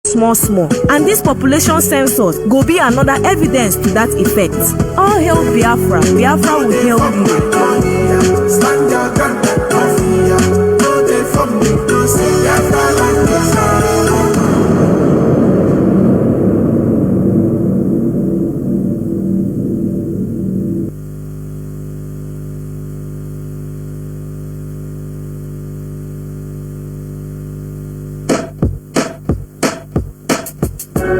small, and this population census go be another evidence to that effect. All hail Biafra. Biafra will hail you. Stand your ground, no day from me, no say Biafra like this.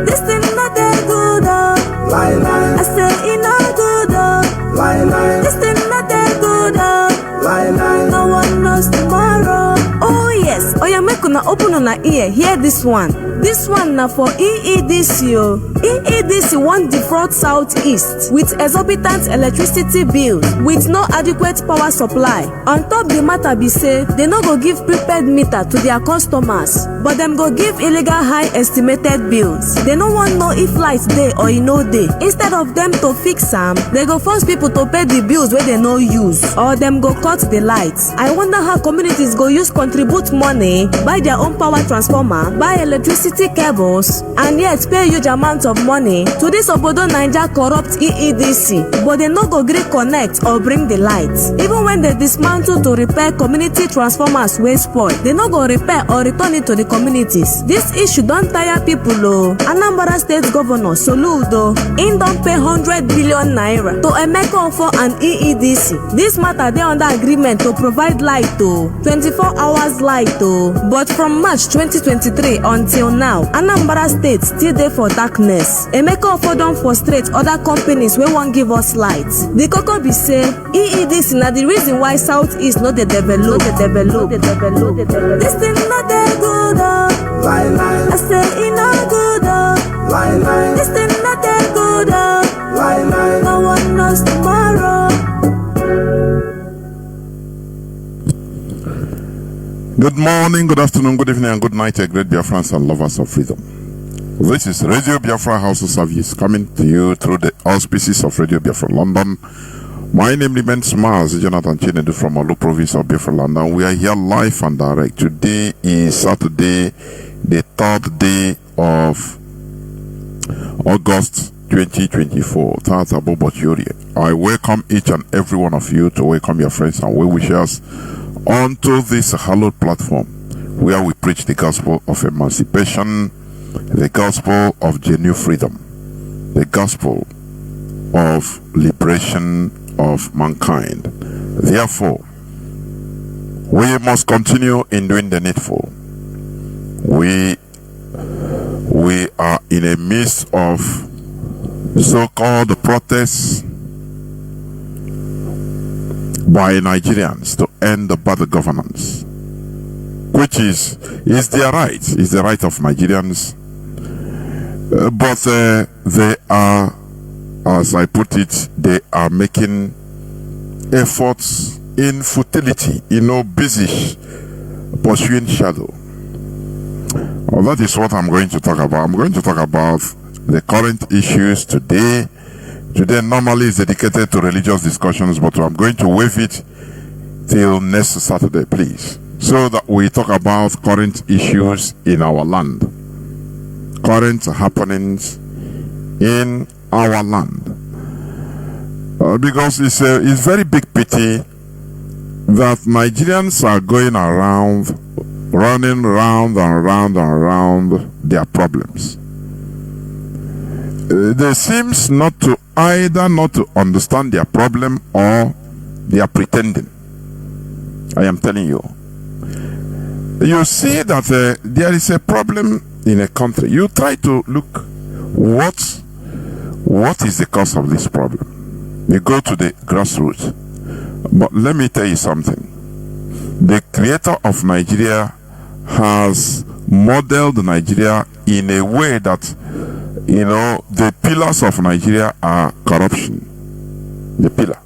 This thing not that good, oh. Lie. I say it not good, oh. Lie. This thing not that good, oh. Lie. No one knows tomorrow. Oh yes, oh yeah, make una open una ear. Hear this one. This one now for EEDC. EEDC want defraud Southeast with exorbitant electricity bills with no adequate power supply. On top the matter be say they no go give prepaid meter to their customers, but them go give illegal high estimated bills. They no want know if light day or e no day. Instead of them to fix them, they go force people to pay the bills where they no use, or them go cut the lights. I wonder how communities go use contribute money, buy their own power transformer, buy electricity cables, and yet pay huge amount of money to this Obodo Naija corrupt EEDC, but they no go gree connect or bring the lights. Even when they dismantle to repair community transformers wey spoil, they no go repair or return it to the communities. This issue don tire people o. Anambra State Governor Soludo, im don pay 100 billion naira to Emeka for an EEDC. This matter dey under agreement to provide light o, 24 hours light o, but from March 2023 until now, Anambra State still dey for darkness. Emeka don frustrate other companies wey wan give us light. The koko be say EEDC na the reason why Southeast no dey develop. This thing no dey good oh. Lie. I say e no good oh. Lie. This thing no dey good oh. Lie. No one knows tomorrow. Good morning, good afternoon, good evening, and good night, great Biafrans and lovers of freedom. This is Radio Biafra House of Service coming to you through the auspices of Radio Biafra London. My name remains Mazi, Jonathan Chinedu from Olu province of Biafra London. We are here live and direct. Today is Saturday, the 3rd day of August 2024. I welcome each and every one of you to welcome your friends and well-wishers onto this hallowed platform where we preach the gospel of emancipation, the gospel of genuine freedom, the gospel of liberation of mankind. Therefore, we must continue in doing the needful. We are in a midst of so-called protests by Nigerians to end the bad governance, which is their right, is the right of Nigerians. But they are, as I put it, they are making efforts in futility, busy pursuing shadow. Well, that is what I'm going to talk about. I'm going to talk about the current issues today. Today normally is dedicated to religious discussions, but I'm going to waive it till next Saturday, please, so that we talk about current issues in our land, current happenings in our land, because it's very big pity that Nigerians are going around, running round and round and round their problems. They seems not to understand their problem, or they are pretending. I am telling you. You see that there is a problem in a country. You try to look what is the cause of this problem. You go to the grassroots. But let me tell you something. The creator of Nigeria has modeled Nigeria in a way that, the pillars of Nigeria are corruption. The pillar.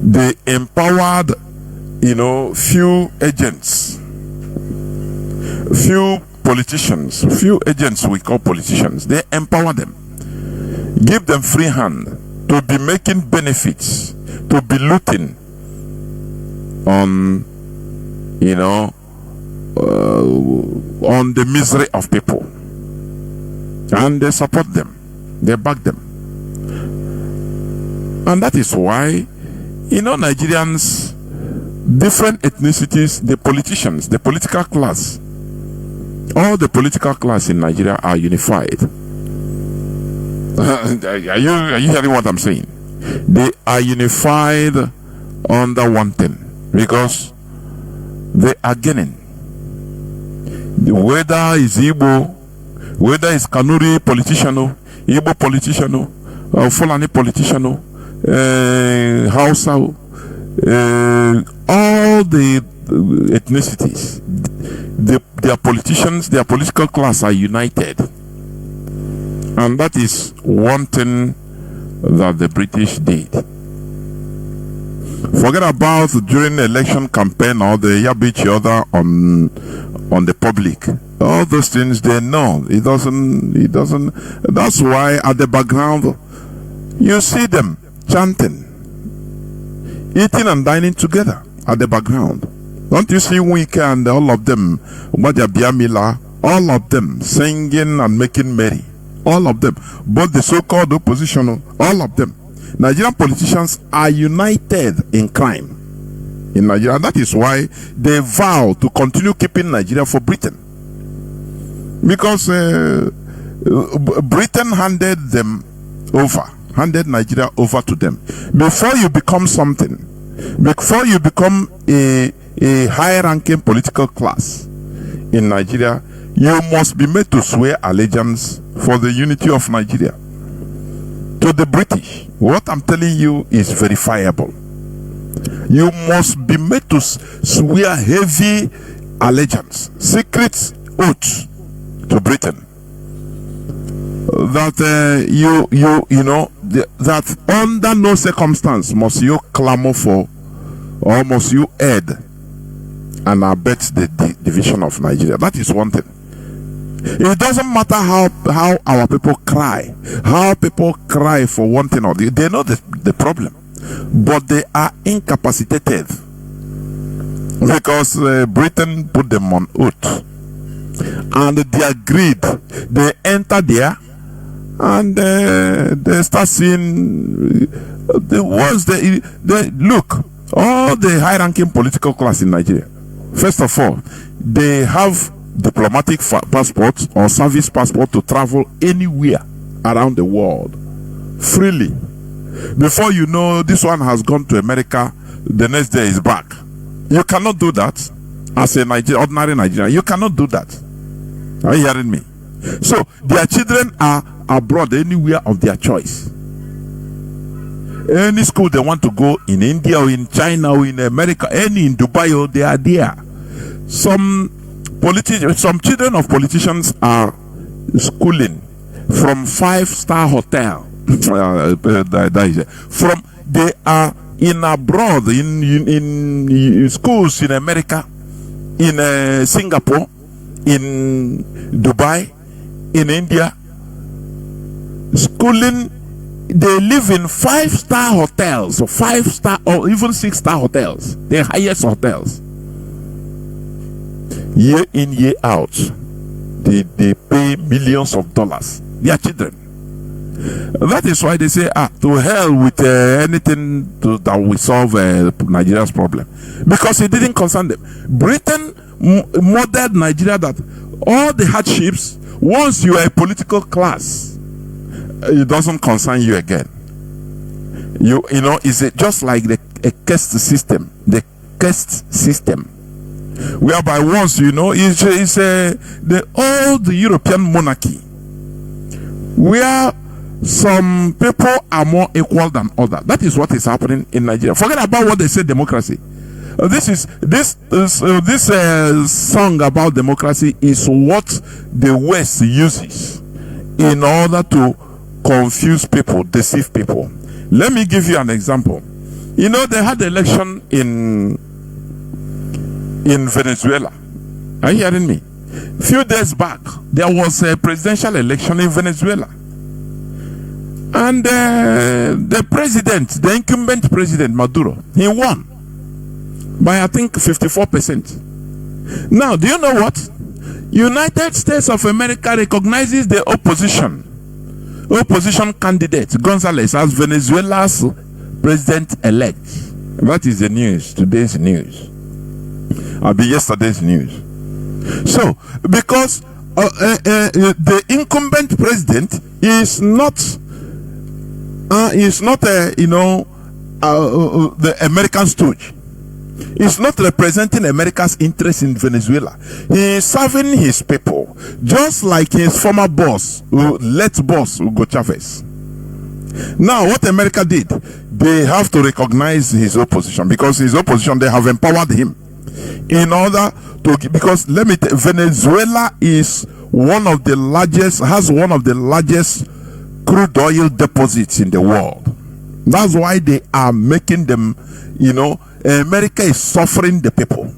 They empowered, few agents, few politicians, few agents we call politicians. They empower them, give them free hand to be making benefits, to be looting on, on the misery of people. And they support them. They back them. And that is why, Nigerians, different ethnicities, the politicians, the political class, all the political class in Nigeria are unified. Are you hearing what I'm saying? They are unified under one thing, because they are gaining. Whether it's Igbo, whether it's Kanuri politician, Igbo politician, Fulani politician, Hausa, all the ethnicities, their politicians, their political class are united. And that is one thing that the British did. Forget about during the election campaign or the yab each other on the public. All those things they know. It doesn't. That's why at the background you see them chanting, eating and dining together at the background. Don't you see Wike and all of them, Biamila, all of them singing and making merry? All of them, both the so-called opposition, all of them. Nigerian politicians are united in crime in Nigeria. That is why they vow to continue keeping Nigeria for Britain. Because Britain handed Nigeria over to them. Before you become something, before you become a high-ranking political class in Nigeria, you must be made to swear allegiance for the unity of Nigeria to the British. What I'm telling you is verifiable. You must be made to swear heavy allegiance, secret oath to Britain, that that under no circumstance must you clamor for, or must you aid and abet the division of Nigeria. That is one thing. It doesn't matter how our people cry for one thing or the other. They know the problem, but they are incapacitated because Britain put them on oath, and they agreed. They enter there, and they start seeing the words. They look, all the high-ranking political class in Nigeria. First of all, they have diplomatic passports or service passport to travel anywhere around the world freely. Before you know, this one has gone to America, the next day is back. You cannot do that as a ordinary Nigerian. You cannot do that. Are you hearing me? So their children are abroad anywhere of their choice. Any school they want to go in India or in China or in America, any in Dubai, or they are there. Some children of politicians are schooling from 5-star hotel. They are in abroad in schools in America, in Singapore, in Dubai, in India, schooling. They live in 5-star hotels, or 5-star or even 6-star hotels, the highest hotels. Year in, year out, they pay millions of dollars. Their children. That is why they say, to hell with anything that will solve Nigeria's problem, because it didn't concern them. Britain modeled Nigeria that all the hardships, once you are a political class, it doesn't concern you again. It's just like a caste system. The caste system, whereby once it's the old European monarchy, where some people are more equal than others. That is what is happening in Nigeria. Forget about what they say democracy. This song about democracy is what the West uses in order to confuse people, deceive people. Let me give you an example. They had the election in Venezuela. Are you hearing me? A few days back, there was a presidential election in Venezuela. And the president, the incumbent president, Maduro, he won by, I think, 54%. Now, do you know what? United States of America recognizes the opposition candidate Gonzalez as Venezuela's president-elect. That is the news, today's news. I'll be yesterday's news. So, because the incumbent president is not the American stooge. He's not representing America's interest in Venezuela. He is serving his people, just like his former boss, late boss Hugo Chavez. Now, what America did, they have to recognize his opposition, because his opposition, they have empowered him in order to, because let me tell you, Venezuela is has one of the largest crude oil deposits in the world. That's why they are making them, America is suffering the people.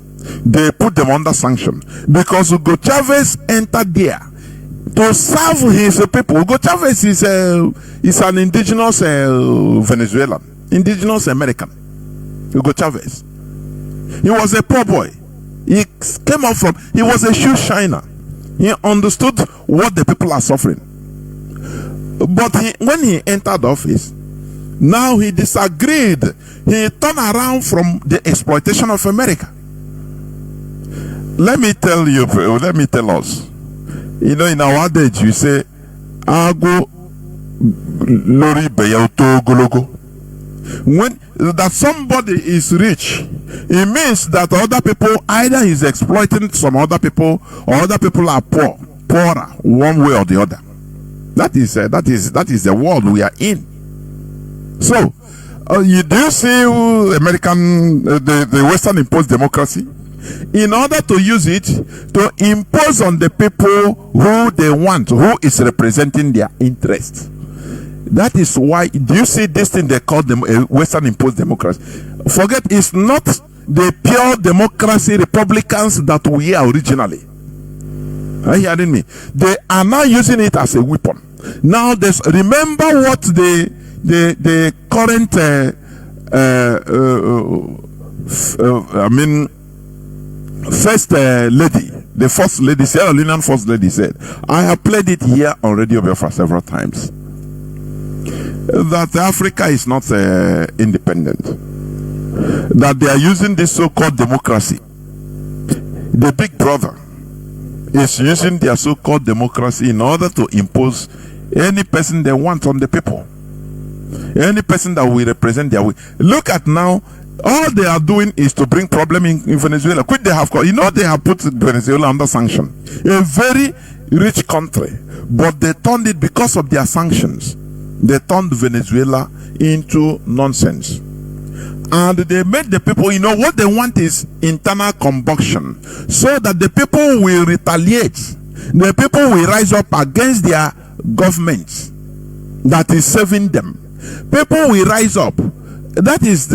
They put them under sanction because Hugo Chavez entered there to serve his people. Hugo Chavez is an indigenous Venezuelan, indigenous American. Hugo Chavez. He was a poor boy. He was a shoe shiner. He understood what the people are suffering. But when he entered office, now he disagreed. He turned around from the exploitation of America. Let me tell us. In our age, you say, Ago lori beyato gologo. When that somebody is rich, it means that other people, either he's exploiting some other people, or other people are poorer, one way or the other. That is the world we are in. So, you do see American, the Western imposed democracy, in order to use it to impose on the people who they want, who is representing their interest. That is why, do you see this thing they call them Western imposed democracy? Forget, it's not the pure democracy Republicans that we hear originally. Are you hearing me? They are now using it as a weapon. Now, remember what the current first lady, the first lady, Sierra Leonean first lady said, I have played it here on Radio Biafra several times, that Africa is not independent, that they are using this so-called democracy. The big brother is using their so-called democracy in order to impose any person they want on the people. Any person that will represent their way. Look at now, all they are doing is to bring problem in Venezuela. They have put Venezuela under sanction. A very rich country, but they turned it, because of their sanctions, they turned Venezuela into nonsense. And they made the people, what they want is internal combustion, so that the people will retaliate. The people will rise up against their government that is serving them. People will rise up. That is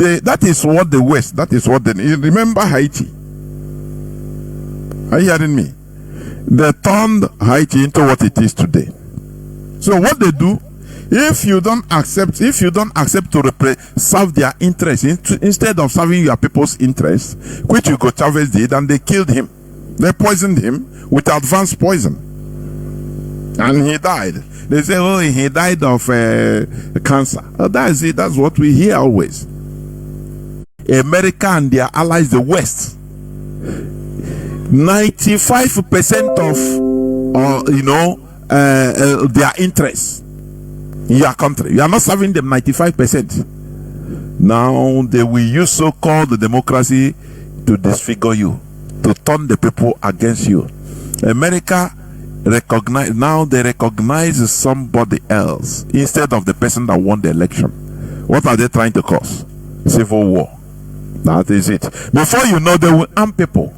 what the West, that is what they remember Haiti. Are you hearing me? They turned Haiti into what it is today. So what they do, if you don't accept to serve their interests instead of serving your people's interests, which Hugo Chavez did, and they killed him. They poisoned him with advanced poison, and he died. They say, oh, he died of cancer. That's it. That's what we hear always. America and their allies, the West, 95% of their interests in your country. You are not serving them 95%. Now they will use so-called democracy to disfigure you, to turn the people against you. America recognize somebody else instead of the person that won the election. What are they trying to cause? Civil war. That is it. Before you know, they will arm people.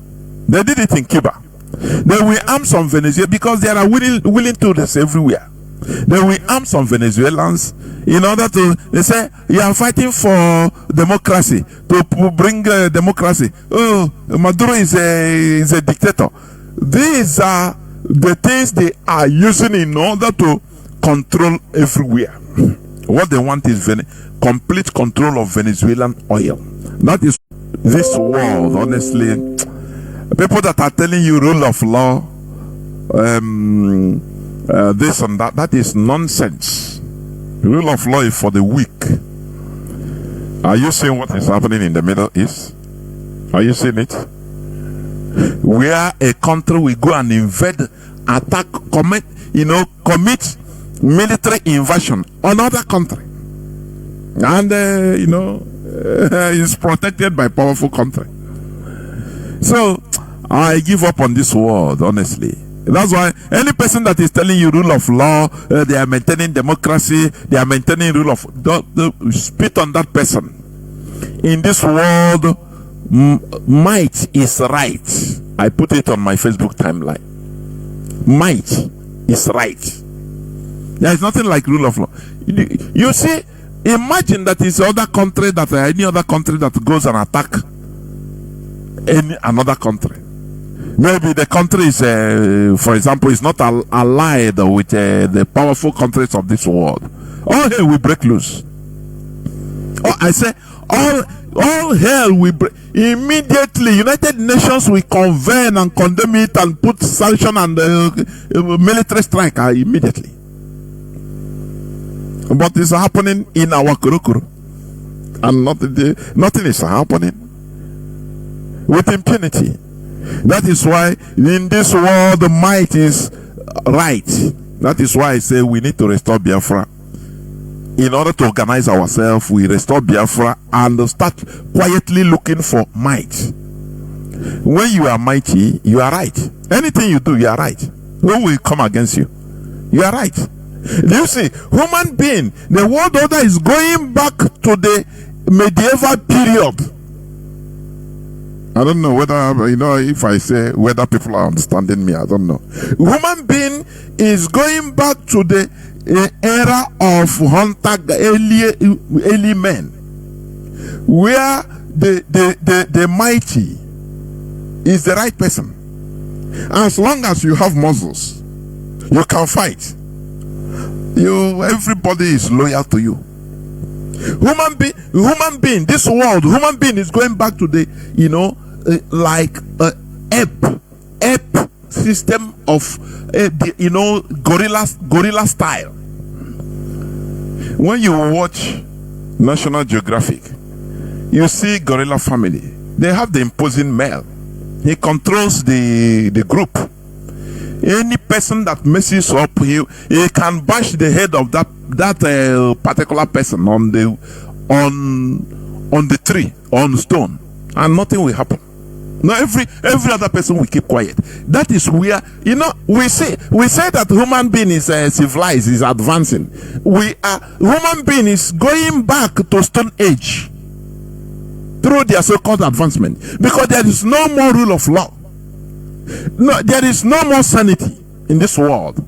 They did it in Cuba. They will arm some Venezuelans, because there are willing tourists everywhere. They will arm some Venezuelans in order to, they say, you are fighting for democracy, to bring democracy. Oh, Maduro is a dictator. These are the things they are using in order to control everywhere. What they want is complete control of Venezuelan oil. That is this world, honestly. People that are telling you rule of law, this and that. That is nonsense. Rule of law is for the weak. Are you seeing what is happening in the Middle East? Are you seeing it? Where a country will go and invade, attack, commit military invasion on another country, and is protected by powerful country. So I give up on this world, honestly. That's why any person that is telling you rule of law, they are maintaining democracy, they are maintaining rule of, spit on that person. In this world, might is right. I put it on my Facebook timeline. Might is right. There is nothing like rule of law. You see, imagine that is other country, that any other country that goes and attack another country. Maybe the country is, for example, is not allied with the powerful countries of this world. All hell will break loose. Oh, I say, all hell will break. Immediately, United Nations will convene and condemn it and put sanction and military strike immediately. But it's happening in our kurukuru. And nothing is happening with impunity. That is why in this world the might is right. That is why I say we need to restore Biafra. In order to organize ourselves, we restore Biafra and start quietly looking for might. When you are mighty, you are right. Anything you do, you are right. Who will come against you? You are right. Do you see? Human being, the world order is going back to the medieval period. I don't know whether, if I say whether people are understanding me, I don't know. Human being is going back to the era of hunter, early men, where the mighty is the right person. As long as you have muscles, you can fight. Everybody is loyal to you. Human being, this world, human being is going back to the, like ape system of, gorilla style. When you watch National Geographic, you see gorilla family. They have the imposing male. He controls the group. Any person that messes up, he can bash the head of that particular person on the tree, on stone, and nothing will happen. No, every other person will keep quiet. That is where we say that human being is civilized, is advancing. Human being is going back to Stone Age through their so-called advancement, because there is no more rule of law. No, there is no more sanity in this world.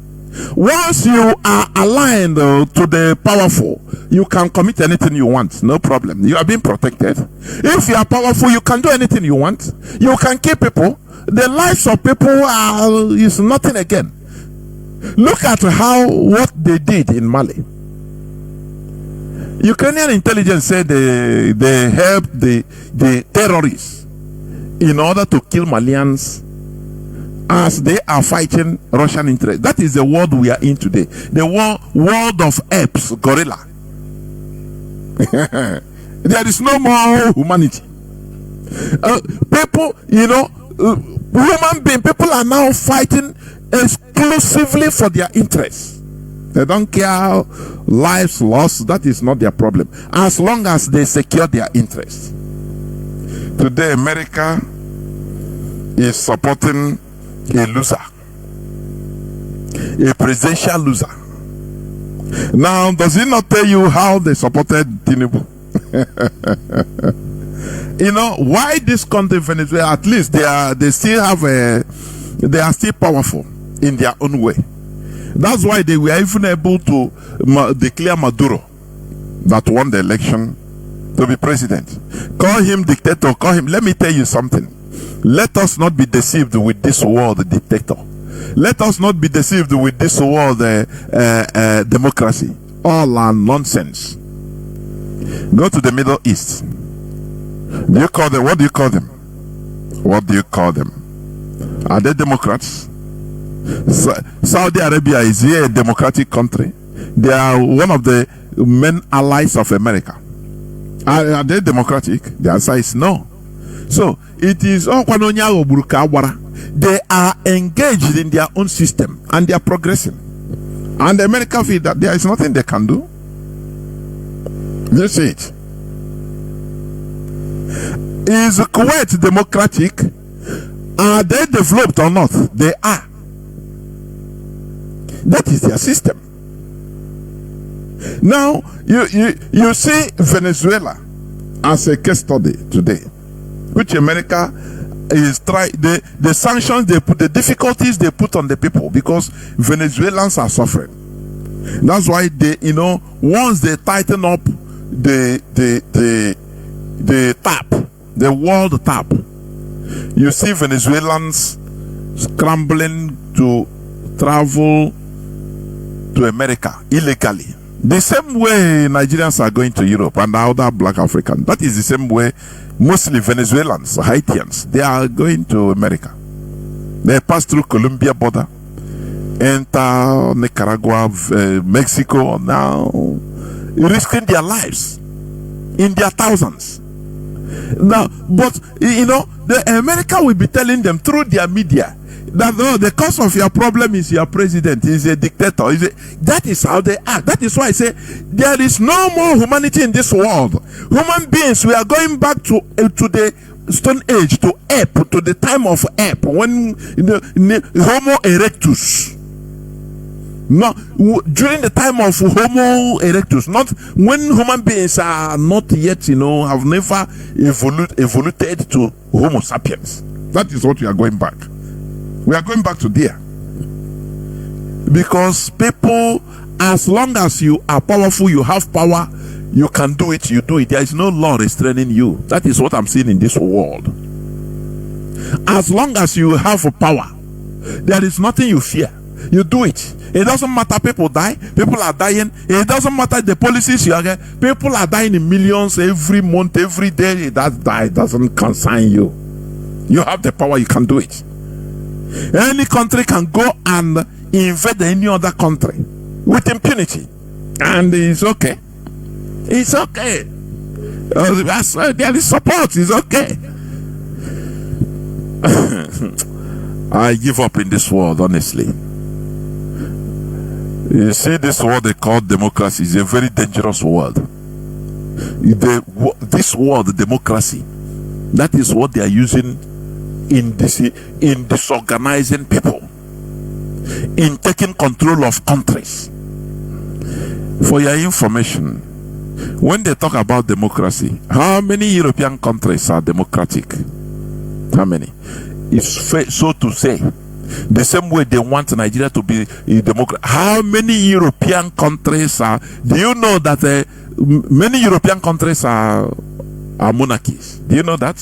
Once you are aligned to the powerful, you can commit anything you want, no problem. You are being protected. If you are powerful, you can do anything you want. You can kill people. The lives of people is nothing again. Look at what they did in Mali. Ukrainian intelligence said they helped the terrorists in order to kill Malians as they are fighting Russian interests. That is the world we are in today. The world of apes, gorilla. There is no more humanity. People, human beings, people are now fighting exclusively for their interests. They don't care lives lost. That is not their problem, as long as they secure their interests. Today, America is supporting a loser, a presidential loser. Now, does it not tell you how they supported Chinedu? Why this country, Venezuela, at least they are still powerful in their own way. That's why they were even able to declare Maduro, that won the election, to be president. Call him dictator, call him. Let me tell you something. Let us not be deceived with this world dictator. Let us not be deceived with this world democracy. All are nonsense. Go to the Middle East. Do you call them? What do you call them? What do you call them? Are they Democrats? Saudi Arabia is here a democratic country. They are one of the main allies of America. Are they democratic? The answer is no. So it is they are engaged in their own system and they are progressing. And America feel that there is nothing they can do. That's it. Is Kuwait democratic? Are they developed or not? They are. That is their system. Now you see Venezuela as a case study today, which America is trying. The sanctions they put, the difficulties they put on the people, because Venezuelans are suffering. That's why they, once they tighten up the tap, the world tap, you see Venezuelans scrambling to travel to America illegally. The same way Nigerians are going to Europe and other black Africans. That is the same way mostly Venezuelans, Haitians, they are going to America. They pass through Colombia border, enter Nicaragua, Mexico, now risking their lives in their thousands. Now, but the America will be telling them through their media that the cause of your problem is your president, is a dictator. That is how they act. That is why I say there is no more humanity in this world. Human beings, we are going back to the Stone Age, to ape, to the time of ape, when Homo erectus. No, during the time of Homo erectus, not when human beings are not yet, have never evoluted to Homo sapiens. That is what we are going back. We are going back to there. Because people, as long as you are powerful, you have power, you can do it, you do it. There is no law restraining you. That is what I'm seeing in this world. As long as you have power, there is nothing you fear. You do it. It doesn't matter, people die, people are dying. It doesn't matter the policies you are getting. People are dying in millions every month, every day. That die doesn't concern you. You have the power, you can do it. Any country can go and invade any other country with impunity, and it's okay. It's okay. There is support. It's okay. I give up in this world, honestly. You see, this world they call democracy is a very dangerous world. This word democracy, that is what they are using in disorganizing people, in taking control of countries. For your information, when they talk about democracy, how many European countries are democratic? How many? It's fair, so to say, the same way they want Nigeria to be a democracy. How many European countries are? Do you know that many European countries are monarchies? Do you know that?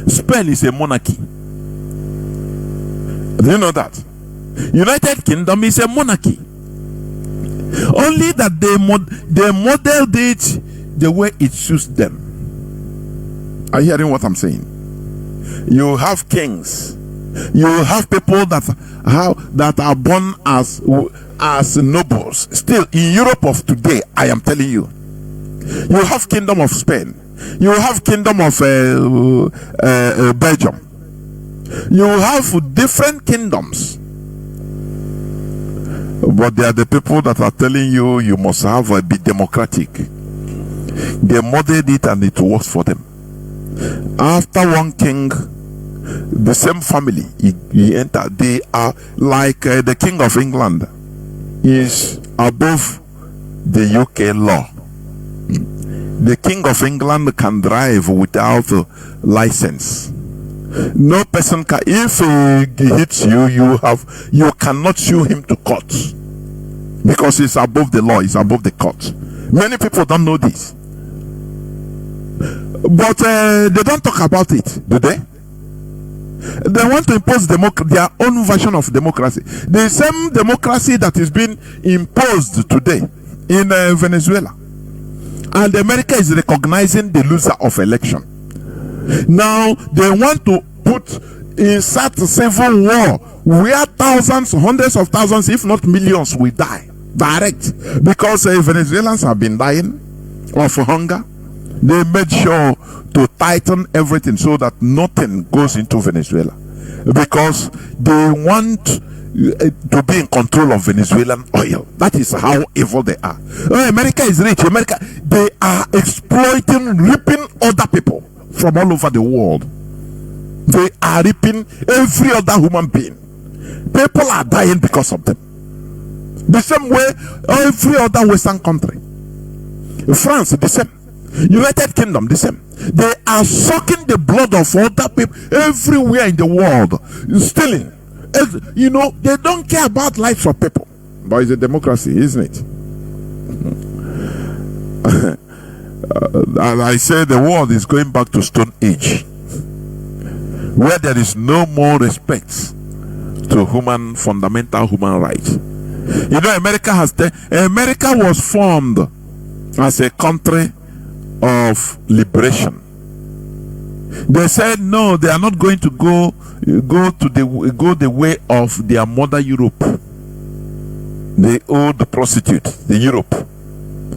Spain is a monarchy. Do you know that? United Kingdom is a monarchy. Only that they modeled it the way it suits them. Are you hearing what I'm saying? You have kings. You have people that are born as nobles. Still, in Europe of today, I am telling you, you have Kingdom of Spain. You have Kingdom of Belgium. You have different kingdoms. But they are the people that are telling you you must be democratic. They modeled it and it works for them. After one king, the same family he entered. They are like the King of England is above the UK law. The King of England can drive without license. No person can. If he hits you, you cannot sue him to court because it's above the law. It's above the court. Many people don't know this, but they don't talk about it, do they? They want to impose their own version of democracy, the same democracy that is being imposed today in Venezuela, and America is recognizing the loser of election. Now they want to insert civil war where thousands, hundreds of thousands, if not millions, will die direct, because Venezuelans have been dying of hunger. They made sure to tighten everything so that nothing goes into Venezuela, because they want to be in control of Venezuelan oil. That is how evil they are. America is rich. America, they are exploiting, ripping other people from all over the world. They are ripping every other human being. People are dying because of them. The same way every other Western country. France, the same. United Kingdom, the same. They are sucking the blood of other people everywhere in the world, stealing. You know, they don't care about lives of people. But it's a democracy, isn't it? As I say, the world is going back to Stone Age, where there is no more respect to fundamental human rights. You know, America was formed as a country of liberation. They said no, they are not going to go the way of their mother Europe, the old prostitute, the Europe.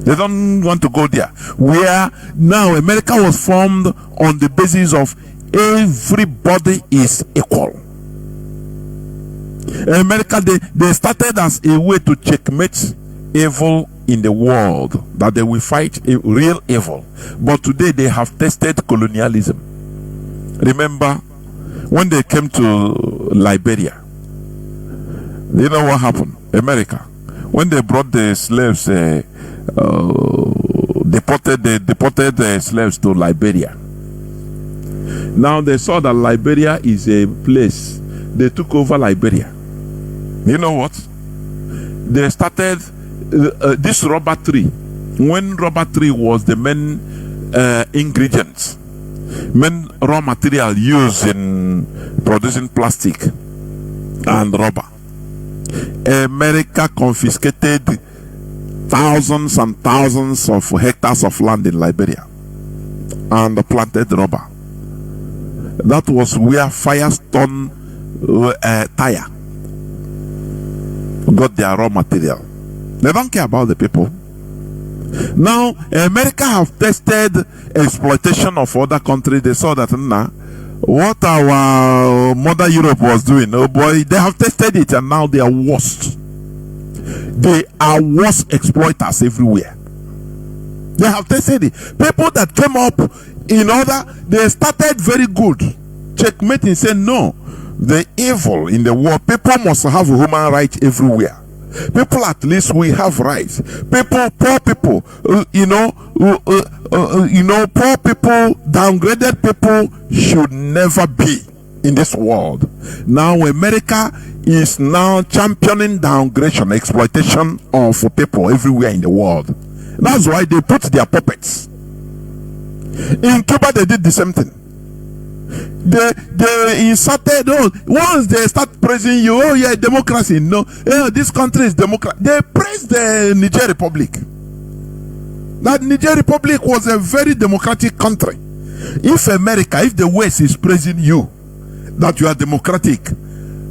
They don't want to go there. Where now America was formed on the basis of everybody is equal. America, they started as a way to checkmate evil in the world, that they will fight a real evil. But today they have tested colonialism. Remember when they came to Liberia, you know what happened? America, when they brought the slaves, deported the slaves to Liberia. Now they saw that Liberia is a place. They took over Liberia. You know what? They started this rubber tree. When rubber tree was the main ingredient, main raw material used in producing plastic and rubber, America confiscated thousands and thousands of hectares of land in Liberia and planted rubber. That was where Firestone tire got their raw material. They don't care about the people. Now America have tested exploitation of other countries. They saw that what our mother Europe was doing, oh boy, they have tested it, and now they are worst. They are worst exploiters everywhere. They have tested it. People that came up in order, they started very good, checkmating, saying no, the evil in the world, people must have human rights everywhere. People, at least we have rights. People, poor people, poor people, downgraded people should never be in this world. Now America is now championing downgradation, exploitation of people everywhere in the world. That's why they put their puppets. In Cuba, they did the same thing. They inserted, once they start praising you, oh yeah, democracy, no, this country is democracy. They praised the Niger Republic. That Niger Republic was a very democratic country. If America, if the West is praising you that you are democratic,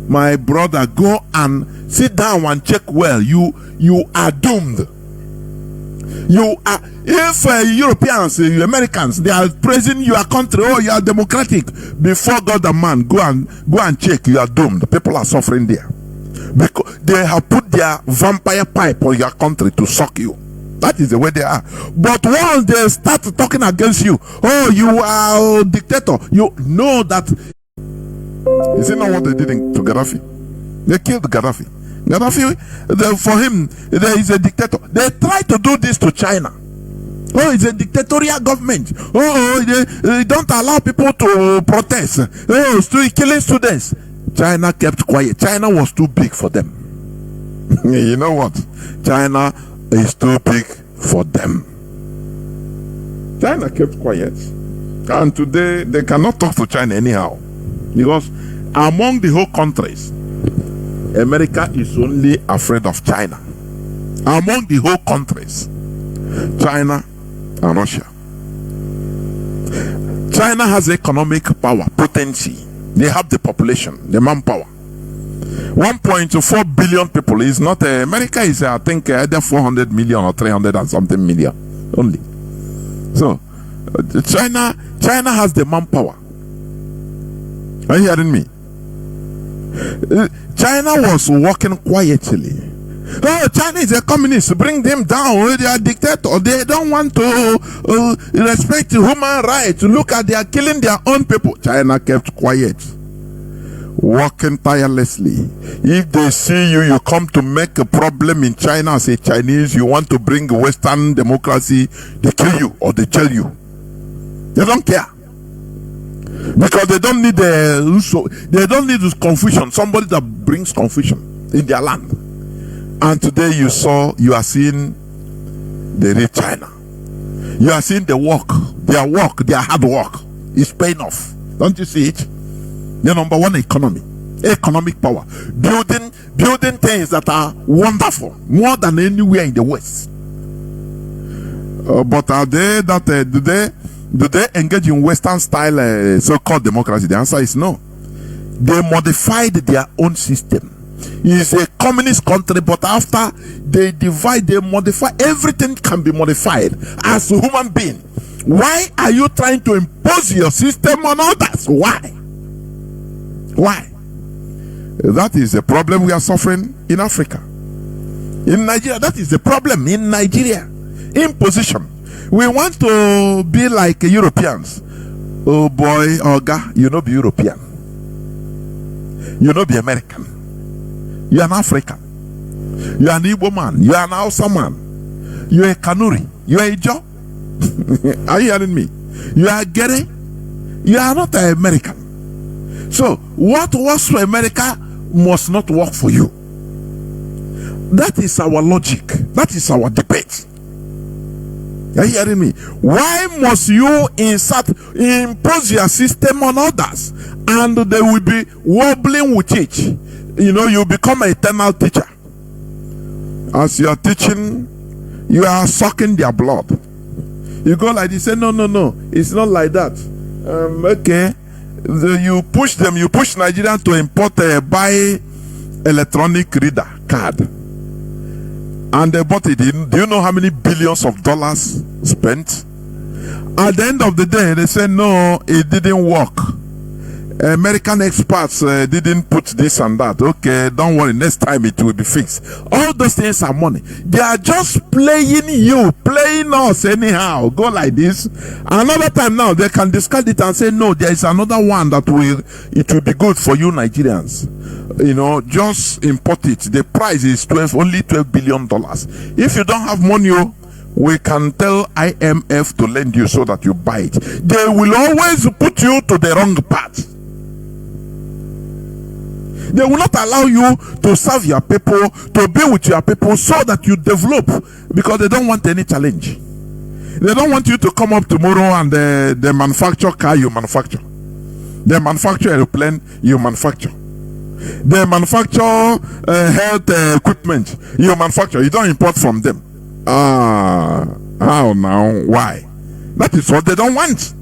my brother, go and sit down and check well. You are doomed. You are, if Europeans, Americans, they are praising your country, oh, you are democratic, before God and man, go and check, you are doomed. People are suffering there because they have put their vampire pipe on your country to suck you. That is the way they are. But once they start talking against you, oh, you are a dictator, you know that. Is it not what they did to Gaddafi? They killed Gaddafi. Gaddafi, for him, there is a dictator. They try to do this to China. Oh, it's a dictatorial government. Oh, they don't allow people to protest. Oh, killing students. China kept quiet. China was too big for them. You know what? China is too big for them. China kept quiet. And today, they cannot talk to China anyhow. Because among the whole countries, America is only afraid of China. Among the whole countries, China and Russia. China has economic power, potency. They have the population, the manpower. 1.4 billion people is not America is I think either 400 million or 300 and something million only. So China has the manpower. Are you hearing me? China was working quietly. Oh, China is a communist. Bring them down. They are dictators. They don't want to respect human rights. Look at they are killing their own people. China kept quiet, working tirelessly. If they see you, you come to make a problem in China as a Chinese, you want to bring Western democracy, they kill you or they jail you. They don't care. Because they don't need this confusion. Somebody that brings confusion in their land. And today you are seeing the real China. You are seeing their their hard work is paying off. Don't you see it? The number one economic power, building things that are wonderful, more than anywhere in the West. But are they that do they engage in Western style so-called democracy? The answer is no. They modified their own system. It's a communist country, but after they divide, they modify. Everything can be modified as a human being. Why are you trying to impose your system on others? Why? That is the problem we are suffering in Africa. In Nigeria, that is the problem in Nigeria. Imposition. We want to be like Europeans. Oh boy, Oga, you know be European. You know be American. You are an African. You are an Igbo man. You are an Hausa man. You are a Kanuri. You are a Joe. Are you hearing me? You are a Gere. You are not an American. So what works for America must not work for you. That is our logic. That is our debate. Are you hearing me? Why must you impose your system on others, and they will be wobbling with it? You know, you become an eternal teacher. As you are teaching, you are sucking their blood. You go like this, say no, it's not like that. Okay, you push them. You push Nigeria to import buy electronic reader card, and they bought it. Do you know how many billions of dollars spent? At the end of the day, they say no, it didn't work. American experts didn't put this and that. Okay, don't worry, next time it will be fixed. All those things are money. They are just playing us anyhow. Go like this. Another time now, they can discard it and say, no, there is another one that will be good for you Nigerians. You know, just import it. The price is only $12 billion. If you don't have money, we can tell IMF to lend you so that you buy it. They will always put you to the wrong path. They will not allow you to serve your people, to be with your people so that you develop, because they don't want any challenge. They don't want you to come up tomorrow and they manufacture car, you manufacture. They manufacture airplane, you manufacture. They manufacture health equipment, you manufacture. You don't import from them. How now? Why? That is what they don't want.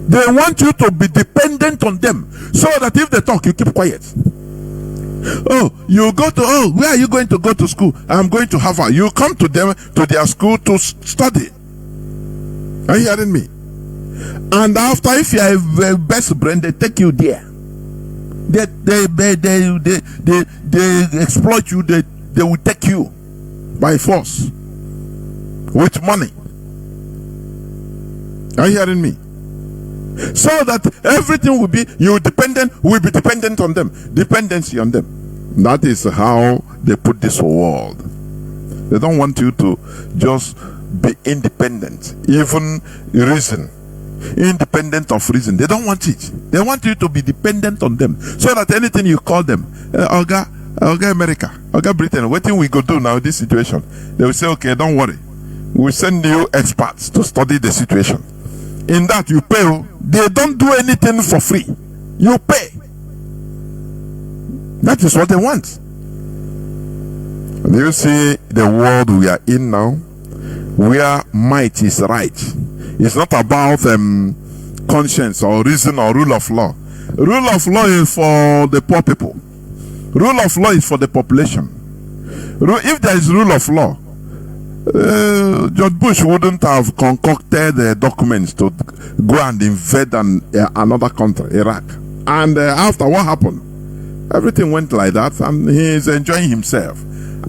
They want you to be dependent on them, so that if they talk, you keep quiet. Oh, you go to, where are you going to go to school? I'm going to Harvard. You come to them, to their school to study. Are you hearing me? And after, if you are a best brain, they take you there. They exploit you. They will take you by force with money. Are you hearing me? So that everything will be be dependent on them. Dependency on them. That is how they put this world. They don't want you to just be independent, even reason. Independent of reason. They don't want it. They want you to be dependent on them. So that anything you call them, Oga America, Oga Britain, what we go do now in this situation? They will say, okay, don't worry. We'll send you experts to study the situation. In that you pay. They don't do anything for free. You pay. That is what they want. Do you see the world we are in now, where might is right? It's not about conscience or reason or rule of law. Rule of law is for the poor people. Rule of law is for the population. If there is rule of law, George Bush wouldn't have concocted documents to go and invade another country, Iraq. And after what happened, everything went like that, and he is enjoying himself.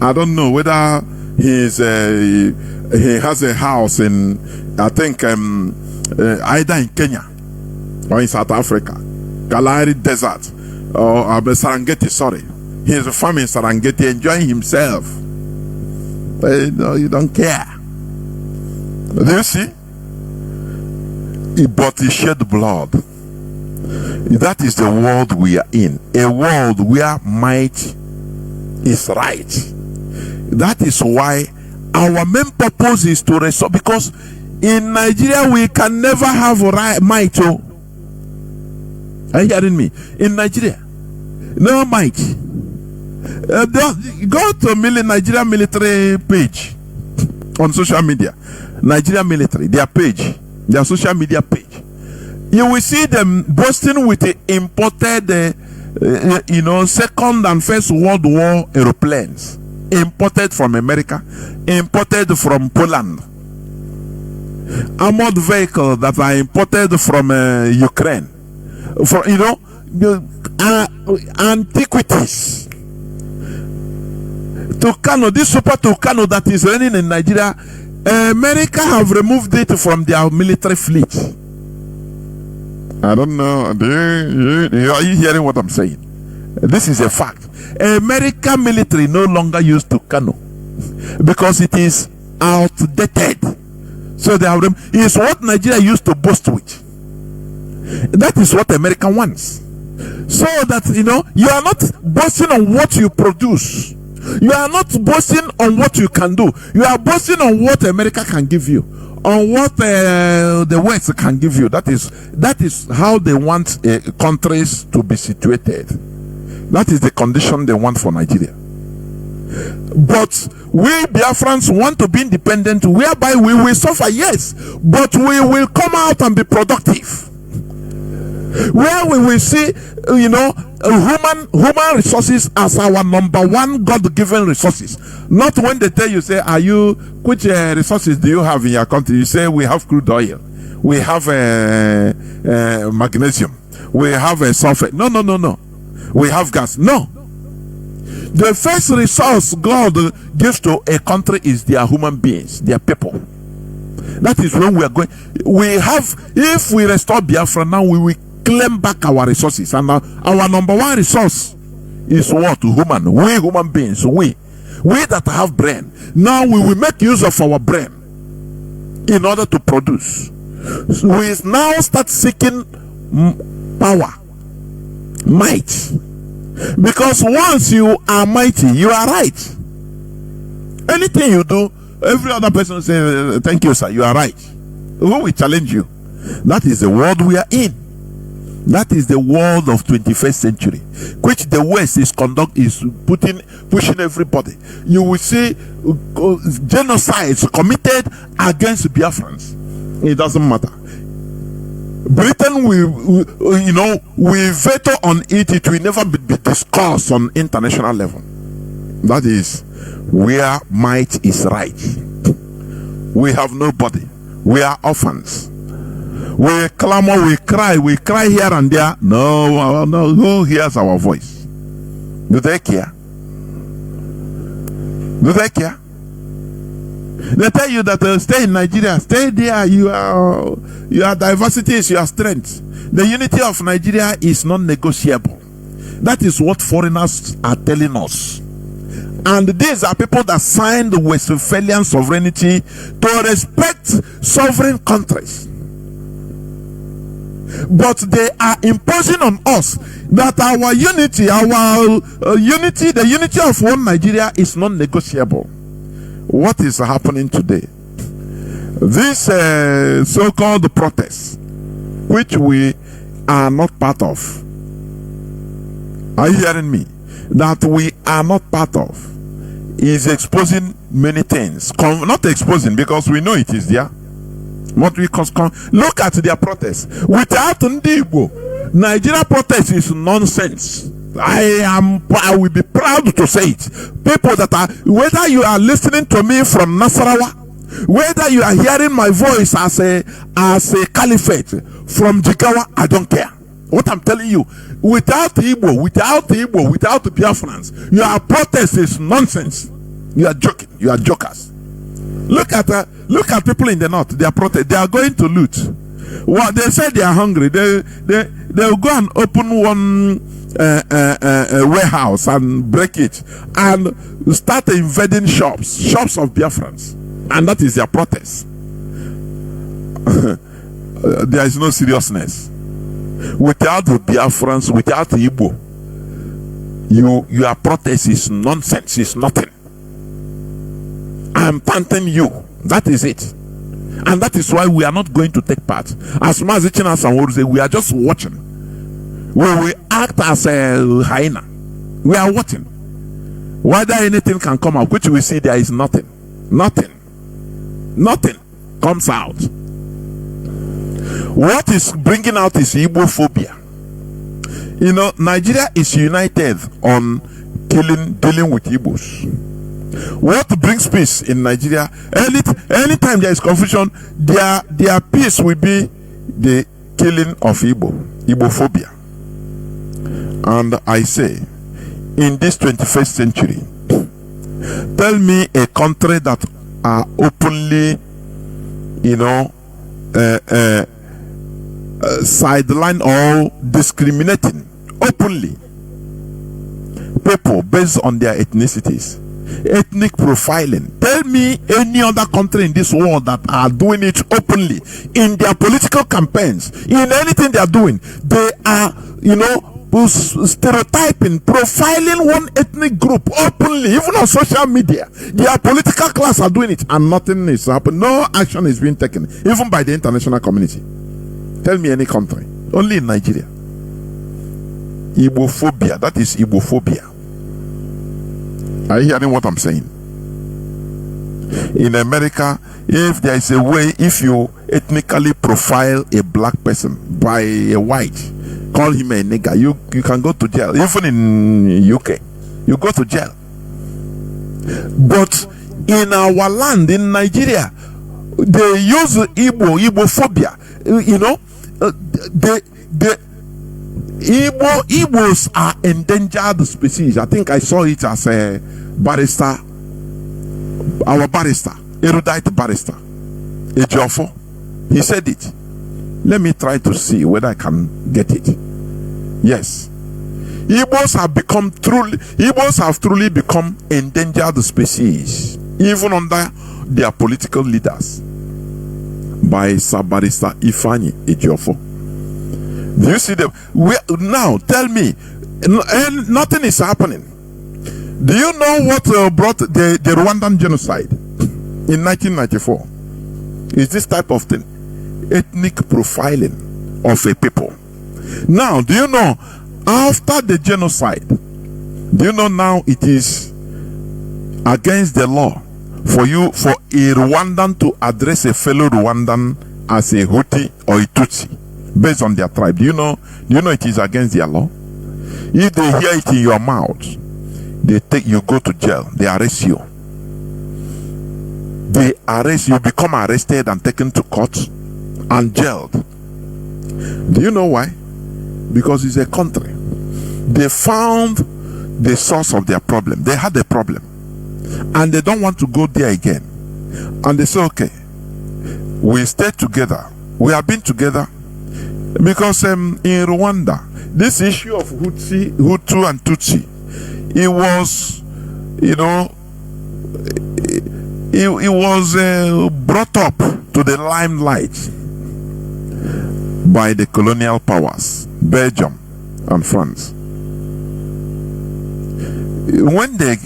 I don't know whether he has a house in, I think, either in Kenya or in South Africa, Kalahari Desert, or Serengeti, sorry. He is farming Serengeti, enjoying himself. But no, you don't care. Do you see? But he shed blood. That is the world we are in. A world where might is right. That is why our main purpose is to restore. Because in Nigeria we can never have might. Oh. Are you hearing me? In Nigeria, no might. Go to Nigeria military page on social media. Nigeria military, their page, their social media page. You will see them boasting with the imported, Second and First World War aeroplanes, imported from America, imported from Poland, armored vehicles that are imported from Ukraine, for antiquities. Tucano, this super Tucano that is running in Nigeria, America have removed it from their military fleet. I don't know. Are you hearing what I'm saying? This is a fact. American military no longer use Tucano because it is outdated. So they have is what Nigeria used to boast with. That is what America wants. So that you are not boasting on what you produce. You are not boasting on what you can do. You are boasting on what America can give you, on what the West can give you. That is how they want countries to be situated. That is the condition they want for Nigeria. But we Biafrans want to be independent, whereby we will suffer, yes, but we will come out and be productive. Where we will see, human resources as our number one God-given resources. Not when they tell you, say, which resources do you have in your country? You say, we have crude oil, we have magnesium, we have sulfur. No. We have gas. No. The first resource God gives to a country is their human beings, their people. That is when we are going. If we restore Biafra now, we will claim back our resources, and our number one resource is what? Human. We human beings, we that have brain. Now we will make use of our brain in order to produce. So we now start seeking power, might, because once you are mighty, you are right. Anything you do, every other person say, thank you, sir, you are right. Who will challenge you? That is the world we are in. That is the world of 21st century, which the West is pushing everybody. You will see genocides committed against Biafrans. It doesn't matter. Britain will veto on it. It will never be discussed on international level. That is where might is right. We have nobody. We are orphans. We clamor, we cry here and there. No, who hears our voice? Do they care? Do they care? They tell you that stay in Nigeria, stay there. Your diversity is your strength. The unity of Nigeria is non-negotiable. That is what foreigners are telling us. And these are people that signed the Westphalian sovereignty to respect sovereign countries. But they are imposing on us that our unity, the unity of one Nigeria is non-negotiable. What is happening today? This so-called protest, which we are not part of. Are you hearing me? That we are not part of, is exposing many things. Not exposing, because we know it is there. What we look at their protest. Without Ndibo, Nigeria protest is nonsense. I will be proud to say it. People that are, whether you are listening to me from Nasarawa, whether you are hearing my voice as a caliphate from Jigawa, I don't care. What I'm telling you, without Igbo, without Biafrans, your protest is nonsense. You are joking. You are jokers. Look at people in the north. They are protest. They are going to loot. Well, they say they are hungry. They will go and open one warehouse and break it and start invading shops of Biafrans, and that is their protest. There is no seriousness. Without the Biafrans, without Igbo, your protest is nonsense. It's nothing. I'm panting you. That is it. And that is why we are not going to take part. As Mazi would say, we are just watching. We will act as a hyena. We are watching. Whether anything can come out, which we see there is nothing. Nothing comes out. What is bringing out is Igbophobia. You know, Nigeria is united on dealing with Igbos. What brings peace in Nigeria? Anytime there is confusion, their peace will be the killing of Igbophobia. And I say, in this 21st century, tell me a country that are openly, sideline or discriminating openly people based on their ethnicities, ethnic profiling. Tell me any other country in this world that are doing it openly in their political campaigns, in anything they are doing. They are, stereotyping, profiling one ethnic group openly, even on social media. Their political class are doing it, and nothing is happening. No action is being taken, even by the international community. Tell me any country. Only in Nigeria. Igbophobia. That is Igbophobia. Are you hearing what I'm saying? In America, if there is a way, if you ethnically profile a black person by a white, call him a nigger, you can go to jail. Even in UK, you go to jail. But in our land, in Nigeria, they use Igbophobia. Igbos are endangered species. I think I saw it as a barrister, our barrister, erudite barrister, Ejiofor. He said it. Let me try to see whether I can get it. Yes. Igbos have truly become endangered species, even under their political leaders, by Sir Barrister Ifeanyi Ejiofor. Do you see them? Now, tell me, nothing is happening. Do you know what brought the Rwandan genocide in 1994? Is this type of thing. Ethnic profiling of a people. Now, do you know, after the genocide, do you know now it is against the law for a Rwandan to address a fellow Rwandan as a Hutu or a Tutsi based on their tribe? Do you know it is against their law? If they hear it in your mouth, they take you, go to jail, they arrest you. They arrest you, become arrested and taken to court and jailed. Do you know why? Because it's a country. They found the source of their problem. They had a problem and they don't want to go there again. And they say, okay, we stay together. We have been together because in Rwanda, this issue of Hutu and Tutsi, it was, it was brought up to the limelight by the colonial powers, Belgium and France. When they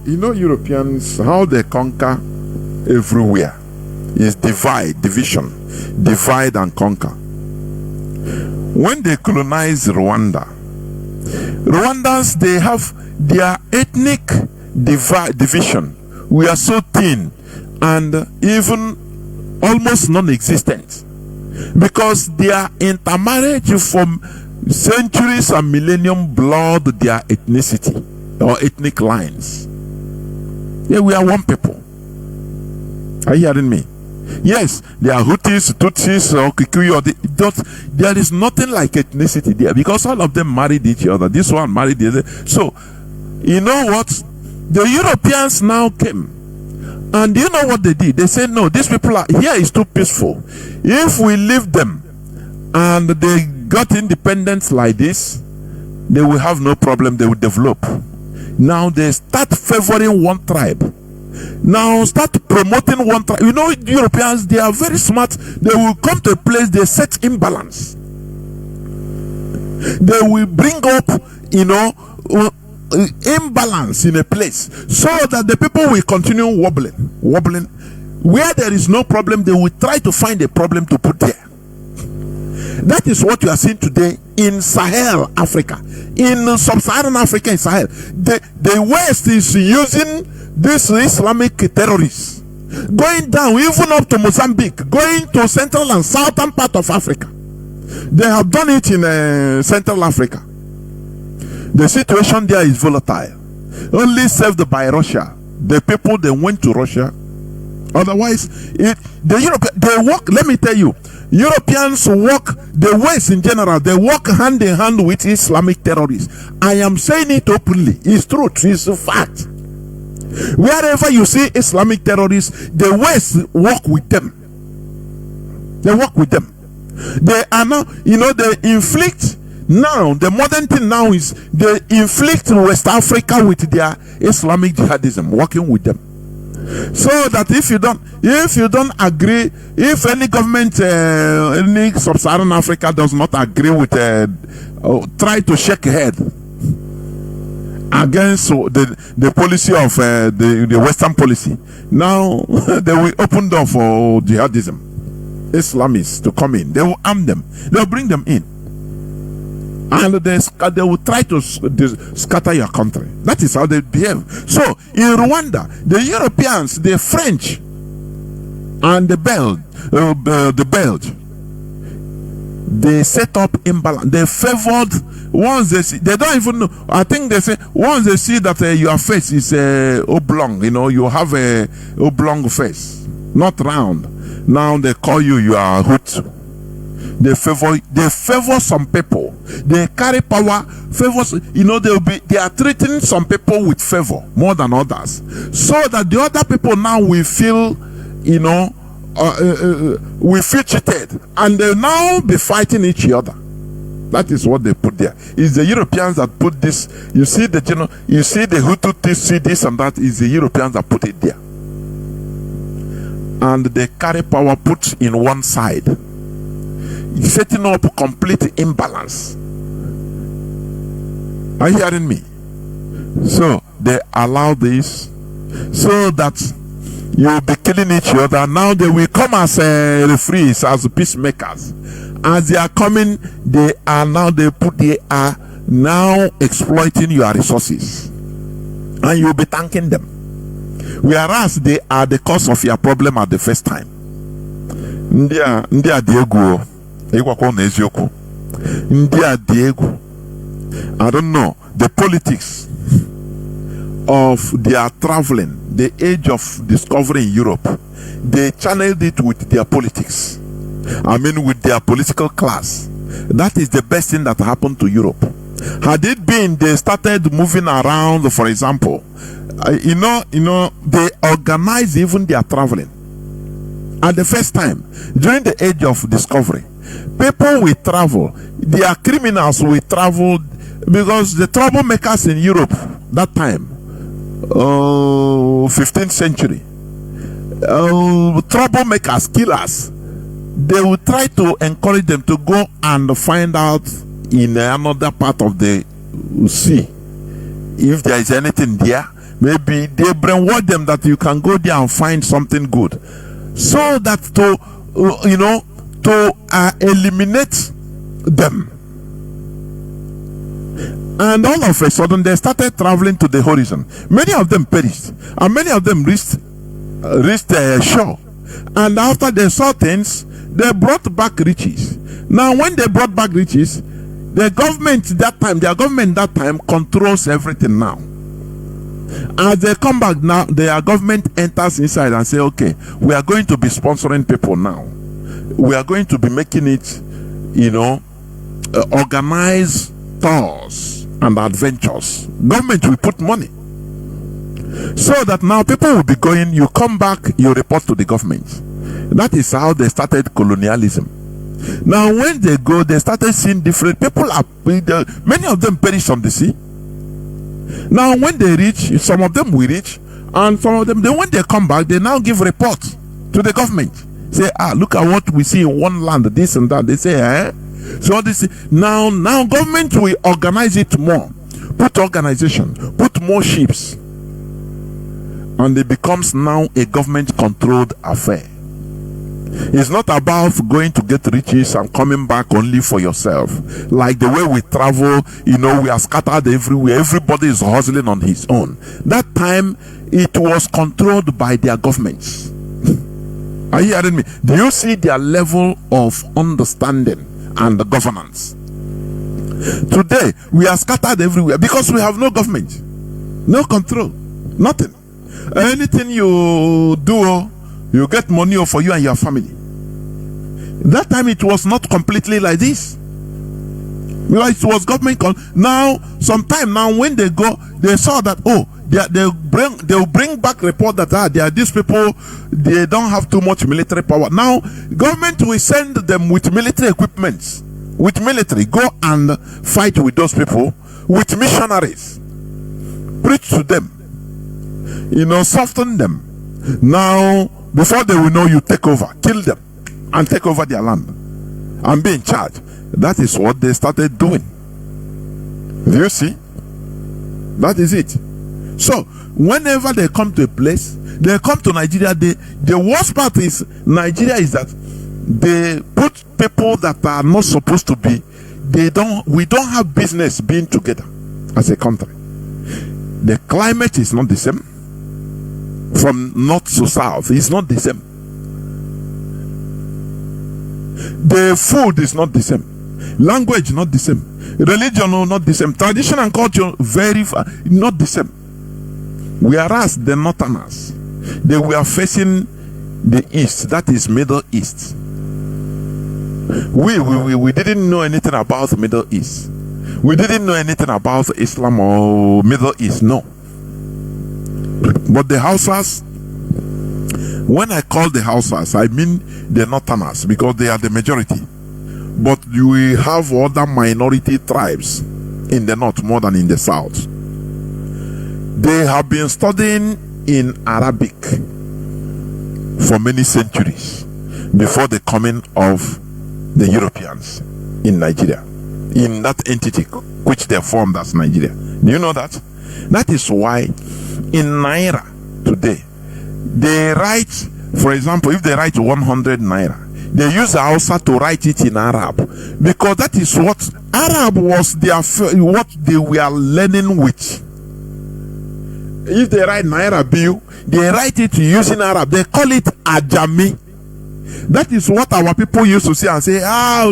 Europeans, how they conquer everywhere is division, divide and conquer. When they colonize Rwandans, they have their ethnic division. We are so thin and even almost non-existent because their intermarriage from centuries and millennium blurred their ethnicity or ethnic lines. Yeah, we are one people. Are you hearing me? Yes, there are Hutus, Tutsis, or Kikuyu. There is nothing like ethnicity there because all of them married each other. This one married the other. So, you know what? The Europeans now came. And you know what they did? They said, no, these people are here is too peaceful. If we leave them and they got independence like this, they will have no problem. They will develop. Now they start favoring one tribe. Now start promoting one tribe. You know, Europeans, they are very smart. They will come to a place, they set imbalance. They will bring up, you know, imbalance in a place so that the people will continue wobbling. Where there is no problem, they will try to find a problem to put there. That is what you are seeing today in Sahel, Africa. In sub-Saharan Africa, in Sahel, the West is using these Islamic terrorists going down even up to Mozambique, going to central and southern part of Africa. They have done it in Central Africa. The situation there is volatile, only saved by Russia. The people, they went to Russia. Otherwise, they work. Let me tell you, Europeans work, the West in general, they work hand in hand with Islamic terrorists. I am saying it openly. It's truth. It's a fact. Wherever you see Islamic terrorists, the West work with them. They work with them. They are now, you know, they inflict. Now, the modern thing now is they inflict West Africa with their Islamic jihadism, working with them. So that if you don't agree, if any government, any sub-Saharan Africa does not agree with, try to shake head against the policy of the Western policy. Now they will open door for jihadism, Islamists to come in. They will arm them. They will bring them in. And they will try to scatter your country. That is how they behave. So in Rwanda, the Europeans, the French, and the Belgians, they set up imbalance. They favored once they see. They don't even know. I think they say once they see that your face is oblong. You know, you have a oblong face, not round. Now they call you are Hutu. They favor some people. They carry power, favors, you know, they are treating some people with favor more than others. So that the other people now will feel, you know, we feel cheated. And they now be fighting each other. That is what they put there. It's the Europeans that put this. You see the Hutu see this and that. Is the Europeans that put it there. And they carry power put in one side, setting up complete imbalance. Are you hearing me? So they allow this so that you will be killing each other. Now they will come as referees, as peacemakers. As they are coming, they are now exploiting your resources, and you will be thanking them. Whereas they are the cause of your problem at the first time. I don't know the politics of their traveling, the age of discovery in Europe. They channeled it with their politics. I mean, with their political class. That is the best thing that happened to Europe. Had it been they started moving around, for example, they organized even their traveling. At the first time, during the age of discovery, people will travel. Their criminals will travel because the troublemakers in Europe that time, 15th century, troublemakers, killers, they will try to encourage them to go and find out in another part of the sea if there is anything there. Maybe they brainwash them that you can go there and find something good, so that to eliminate them. And all of a sudden they started traveling to the horizon. Many of them perished, and many of them reached shore. And after they saw things, they brought back riches. Now when they brought back riches, The government that time, their government that time controls everything now. As they come back now, their government enters inside and say, okay, we are going to be sponsoring people now. We are going to be making it, organized tours and adventures. Government will put money. So that now people will be going, you come back, you report to the government. That is how they started colonialism. Now when they go, they started seeing different people. Many of them perish on the sea. Now when they reach, some of them will reach, and some of them, then when they come back, they now give report to the government. Say, look at what we see in one land, this and that. They say, so this now government will organize it more, put organization, put more ships, and it becomes now a government controlled affair. It's not about going to get riches and coming back only for yourself. Like the way we travel, we are scattered everywhere. Everybody is hustling on his own. That time, it was controlled by their governments. Are you hearing me? Do you see their level of understanding and the governance? Today, we are scattered everywhere because we have no government, no control, nothing. Anything you do, you get money for you and your family. That time it was not completely like this. It was government. Now, sometime now when they go, they saw that they'll bring back report that there are these people, they don't have too much military power. Now, government will send them with military equipment, with military, go and fight with those people, with missionaries, preach to them, soften them. Now, before they will know, you take over, kill them, and take over their land, and be in charge. That is what they started doing. Do you see? That is it. So, whenever they come to a place, they come to Nigeria, the worst part is, Nigeria is that they put people that are not supposed to be, we don't have business being together as a country. The climate is not the same. From north to south, it's not the same. The food is not the same. Language not the same. Religion not the same. Tradition and culture very far, not the same. Whereas the northerners, they were facing the east, that is Middle East. We didn't know anything about the Middle East. We didn't know anything about Islam or Middle East, no. But the Hausas, when I call the Hausas, I mean the northerners, because they are the majority. But we have other minority tribes in the north more than in the south. They have been studying in Arabic for many centuries before the coming of the Europeans in Nigeria, in that entity which they formed as Nigeria. Do you know that? That is why in Naira today, they write, for example, if they write 100 Naira, they use the Hausa to write it in Arab, because that is what Arab was what they were learning with. If they write Naira bill, they write it using Arab. They call it Ajami. That is what our people used to say and say,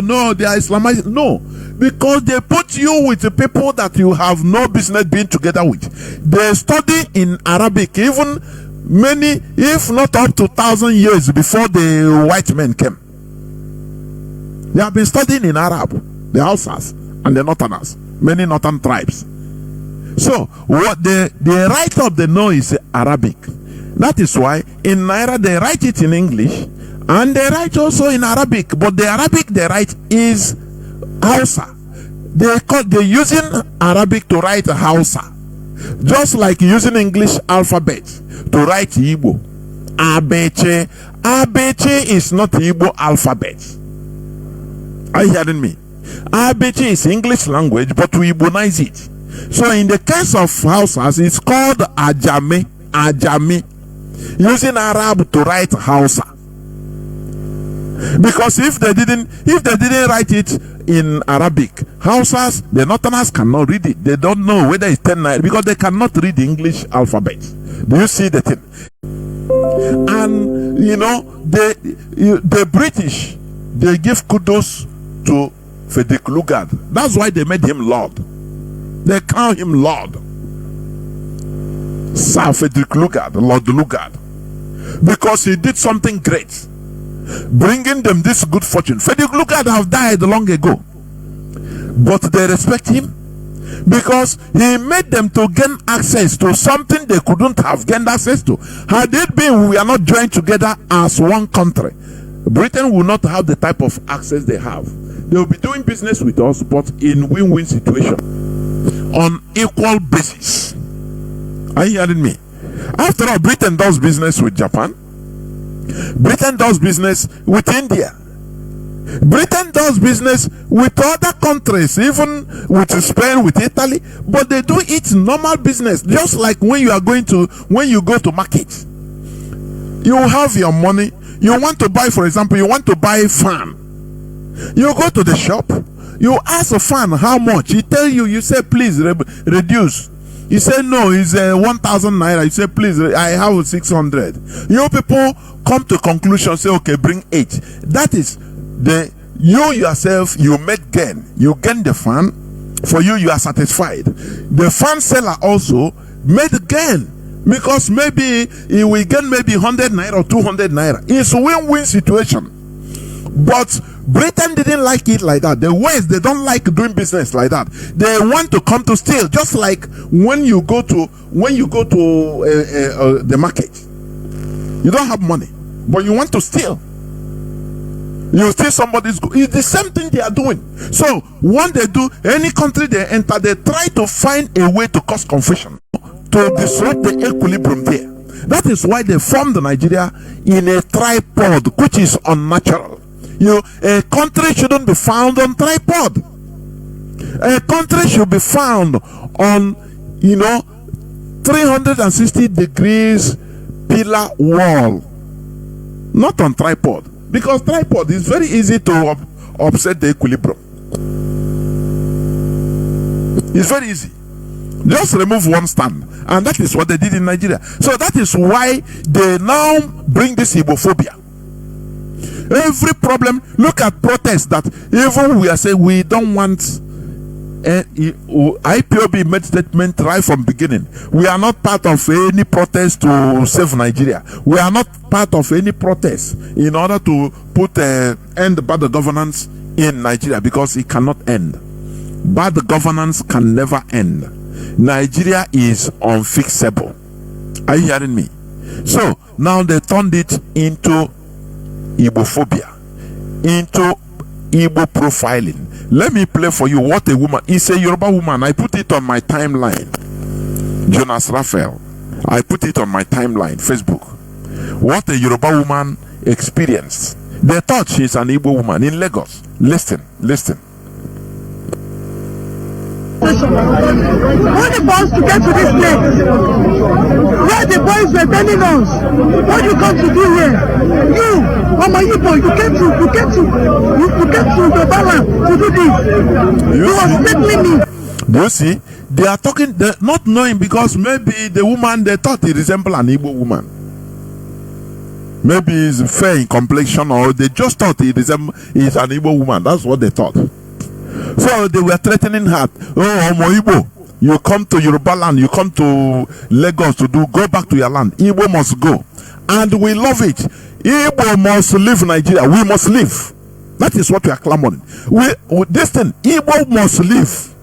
no, they are Islamized. No, because they put you with the people that you have no business being together with. They study in Arabic, even many, if not up to 1,000 years before the white men came. They have been studying in Arab, the Hausas and the Northerners, many Northern tribes. So what the write up they know is Arabic. That is why in Naira they write it in English and they write also in Arabic, but the Arabic they write is Hausa. They're using Arabic to write Hausa, just like using English alphabet to write Igbo. Abeche. Abeche is not Igbo alphabet. Are you hearing me? Abeche is English language, but we Igbonize it. So in the case of Hausas, it's called Ajami. Ajami, using Arab to write Hausa. Because if they didn't write it in Arabic, Hausas, the Northerners cannot read it. They don't know whether it's 10 Naira because they cannot read the English alphabet. Do you see the thing? And the British, they give kudos to Frederick Lugard. That's why they made him Lord. They crown him Lord. Sir Frederick Lugard, Lord Lugard. Because he did something great, bringing them this good fortune. Frederick Lugard have died long ago, but they respect him because he made them to gain access to something they couldn't have gained access to. Had it been we are not joined together as one country, Britain will not have the type of access they have. They will be doing business with us, but in win-win situation, on equal basis. Are you hearing me? After all, Britain does business with Japan. Britain does business with India. Britain does business with other countries, even with Spain, with Italy, but they do it normal business. Just like when you go to market, you have your money. You want to buy, for example, you want to buy a fan. You go to the shop, you ask a fan how much. He tell you, you say, please reduce. You say, no, it's 1,000 naira. You say, please, I have 600. You people come to conclusion, say, okay, bring 8. That is you yourself, you make gain. You gain the fan. For you are satisfied. The fan seller also made gain, because maybe he will gain maybe 100 naira or 200 naira. It's a win-win situation. But Britain didn't like it like that. The West, they don't like doing business like that. They want to come to steal. Just like when you go to the market, you don't have money, but you want to steal. You steal somebody's goods. It's the same thing they are doing. So when they do, any country they enter, they try to find a way to cause confusion, to disrupt the equilibrium there. That is why they formed Nigeria in a tripod, which is unnatural. A country shouldn't be found on tripod. A country should be found on 360 degrees pillar wall, not on tripod, because tripod is very easy to upset the equilibrium. It's very easy. Just remove one stand, and that is what they did in Nigeria. So that is why they now bring this Igbophobia. Every problem, look at protests that even we are saying we don't want. IPOB made statement right from beginning. We are not part of any protest to save Nigeria. We are not part of any protest in order to put end bad governance in Nigeria, because it cannot end. Bad governance can never end. Nigeria is unfixable. Are you hearing me? So now they turned it into Igbophobia, into Igbo profiling. Let me play for you what a woman. It's a Yoruba woman. I put it on my timeline. Jonas Raphael. I put it on my timeline, Facebook. What a Yoruba woman experienced. They thought she's an Igbo woman in Lagos. Listen. All the boys to get to this place, where the boys were telling us, what you come to do here? You, Omoyibo, you came to the Bala to do this. You was taking me. Do you see? They are talking, not knowing, because maybe the woman, they thought he resembled an Igbo woman. Maybe he's fair in complexion, or they just thought he's an Igbo woman. That's what they thought. So they were threatening her. Oh, Omoyibo, you come to Yoruba land, you come to Lagos go back to your land. Igbo must go. And we love it. Igbo must leave Nigeria. We must leave. That is what we are clamoring. This thing, Igbo must leave.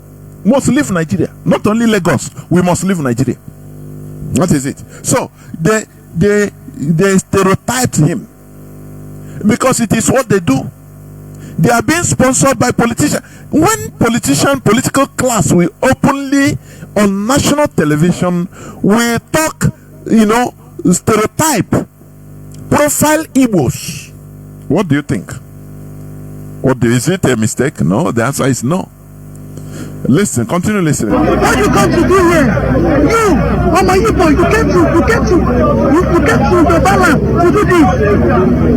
Must leave Nigeria. Not only Lagos, we must leave Nigeria. That is it. So they stereotyped him, because it is what they do. They are being sponsored by politicians. When political class, we openly on national television, we talk, stereotype, profile Igbos. What do you think? Is it a mistake? No, the answer is no. Listen, continue listening. What you come to do here? You, Omoyibo, you came to the Bala to do this.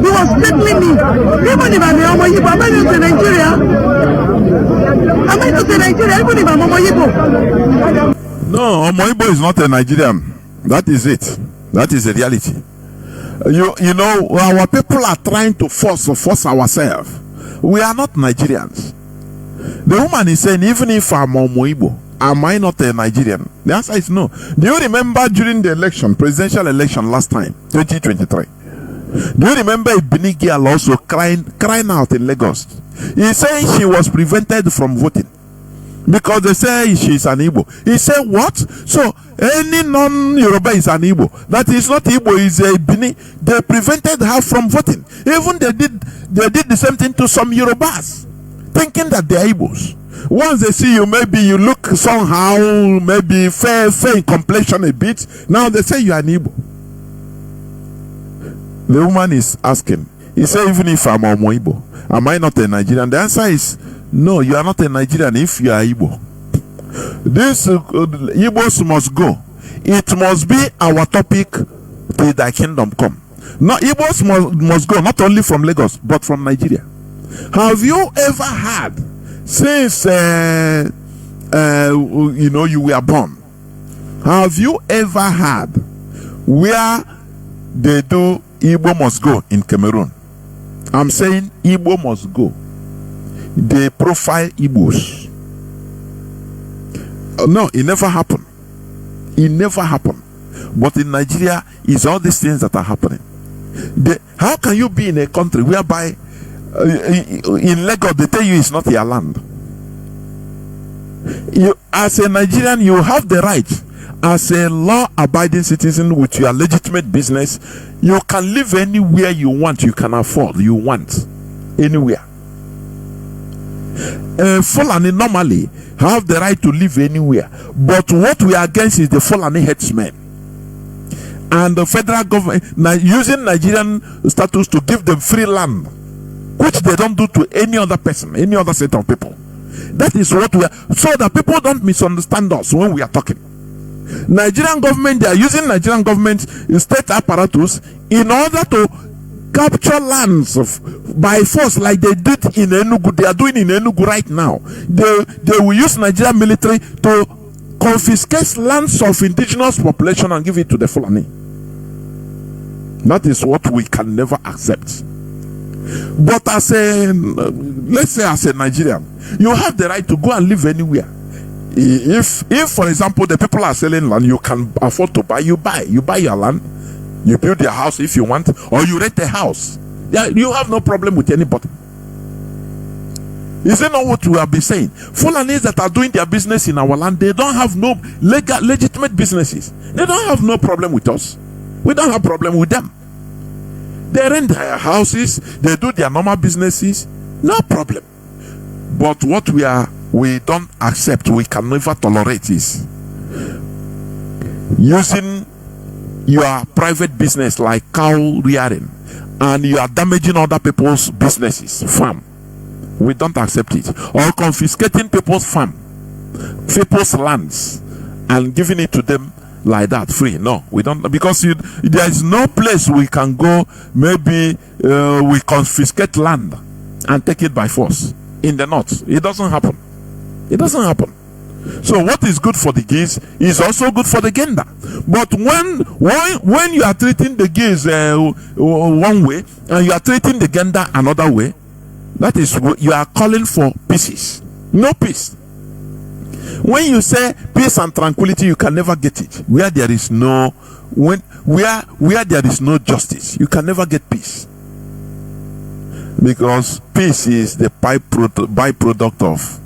You was taking me. Even if I'm Omoyibo, am I not in Nigeria? Am I not in Nigeria? Even if I'm Omoyibo. No, Omoyibo is not a Nigerian. That is it. That is the reality. You know, our people are trying to force ourselves. We are not Nigerians. The woman is saying, even if I'm Igbo, am I not a Nigerian? The answer is no. Do you remember during the election, presidential election last time, 2023? Do you remember a Benin girl also crying out in Lagos? He said she was prevented from voting because they say she's an Igbo. He said, what? So any non-Yoruba is an Igbo. That is not Igbo, is a Benin. They prevented her from voting. Even they did the same thing to some Yorubas, thinking that they are Igbos. Once they see you, maybe you look somehow, maybe fair in complexion a bit. Now they say you are an Igbo. The woman is asking, he said, even if I'm a Igbo, am I not a Nigerian? The answer is, no, you are not a Nigerian if you are Igbo. These Igbos must go. It must be our topic till thy kingdom come. No, Igbos must go, not only from Lagos, but from Nigeria. Have you ever had, since you were born, have you ever had where they do Igbo must go in Cameroon? I'm saying Igbo must go. They profile Igbos. No, it never happened. It never happened. But in Nigeria, it's all these things that are happening. How can you be in a country whereby in Lagos they tell you it's not your land? You, as a Nigerian, you have the right, as a law-abiding citizen with your legitimate business, you can live anywhere you want, you can afford, you want, anywhere. Fulani normally have the right to live anywhere, but what we are against is the Fulani headsmen and the federal government using Nigerian status to give them free land, which they don't do to any other person, any other set of people. That is what we are, so that people don't misunderstand us when we are talking. Nigerian government, they are using Nigerian government state apparatus in order to capture lands by force, like they did in Enugu. They are doing in Enugu right now. They will use Nigerian military to confiscate lands of indigenous population and give it to the Fulani. That is what we can never accept. But as a, let's say as a Nigerian, you have the right to go and live anywhere. If for example the people are selling land, you can afford to buy, you buy your land, you build your house if you want, or you rent a house. Yeah, you have no problem with anybody. Is it not what we have been saying? Fulanis that are doing their business in our land, they don't have no legitimate businesses. They don't have no problem with us. We don't have problem with them. They rent their houses, they do their normal businesses, no problem. But what we don't accept, we can never tolerate is using your private business like cow rearing, and you are damaging other people's businesses, farm. We don't accept it. Or confiscating people's farm, people's lands, and giving it to them like that free. No, we don't, because there is no place we can go. Maybe we confiscate land and take it by force in the north. It doesn't happen. It doesn't happen. So what is good for the geese is also good for the gander. But when you are treating the geese one way and you are treating the gander another way, that is what you are calling for pieces. No peace. When you say peace and tranquility, you can never get it. Where there is no where there is no justice, you can never get peace. Because peace is the byproduct of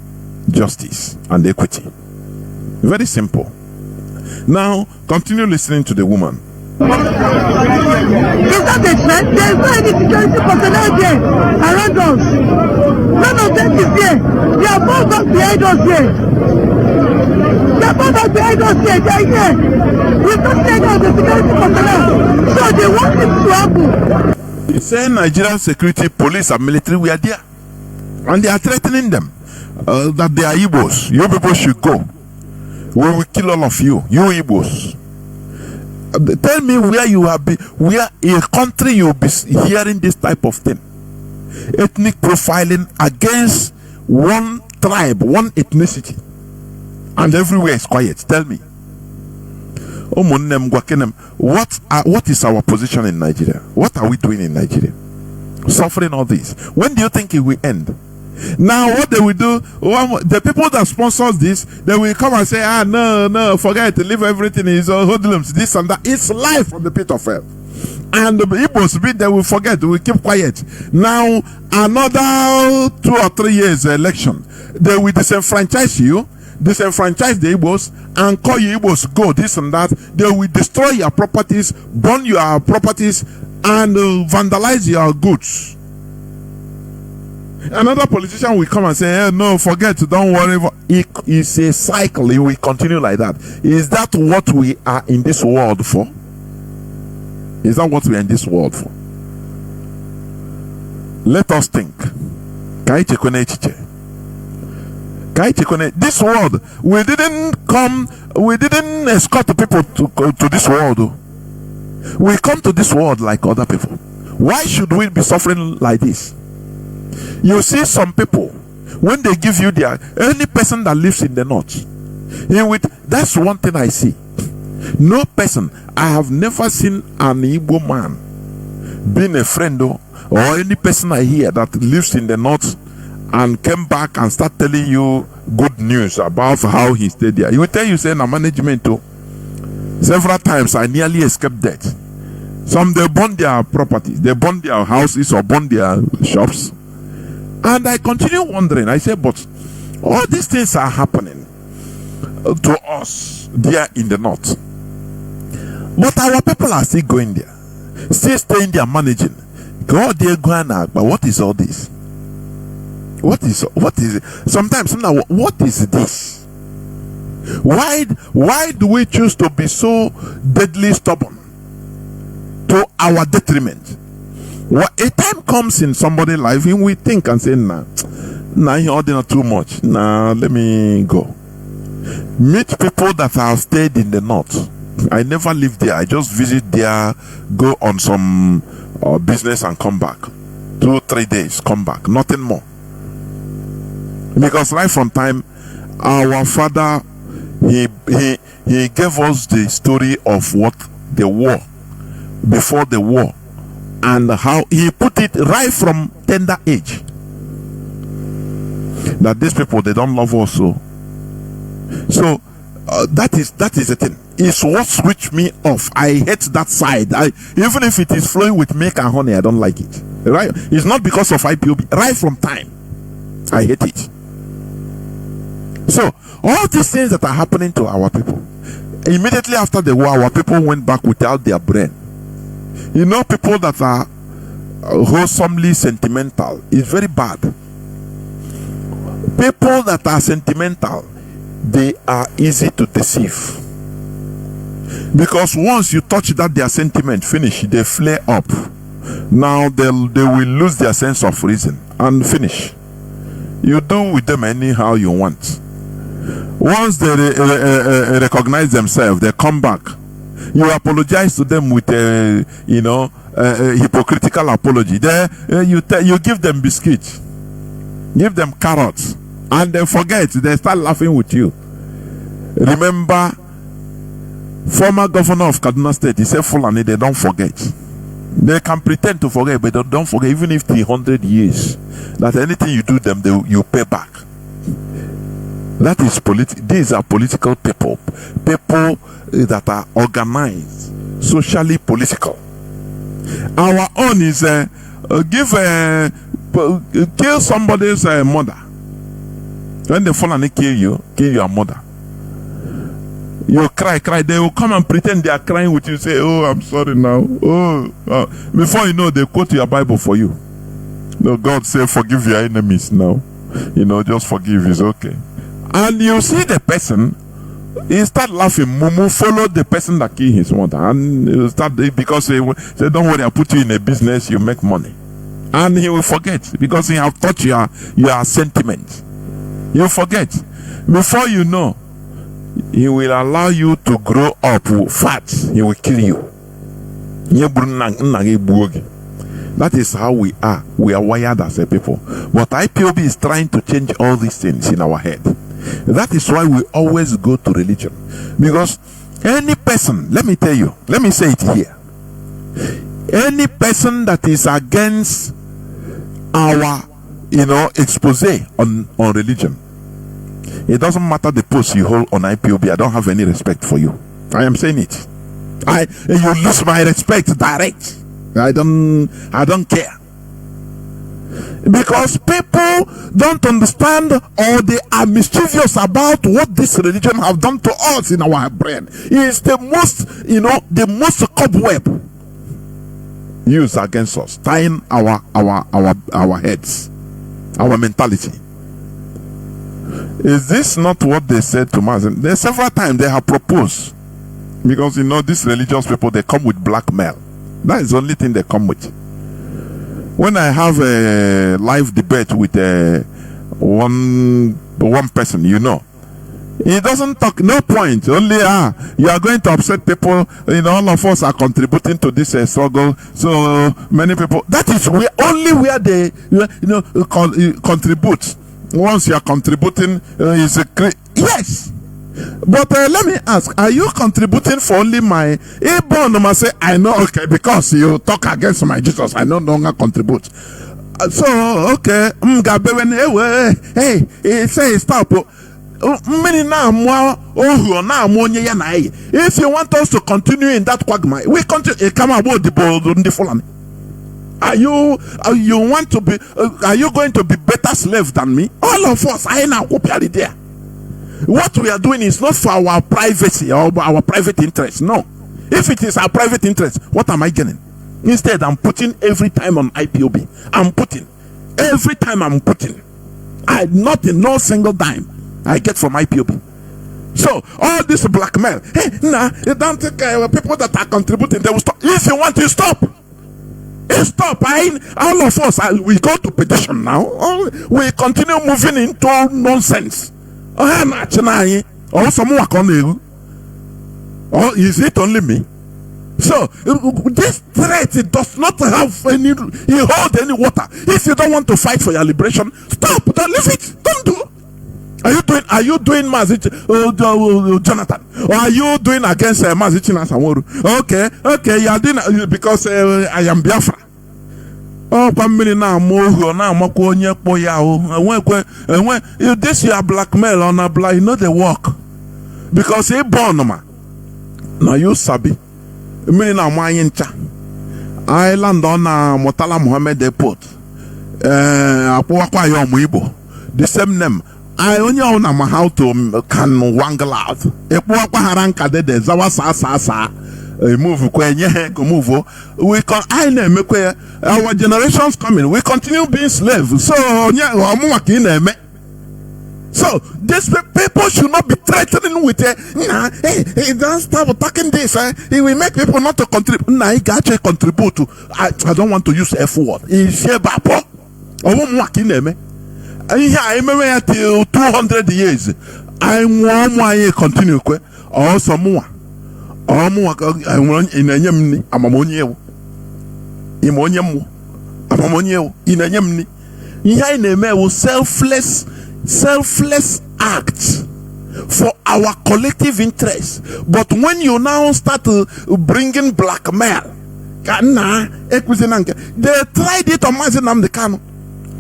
justice and equity. Very simple. Now continue listening to the woman. Is that a threat? There is no any security personnel there around us. None of them is there. They are both back behind us here. They are both back behind us here. They are here. We don't see any of the security personnel. So they want it to happen. They say Nigerian security, police and military were there. And they are threatening them. That they are Igbos. You people should go. We will kill all of you. You Igbos. Tell me where you have been, where in a country you will be hearing this type of thing. Ethnic profiling against one tribe, one ethnicity. And everywhere is quiet. Tell me. What is our position in Nigeria? What are we doing in Nigeria? Suffering all this. When do you think it will end? Now what they will do, the people that sponsors this, they will come and say, no, forget to leave everything in his hoodlums, this and that. It's life from the pit of hell. And the Igbos, they will forget, we keep quiet. Now, another 2 or 3 years election, they will disenfranchise you, disenfranchise the Igbos, and call you Igbos, go, this and that. They will destroy your properties, burn your properties, and vandalize your goods. Another politician will come and say, hey, no, forget, don't worry. It's a cycle. It will continue like that. Is that what we are in this world for? Is that what we are in this world for? Let us think. This world, we didn't escort people to this world. We come to this world like other people. Why should we be suffering like this? You see some people, when they give you any person that lives in the north, that's one thing I see. No person, I have never seen an Igbo man being a friend or any person I hear that lives in the north and came back and start telling you good news about how he stayed there. He will tell you, say, na management too. Several times I nearly escaped death. Some, they burn their properties, they burn their houses or burn their shops. And I continue wondering, I say, but all these things are happening to us there in the north. But our people are still going there, still staying there managing. God, they're going out, but what is all this? What is it? Sometimes, what is this? Why do we choose to be so deadly stubborn to our detriment? Well, a time comes in somebody's life and we think and say, nah, you're not too much. Nah, let me go. Meet people that have stayed in the north. I never lived there. I just visit there, go on some business and come back. 2-3 days, come back. Nothing more. Because right from time, our father, he gave us the story of what the war, before the war, and how he put it right from tender age. That these people, they don't love us so. So that is the thing. It's what switched me off. I hate that side. Even if it is flowing with milk and honey, I don't like it. Right? It's not because of IPOB. Right from time, I hate it. So all these things that are happening to our people, immediately after the war, our people went back without their brain. You know, people that are wholesomely sentimental is very bad. People that are sentimental, they are easy to deceive. Because once you touch that their sentiment, finish, they flare up. Now they will lose their sense of reason and finish. You do with them anyhow you want. Once they recognize themselves, they come back. You apologize to them with a hypocritical apology. You give them biscuits, give them carrots, and they forget. They start laughing with you. Remember, former governor of Kaduna State, he said, Fulani, they don't forget. They can pretend to forget, but they don't forget, even if 100 years, that anything you do them, you pay back. That is these are political people that are organized, socially political. Our own is kill somebody's mother. When they fall and they kill your mother. You cry, they will come and pretend they are crying with you, say, oh, I'm sorry now. Before you know, they quote your Bible for you. No, God say, forgive your enemies now. Just forgive, it's okay. And you see the person, he start laughing. Mumu follow the person that killed his mother, and he start, because he say, don't worry, I'll put you in a business, you make money. And he will forget, because he have taught your sentiment. You forget. Before you know, he will allow you to grow up fat. He will kill you. That is how we are. We are wired as a people. But IPOB is trying to change all these things in our head. That is why we always go to religion. Because any person, let me tell you, let me say it here. Any person that is against our expose on religion. It doesn't matter the post you hold on IPOB. I don't have any respect for you. I am saying it. You lose my respect direct. I don't care. Because people don't understand, or they are mischievous about what this religion have done to us in our brain. It's the most cobweb used against us, tying our heads, our mentality. Is this not what they said to Mazi? There several times they have proposed, because these religious people, they come with blackmail. That is the only thing they come with. When I have a live debate with one person, he doesn't talk, no point, only you are going to upset people. All of us are contributing to this struggle, so many people. That is where they contribute. Once you are contributing, yes. But let me ask, are you contributing for only my say, I know, okay, because you talk against my Jesus, I no longer contribute. So, okay, hey, say stop. If you want us to continue in that quagmire, we continue. Come about the bold on the Fulani. Are you going to be better slave than me? All of us, I now there. What we are doing is not for our privacy or our private interest. No. If it is our private interest, what am I getting? Instead, I'm putting every time on IPOB. Every time I'm putting. Not in no single dime I get from IPOB. So, all this blackmail. Hey, you don't take people that are contributing, they will stop. If you want to stop. Stop. All of us, we go to petition now. We continue moving into nonsense. Or is it only me? So this threat, it does not have any water. If you don't want to fight for your liberation, stop. Don't leave it. Don't do. Are you doing Mazi Jonathan? Or are you doing against Mazi Chinasamoru? Okay, you are doing because I am Biafra. Oh, family now more now when this you are blackmail on a black, they work because he born now you sabi meaning now my island on Motala Mohammed Airport the same name. I only own how to can wangle out haranka de zawa sa move move. Our generations coming, we continue being slaves. So so these people should not be threatening with hey, don't stop attacking this. It will make people not to contribute. I contribute to. I don't want to use F word. I remember till 200 years. I want my continue. Or some more. I want in a yemni. I'm ammonia. Imonium. I'm ammonia. In a yemni. Yaineme selfless act for our collective interest. But when you now start bringing blackmail, they tried it on Mazi Nnamdi Kanu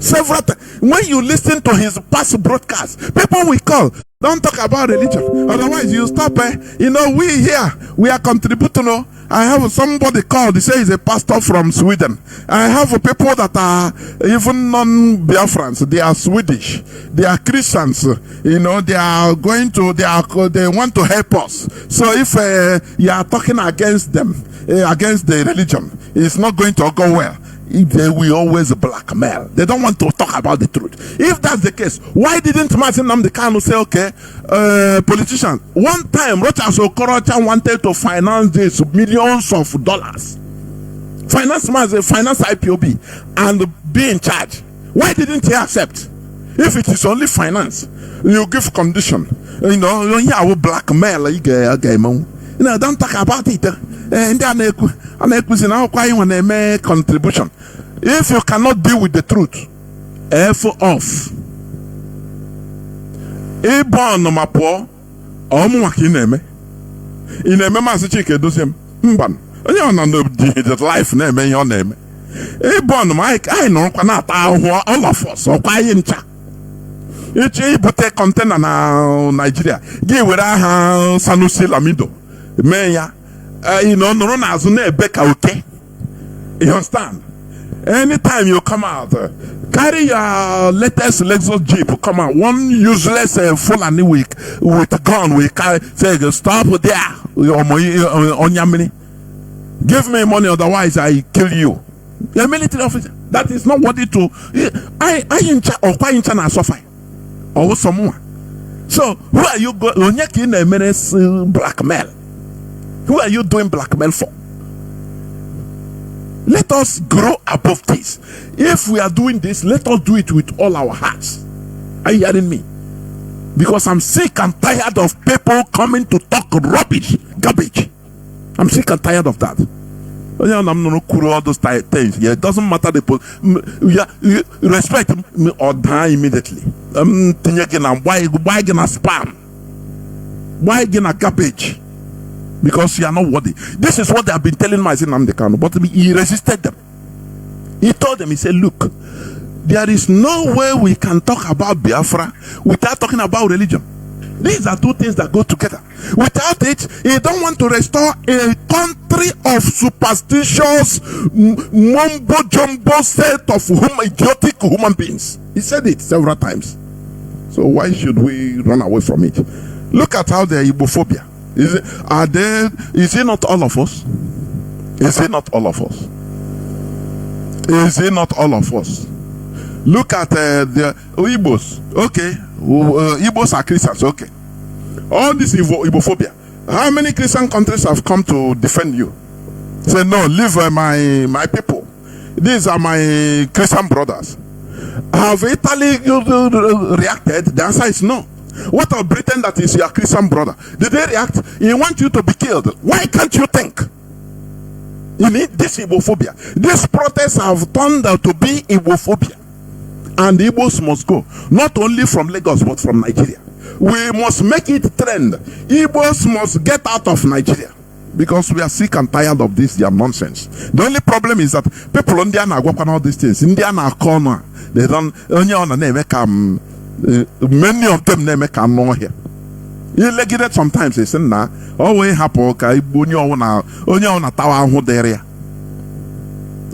several times. When you listen to his past broadcasts, people will call. Don't talk about religion, otherwise you stop. We here, we are contributing. I have somebody called, they say he's a pastor from Sweden. I have people that are even non-Biafrans, they are Swedish, they are Christians, they are they want to help us. So if you are talking against them, against the religion, it's not going to go well. They will always blackmail. They don't want to talk about the truth. If that's the case, why didn't Mazi Nnamdi Kanu say, okay, politicians? One time, Rochas Okorocha wanted to finance this millions of dollars. Finance IPOB and be in charge. Why didn't he accept? If it is only finance, you give condition. You will blackmail. Don't talk about it. And then contribution. If you cannot deal with the truth, F off. A born no mapo, ineme Mazi Chinedu Mban. The life name your name. Born I know all of us, or quiet. You put a container now, Nigeria. Give with a Sanusi Lamido. Meya, no as Becca, okay? You understand? Anytime you come out, carry your latest Lexus Jeep, come out. One useless Fulani with a gun, we carry, say, stop there, on your money. Give me money, otherwise I kill you. You're a military officer. That is not worthy to. I in or quite in China suffer. Or someone. So who are you going to blackmail? Who are you doing blackmail for? Let us grow above this. If we are doing this, let us do it with all our hearts. Are you hearing me? Because I'm sick and tired of people coming to talk rubbish, garbage. I'm sick and tired of that. I'm not all those things. Yeah, it doesn't matter you respect me or die immediately. Why gonna spam? Why gonna garbage? Because you are not worthy. This is what they have been telling Mazi Namdekano, but he resisted them. He told them, he said, look, there is no way we can talk about Biafra without talking about religion. These are two things that go together. Without it, he don't want to restore a country of superstitious mumbo jumbo set of idiotic human beings. He said it several times. So why should we run away from it? Look at how they're Igbophobia. Is it not all of us? Is it not all of us? Is it not all of us? Look at the Igbos. Okay. Igbos are Christians. Okay. All this Igbophobia. How many Christian countries have come to defend you? Say, no, leave my people. These are my Christian brothers. Have Italy reacted? The answer is no. What of Britain, that is your Christian brother? Did they react? He wants you to be killed. Why can't you think? You need this Igbophobia. These protests have turned out to be Igbophobia. And the Igbos must go. Not only from Lagos, but from Nigeria. We must make it trend. Igbos must get out of Nigeria. Because we are sick and tired of this their nonsense. The only problem is that people in India work on all these things. India are corner. They don't only on the name many of them never come know here. You like it sometimes they say nah always happen only on a tower area.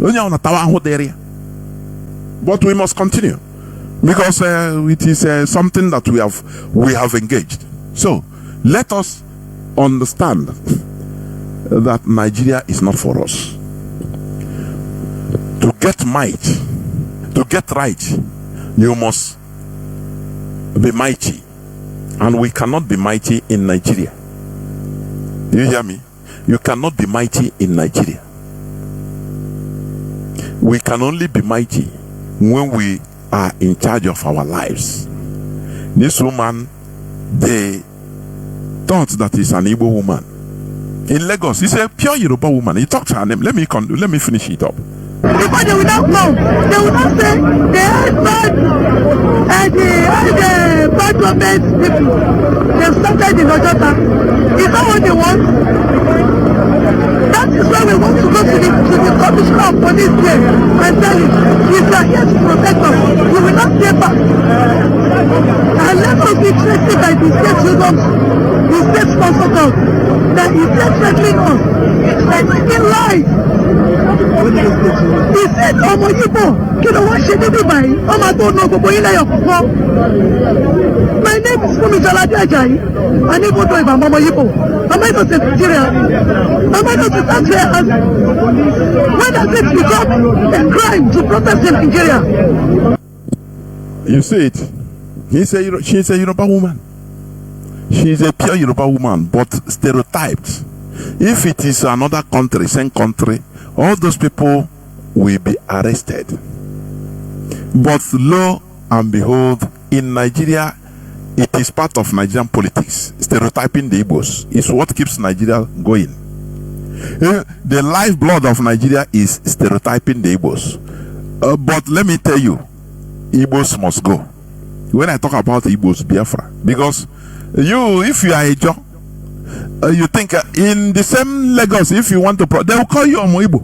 Only on a tower area. But we must continue because it is something that we have engaged. So let us understand that Nigeria is not for us. To get might, to get right, you must be mighty, and we cannot be mighty in Nigeria. You hear me? You cannot be mighty in Nigeria. We can only be mighty when we are in charge of our lives. This woman, they thought that is an Igbo woman. In Lagos, he's a pure Yoruba woman. He talked to her name. Let me finish it up. Because they will not come. They will not say they had bad government people. They started in Ojota. Is that what they want? That is why we want to go to the commissioner of police there and tell him, if you are here to protect us, we will not stay back. And let us be trusted by the state freedoms, the state sponsored us, that is threatening us. It's threatening life. He said, ọmọ Yíbò, kí ló wá ṣe níbí báyìí? Ọmọ tó ná gbogbo yín lẹ́yọ̀ kọ̀ọ̀kan. My name is Fumi Jalade Ajayi. I need to know if I'm ọmọ Yíbò. Am I not in Nigeria? Am I not in Nigeria? When does it become a crime to protest in Nigeria? You see it. She's a Yoruba woman. She's a pure Yoruba woman, but stereotyped. If it is another country, same country, all those people will be arrested. But lo and behold, in Nigeria, it is part of Nigerian politics. Stereotyping the Igbos is what keeps Nigeria going. The lifeblood of Nigeria is stereotyping the Igbos. But let me tell you, Igbos must go. When I talk about Igbos, Biafra, because if you are a Joe, you think in the same Lagos, if you want to, they will call you Omo Igbo.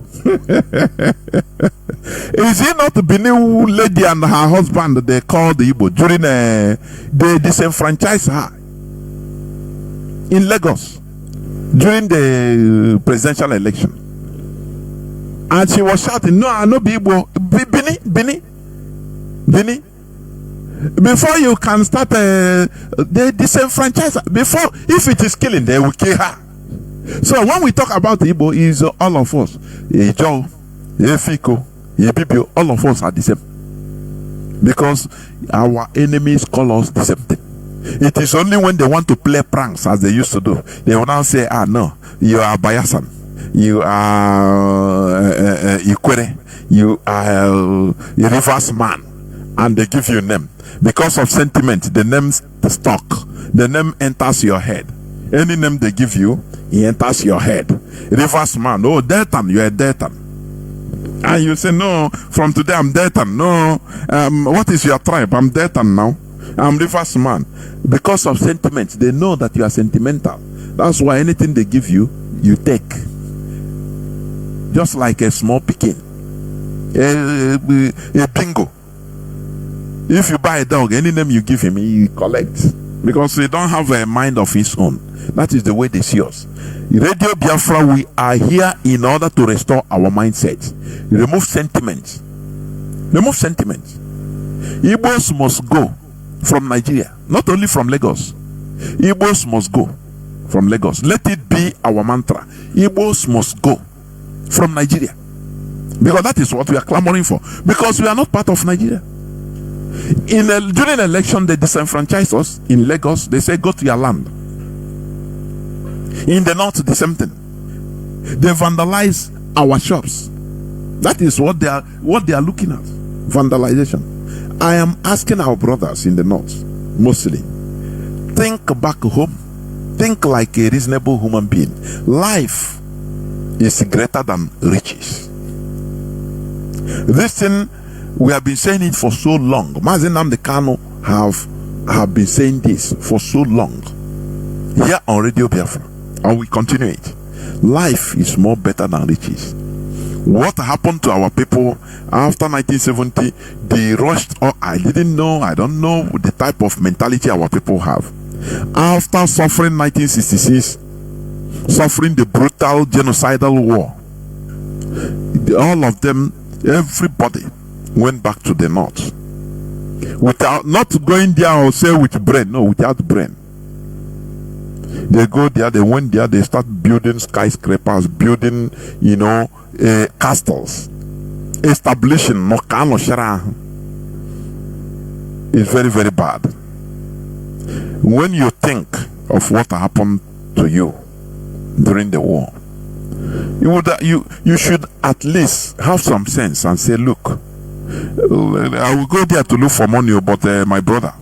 Is it not the Benin lady and her husband they called the Igbo during they disenfranchised her in Lagos during the presidential election? And she was shouting, no, I no be Igbo. Bini. Before you can start they disenfranchise her. Before, if it is killing, they will kill her. So when we talk about Igbo, is all of us. Joe, Fiko, Bibio, all of us are the same. Because our enemies call us the same thing. It is only when they want to play pranks, as they used to do, they will now say, no, you are Bayasan, you are Ikwere, you are a reverse man, and they give you a name. Because of sentiment, the name stuck. The name enters your head. Any name they give you, it enters your head. Reverse man, oh, Deltan, you are Deltan. And you say, no, from today I'm Deltan. No, what is your tribe? I'm Deltan now. I'm reverse man. Because of sentiment, they know that you are sentimental. That's why anything they give you, you take. Just like a small picking. A bingo. If you buy a dog, any name you give him, he collects. Because they don't have a mind of his own. That is the way they see us. Radio Biafra, we are here in order to restore our mindset. Remove sentiment. Remove sentiment. Igbos must go from Nigeria, not only from Lagos. Igbos must go from Lagos. Let it be our mantra. Igbos must go from Nigeria. Because that is what we are clamoring for. Because we are not part of Nigeria. During election, they disenfranchised us in Lagos. They say, go to your land. In the north, the same thing. They vandalize our shops. That is what they are looking at. Vandalization. I am asking our brothers in the north, mostly, think back home. Think like a reasonable human being. Life is greater than riches. This thing, we have been saying it for so long. Mazi and Kano have been saying this for so long. Here on Radio Biafra, and we continue it. Life is more better than riches. What happened to our people after 1970? They rushed. Oh, I didn't know. I don't know the type of mentality our people have. After suffering 1966, suffering the brutal genocidal war, all of them, everybody went back to the north. Without not going there or say with brain, no, without brain. They go there, they went there, they start building skyscrapers, building, castles, establishing Mokano Shara. It's very, very bad. When you think of what happened to you during the war, you should at least have some sense and say, look, I will go there to look for money, but my brother,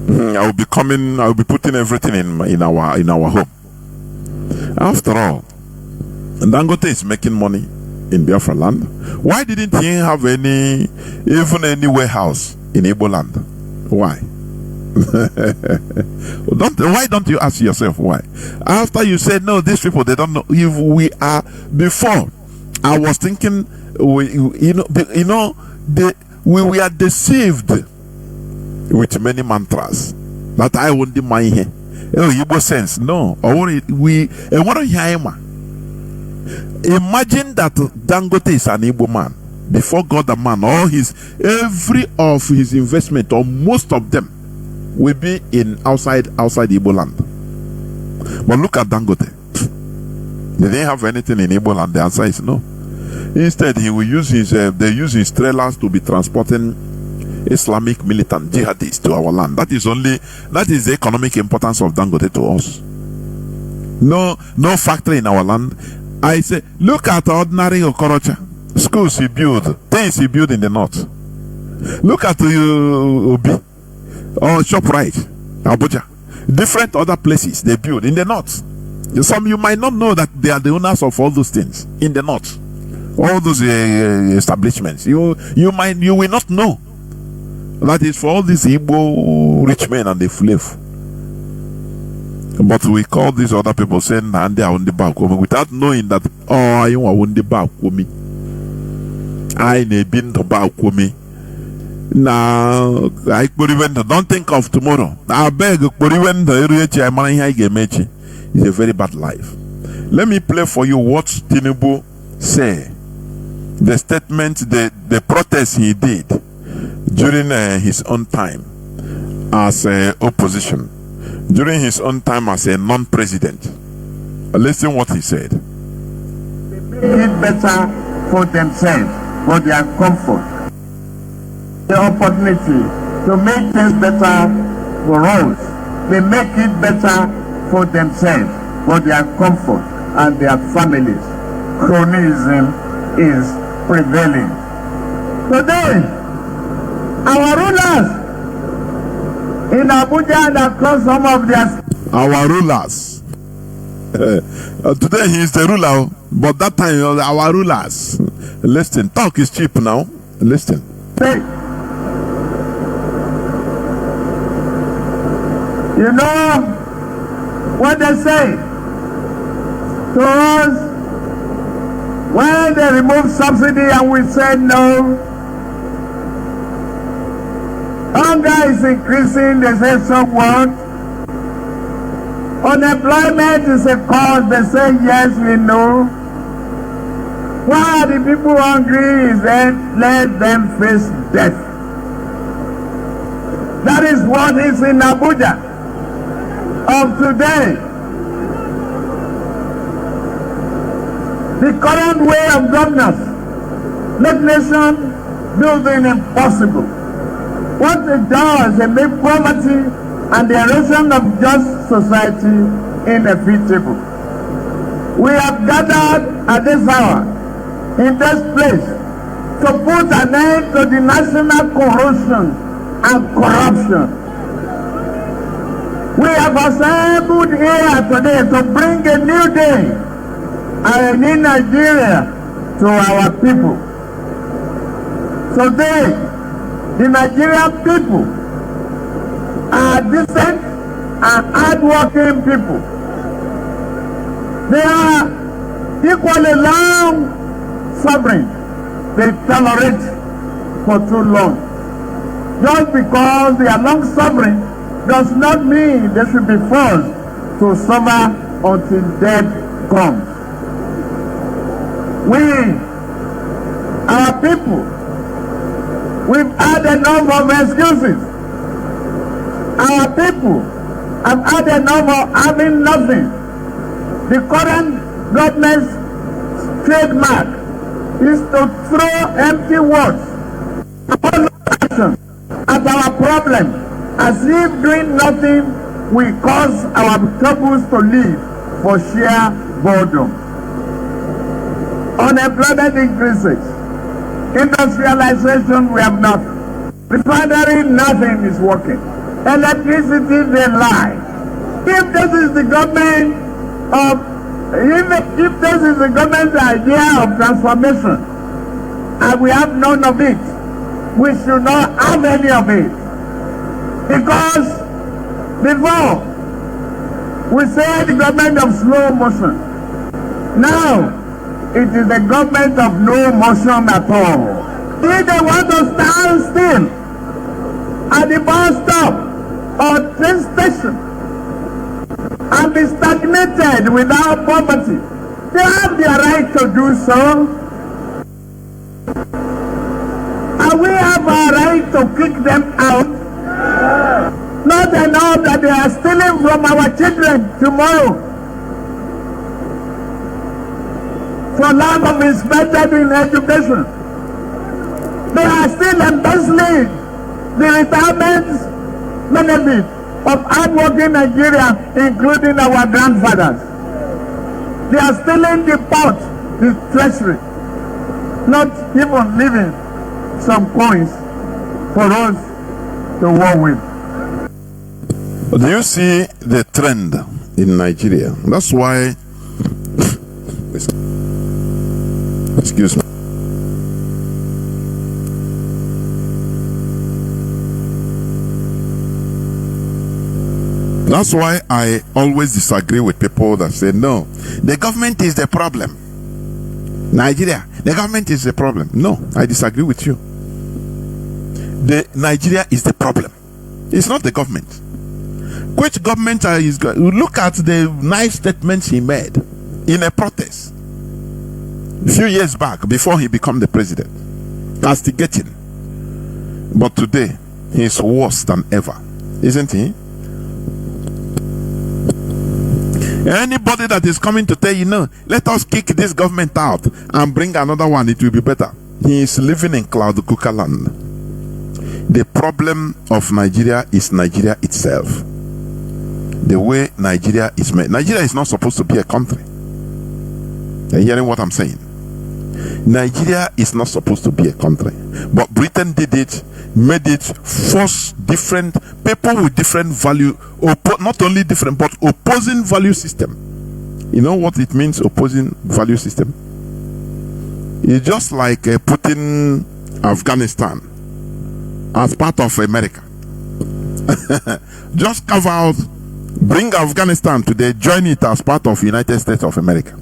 I will be putting everything in our home. After all, Dangote is making money in Biafra land. Why didn't he have any warehouse in Igbo land? Why? Why don't you ask yourself why? After you said no, these people, they don't know. If we are before, I was thinking, we were deceived with many mantras that I won't mind here. Oh, Igbo sense, no. Imagine that Dangote is an Igbo man. Before God, the man, every of his investment, or most of them, will be in outside Igbo land. But look at Dangote. They didn't have anything in Igbo land. The answer is no. Instead, he will use they use his trailers to be transporting Islamic militant jihadists to our land. That is the economic importance of Dangote to us. No factory in our land. I say, look at ordinary Okorocha. Schools he built, things he built in the north. Look at Obi or ShopRite, Abuja, different other places they build in the north. Some you might not know that they are the owners of all those things in the north. All those establishments, you will not know. That is for all these Igbo rich men and the slave. But we call these other people saying and they are on the back without knowing that you are on the back with me. I nebin to ba kwumi. Now, I could even don't think of tomorrow. I beg, could even the it's a very bad life. Let me play for you what Chinedu said. The statement, the protest he did during his own time as opposition, during his own time as a non-president. Listen what he said. They make it better for themselves, for their comfort. The opportunity to make things better for us. They make it better for themselves, for their comfort and their families. Cronyism is prevailing. Today, our rulers in Abuja and across some of their... Our rulers. Today he is the ruler, but that time our rulers. Listen, talk is cheap now. Listen. Hey. You know what they say to us when they remove subsidy and we say no? Hunger is increasing, they say so what? Unemployment is a cause, they say yes, we know. Why are the people hungry? Is then let them face death. That is what is in Abuja of today. The current way of governance make nation building impossible. What it does, it makes poverty and the erosion of just society inevitable. We have gathered at this hour in this place to put an end to the national corruption and corruption. We have assembled here today to bring a new day and a new Nigeria to our people. Today, the Nigerian people are decent and hard-working people. They are equally long suffering. They tolerate for too long. Just because they are long suffering does not mean they should be forced to suffer until death comes. We, our people, we've had enough of excuses. Our people have had enough of having nothing. The current government's trademark is to throw empty words at our problem, as if doing nothing will cause our troubles to live for sheer boredom. Unemployment increases. Industrialization, we have nothing. Refinery, nothing is working. Electricity, they lie. If this is the government of, if this is the government's idea of transformation, and we have none of it, we should not have any of it. Because before, we said the government of slow motion. Now, it is the government of no motion at all. If they want to stand still at the bus stop or train station and be stagnated without poverty, they have the right to do so. And we have our right to kick them out. Not enough that they are stealing from our children tomorrow for lack of investment in education. They are still embezzling the retirement benefit of hardworking Nigeria, including our grandfathers. They are stealing the pot, the treasury, not even leaving some coins for us to work with. Do you see the trend in Nigeria? That's why, excuse me. That's why I always disagree with people that say, no, the government is the problem. Nigeria, The government is the problem. No, I disagree with you. The Nigeria is the problem. It's not the government. Which government is going? Look at the nice statements he made in a protest a few years back before he became the president, castigating. But today he is worse than ever, isn't he? Anybody that is coming to tell you, no, let us kick this government out and bring another one, it will be better. He is living in cloud cooker land. The problem of Nigeria is Nigeria itself. The way Nigeria is made. Nigeria is not supposed to be a country. Are you hearing what I'm saying? Nigeria is not supposed to be a country. But Britain did it, made it, forced different people with different value, not only different, but opposing value system. You know what it means, opposing value system? It's just like putting Afghanistan as part of America. Just carve out, bring Afghanistan today, join it as part of United States of America.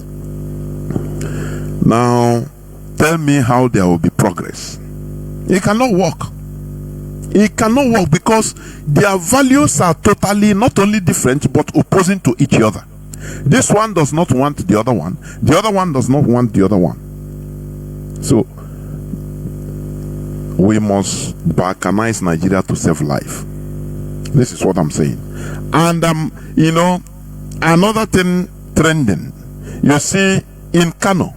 Now, tell me how there will be progress. It cannot work. It cannot work because their values are totally not only different but opposing to each other. This one does not want the other one. The other one does not want the other one. So, we must balkanize Nigeria to save life. This is what I'm saying. And you know, another thing trending, you see in Kano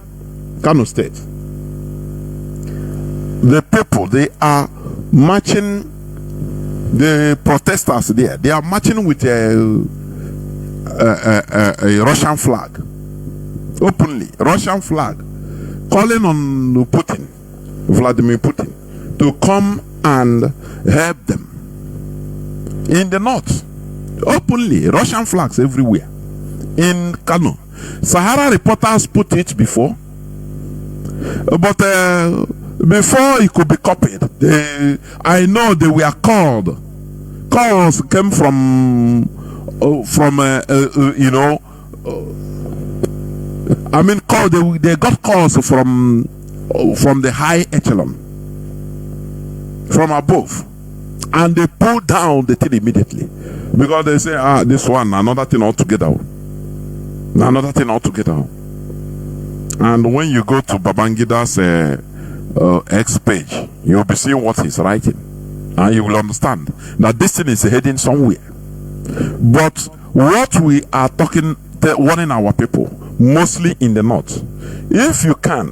State, the people, they are marching, the protesters there, they are marching with a Russian flag, openly, Russian flag, calling on Putin, Vladimir Putin, to come and help them. In the north, openly, Russian flags everywhere. In Kano, Sahara reporters put it before, but before it could be copied, I know they were called. Calls came from you know, I mean, they got calls from the high echelon, from above, and they pulled down the thing immediately because they say, this one, another thing altogether. And when you go to Babangida's X page, you'll be seeing what he's writing, and you will understand that this thing is heading somewhere. But what we are warning our people, mostly in the north, if you can,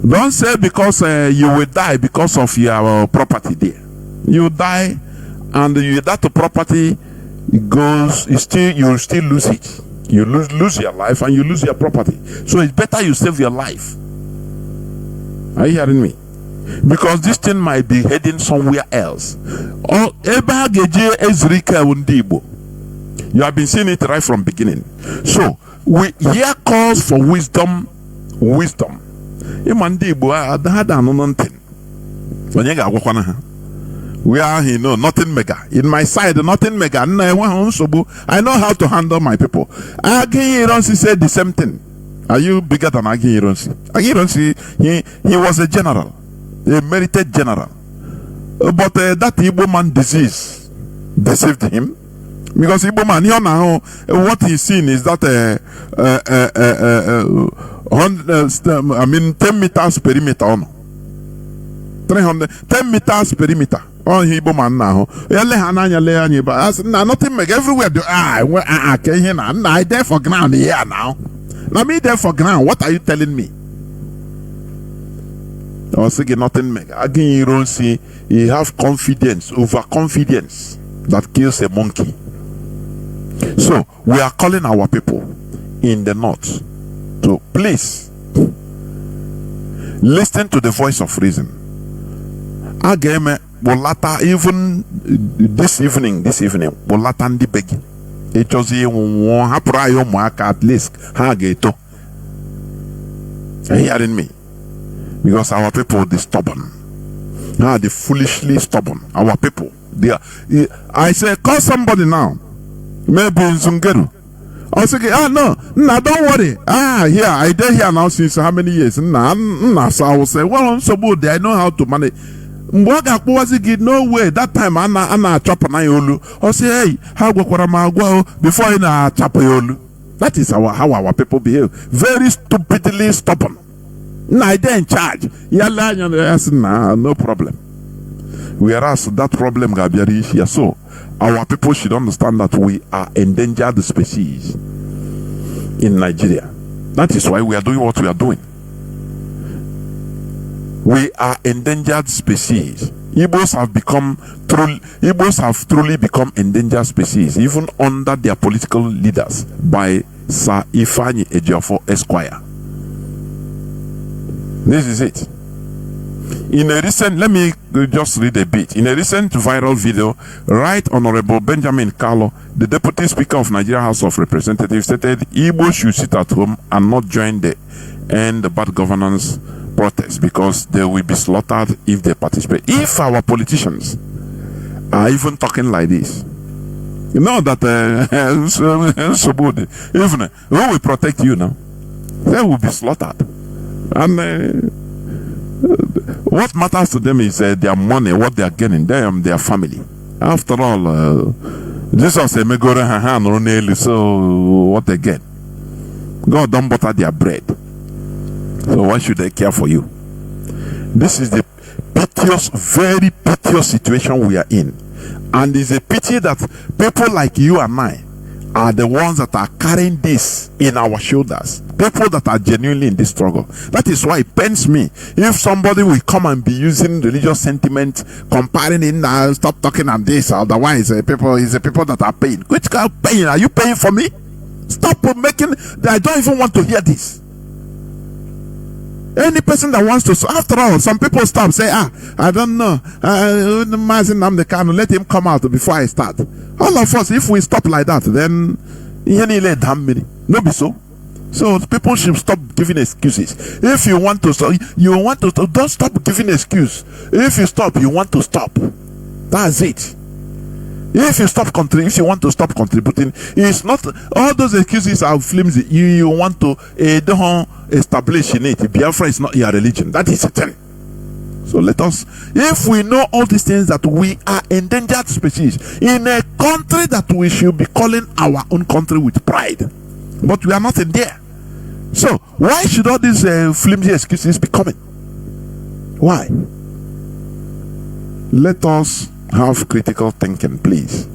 don't say because you will die because of your property there. You die, and that property goes, you will still lose it. You lose your life and you lose your property. So it's better you save your life. Are you hearing me? Because this thing might be heading somewhere else. You have been seeing it right from beginning. So we hear calls for wisdom. We are, you know, nothing mega. In my side, nothing mega. I know how to handle my people. Agi Ironsi said the same thing. Are you bigger than Agi Ironsi? Agi Ironsi, he was a general, a merited general. But that Igbo man disease deceived him. Because Igbo man, here now, what he's seen is that 10 meters perimeter. 10 meters perimeter. Oh, Igbo man now. Nothing make everywhere. I there for ground here now. Now me there for ground. What are you telling me? I was saying nothing make. Again, you don't see. You have confidence, overconfidence that kills a monkey. So we are calling our people in the north to please listen to the voice of reason. Again, Bolata, even this evening, Bolata and the begging. It was at least Hageto. Are you hearing me? Because our people, they stubborn. They foolishly stubborn. Our people, they are. I say, call somebody now. Maybe in Zungeru. I was thinking, no, don't worry. Here, I did here now since how many years? So I will say, well, I'm so good. I know how to manage. Mwaga was it no way. That time, Anna chop na yolu. I say, hey, how go before ina chop yolu. That is how our people behave. Very stupidly stubborn. I dey in charge. No problem. Whereas that problem gabiari here. So our people should understand that we are endangered species in Nigeria. That is why we are doing what we are doing. We are endangered species. Igbos have truly become endangered species, even under their political leaders by Sir Ifeanyi Ejiofor Esquire. This is it. In a recent, let me just read a bit. In a recent viral video, Right Honorable Benjamin Kalu, the Deputy Speaker of Nigeria House of Representatives, stated Igbo should sit at home and not join the end bad governance protest because they will be slaughtered if they participate. If our politicians are even talking like this, you know that even who will protect you now? They will be slaughtered. And what matters to them is their money, what they are getting, them, their family. After all, Jesus said, so what they get? God don't butter their bread. So why should they care for you? This is the piteous, very piteous situation we are in. And it's a pity that people like you and I are the ones that are carrying this in our shoulders. People that are genuinely in this struggle. That is why it pains me if somebody will come and be using religious sentiment, comparing it now, stop talking on this, otherwise people that are paying. Which kind of pain? Are you paying for me? Stop making, I don't even want to hear this. Any person that wants to, after all, some people stop, say, I don't know, Mazi Namdekano, let him come out before I start. All of us, if we stop like that, then no be so. So people should stop giving excuses. If you want to stop, don't stop giving excuse. If you stop, you want to stop. That's it. If you want to stop contributing, it's not all those excuses are flimsy. You want to establish in it. Biafra is not your religion. That is a thing. So let us, if we know all these things, that we are endangered species in a country that we should be calling our own country with pride, but we are not in there. So why should all these flimsy excuses be coming? Why? Let us have critical thinking, please.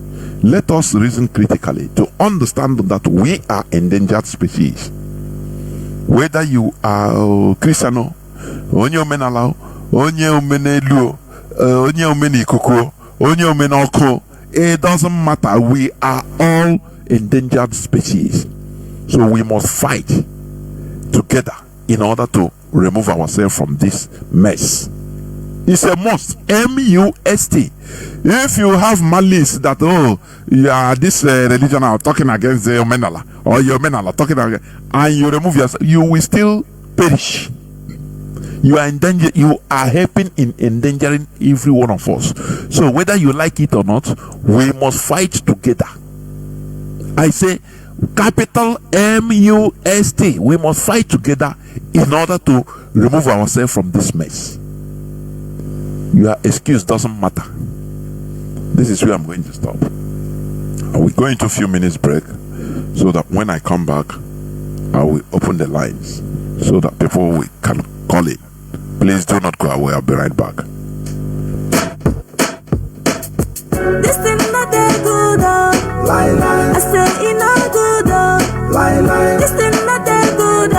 Let us reason critically to understand that we are endangered species. Whether you are Christian, onye omenala, onye omenelu, onye omenikuku, onye omenoko, it doesn't matter. We are all endangered species. So we must fight together in order to remove ourselves from this mess. It's a must. M-U-S-T. If you have malice that, this religion are talking against the Omenala, or your Omenala talking against, and you remove yourself, you will still perish. You are in danger. You are helping in endangering every one of us. So whether you like it or not, we must fight together. I say, capital M-U-S-T. We must fight together in order to remove ourselves from this mess. Your excuse doesn't matter. This is where I'm going to stop. I will go into a few minutes break so that when I come back, I will open the lines so that people can call in. Please do not go away. I'll be right back. This thing not that good, I say it not good, This thing not that good,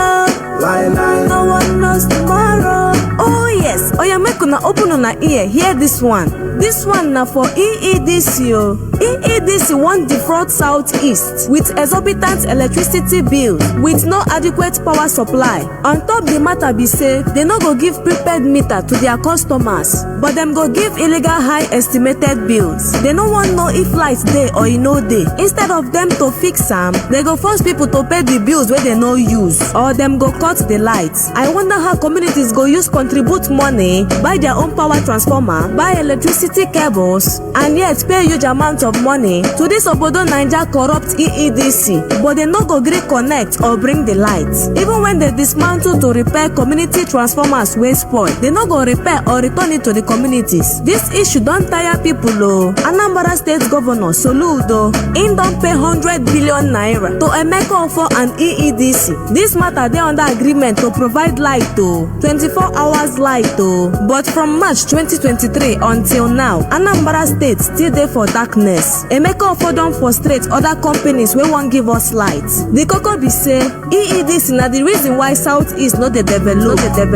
No one knows tomorrow. Oh yes, yeah, make una open una ear. Hear this one. This one now for EEDC. EEDC want defraud Southeast with exorbitant electricity bills with no adequate power supply. On top the matter be say, they no go give prepaid meter to their customers, but them go give illegal high estimated bills. They no want know if lights day or e no day. Instead of them to fix them, they go force people to pay the bills where they no use, or them go cut the lights. I wonder how communities go use contribute money, buy their own power transformer, buy electricity cables, and yet pay huge amount of money to this obodo Naija corrupt EEDC, but they no go gree connect or bring the light. Even when they dismantle to repair community transformers wey spoil, they no go repair or return it to the communities. This issue don tire people o. Anambra State Governor Soludo, im don pay 100 billion naira to Emeka Ofo and EEDC. This matter dey under agreement to provide light o, 24 hours light o. But from March 2023 until now, Anambra State still dey for darkness. Emeka Ofo don frustrate other companies wey wan give us light. The koko be say EEDC na the reason why Southeast no dey develop. This thing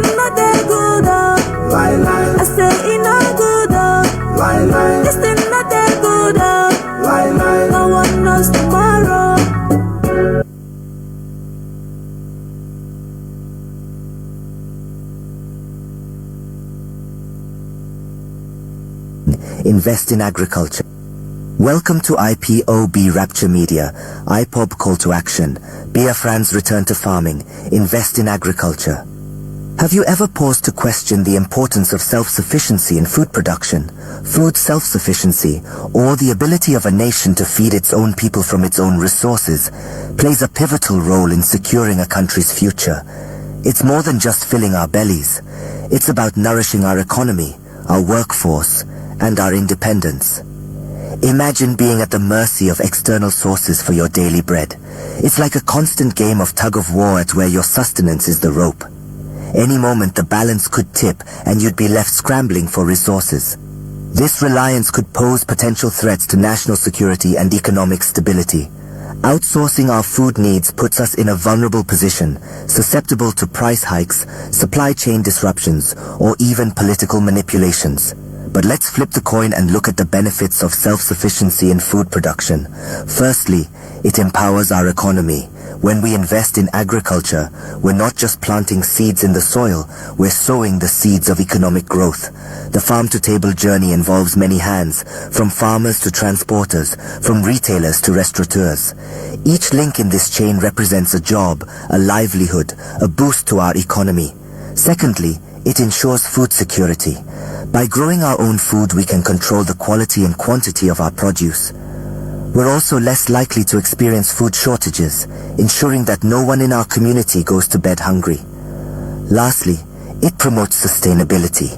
no dey good o. I say e no good o. This thing no dey good o. No one knows tomorrow. Invest in agriculture. Welcome to IPOB Rapture Media. IPOB Call to Action. Biafran's Return to Farming. Invest in agriculture. Have you ever paused to question the importance of self-sufficiency in food production? Food self-sufficiency, or the ability of a nation to feed its own people from its own resources, plays a pivotal role in securing a country's future. It's more than just filling our bellies. It's about nourishing our economy, our workforce, and our independence. Imagine being at the mercy of external sources for your daily bread. It's like a constant game of tug-of-war at where your sustenance is the rope. Any moment the balance could tip and you'd be left scrambling for resources. This reliance could pose potential threats to national security and economic stability. Outsourcing our food needs puts us in a vulnerable position, susceptible to price hikes, supply chain disruptions, or even political manipulations. But let's flip the coin and look at the benefits of self-sufficiency in food production. Firstly, it empowers our economy. When we invest in agriculture, we're not just planting seeds in the soil, we're sowing the seeds of economic growth. The farm-to-table journey involves many hands, from farmers to transporters, from retailers to restaurateurs. Each link in this chain represents a job, a livelihood, a boost to our economy. Secondly, it ensures food security. By growing our own food, we can control the quality and quantity of our produce. We're also less likely to experience food shortages, ensuring that no one in our community goes to bed hungry. Lastly, it promotes sustainability.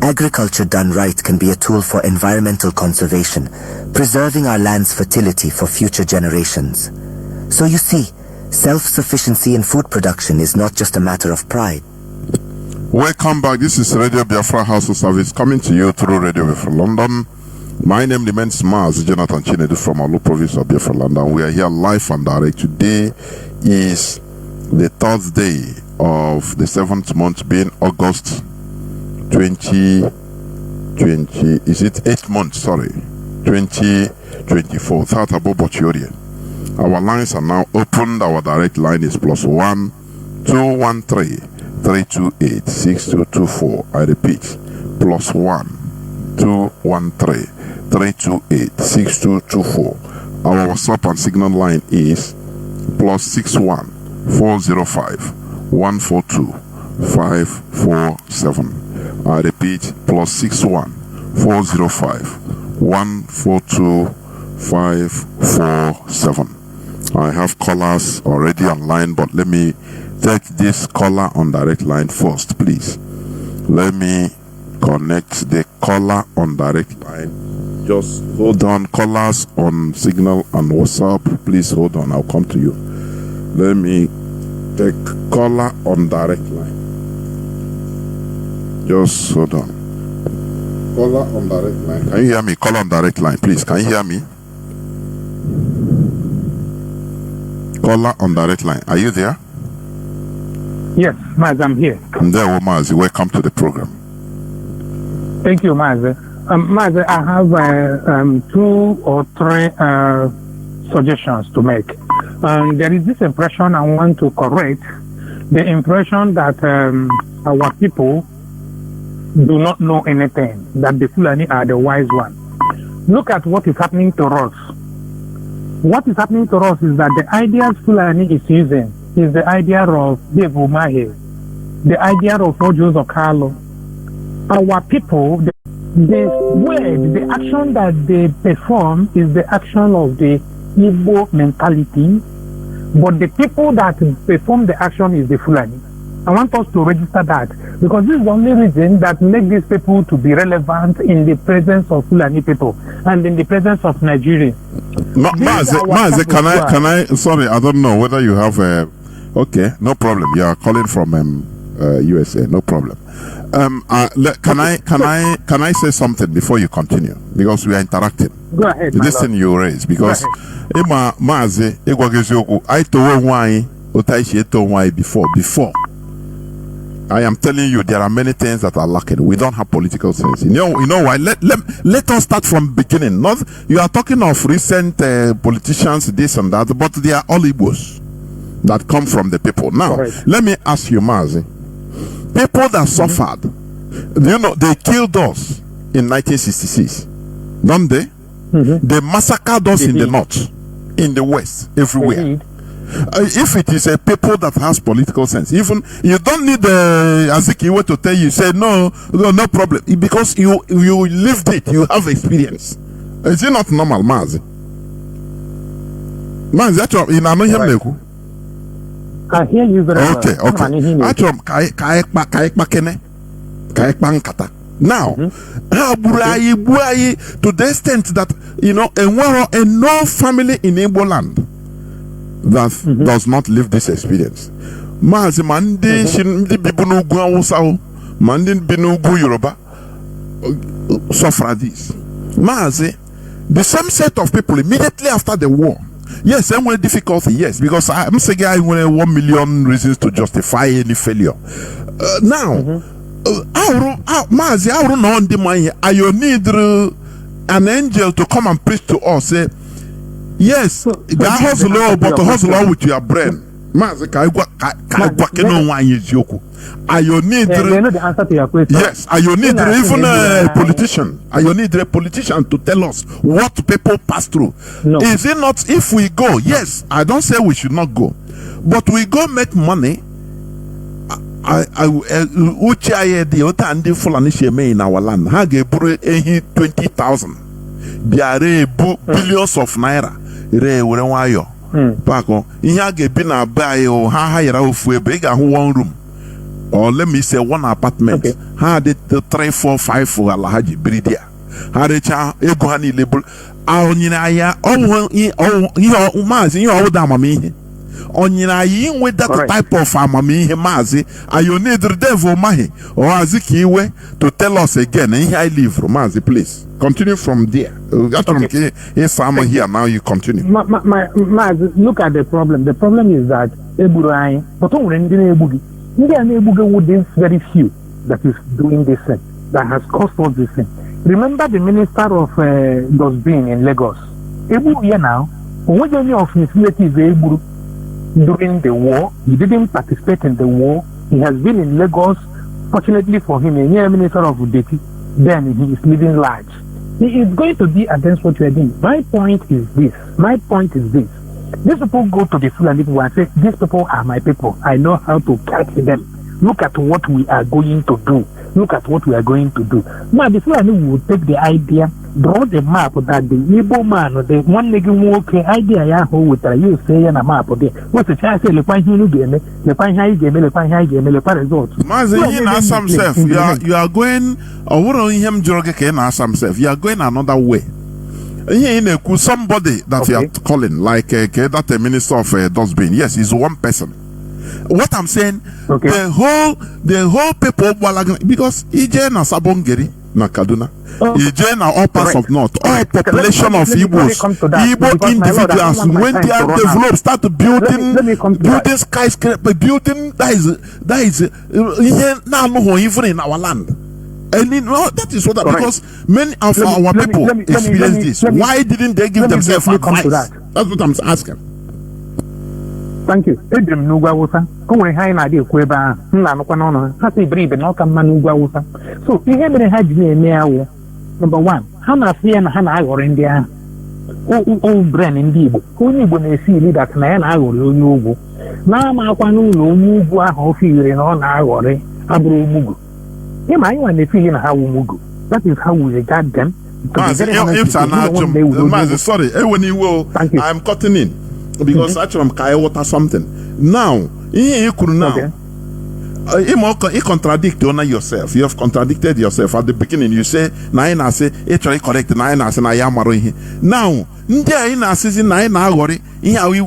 Agriculture done right can be a tool for environmental conservation, preserving our land's fertility for future generations. So you see, self-sufficiency in food production is not just a matter of pride. Welcome back. This is Radio Biafra House of Service coming to you through Radio Biafra London. My name remains Mazi, Jonathan Chinedu from Olu province of Biafra London. We are here live and direct. Today is the third day of the 7th month, being August 2020. Is it 8th month? Sorry, 2024. Our lines are now opened. Our direct line is +1 213 328 6224. I repeat, +1 213 328 6224. Our WhatsApp and Signal line is +61 405 142 547. I repeat, +61 405 142 547. I have callers already online, but let me take this caller on direct line first, please. Let me connect the caller on direct line. Just hold on. Callers on Signal and WhatsApp, please hold on. I'll come to you. Let me take caller on direct line. Just hold on. Caller on direct line. Can you hear me? Caller on direct line, please. Can you hear me? Caller on direct line. Are you there? Yes, Mazi, I'm here. There, Mazi. Welcome to the program. Thank you, Mazi. Mazi, I have 2 or 3 suggestions to make. There is this impression I want to correct. The impression that our people do not know anything, that the Fulani are the wise one. Look at what is happening to us. What is happening to us is that the ideas Fulani is using is the idea of Dave Umahi, the idea of Ojo Zokalo. Our people, the action that they perform is the action of the Igbo mentality, but the people that perform the action is the Fulani. I want us to register that, because this is the only reason that makes these people to be relevant in the presence of Fulani people and in the presence of Nigeria. Mazi, can I? Sorry, I don't know whether you have a. Okay, no problem. You are calling from USA, no problem. Can I say something before you continue? Because we are interacting. Go ahead. This thing you raise, because Mazi, I told why before. I am telling you, there are many things that are lacking. We don't have political sense. You know why? Let us start from beginning. Not you are talking of recent politicians, this and that, but they are all Igbos that come from the people. Now, let me ask you, Mazi. People that suffered, they killed us in 1966, don't they? They massacred us in the north, in the west, everywhere. If it is a people that has political sense, even you don't need Azikiwe to tell you, say no problem, because you lived it, you have experience. Is it not normal, Mazi? Mazi, actually, in Anohemleku. I hear you very well. Okay. Now, to the extent that and no family in Igbo land that does not live this experience. Mazi mandi bibunu Hausa, mandi binugu Yoruba suffer this. Mazi, the same set of people immediately after the war. Yes, and with difficulty, yes, because I'm saying I want 1 million reasons to justify any failure. Now, Mazi, I don't know the money. I need an angel to come and preach to us. Say, yes, God hustle, but hustle with your brain. Mazi, I need the answer to your question. Yes, I need even a politician. I need a politician to tell us what people pass through. No. Is it not if we go? Yes, I don't say we should not go, but we go make money. In our land, ha get 20,000. Billions of naira. Pako, ihe ga be na buy ha hire ofu ebe ga hu one room, or let me say one apartment. Ha de 3, 4, 5 for Alhaji Bridia. Ha recha ego ha ni label onyina ya Mazi you oda amamihe onyina yi with that type of amamihe Mazi ayo need the devil mahi or Azikiwe to tell us again ihe I live from Mazi, please continue from there. Here now you continue. Mazi, look at the problem. The problem is that Eburai, but this very few that is doing this thing, that has caused all this thing. Remember the minister of Dosbin in Lagos. Ebu here now, when any of his relatives during the war, he didn't participate in the war. He has been in Lagos. Fortunately for him, a new minister of Udeti, then he is living large. He is going to be against what you are doing. My point is this. These people go to the Fulani people and say, these people are my people. I know how to catch them. Look at what we are going to do. Now, the Fulani will take the idea, draw the map that the Igbo man or the one nigga walking idea with you say on a map of there. What's the chance? The Mazi, he ask himself, you are going, or what on him, Jorge can ask himself, you are going another way. Somebody that you are calling, like that minister of Dosbin, yes, he's one person. What I'm saying, the whole people, because Ije na Sabongeri na Kaduna, Ije na all parts of North, all population of Igbos, Igbo individuals, when they are developed, start building skyscraper, building that is even in our land. And that is what because many of our people experience this. Why didn't they give themselves advice? That's what I'm asking. Thank you. Edrim n'ugwu Awụsa. O nwere ha na-adị ekwu ebe ahụ. M na-anụkwa n'ọnụ ha. Ha sị iberibe na ọka mma n'ugwu Awụsa. So ihe mere ha ji na-eme awụ. Number 1, ha na-asị ya na ha na-aghọrị ndị ahụ. O brain ndị Igbo. Onye Igbo na-esi ili dat na ya na-aghọrị onye ugwu. Na-amakwa n'ụlọ onye ugwu ahụ ofe ire na ọ na-aghọrị abụrụ omugwu. Ịma anyị nwa na-efi ili na ha wụ omugwu. That is how we regard them. Mazi, sorry, when you will, I'm cutting in because actually I'm kind water something. Now, you could now. You contradict yourself. You have contradicted yourself at the beginning. You say, "Naina say, actually correct." Naina say, "Nayamaro." Now, Naina says, "Naina agori."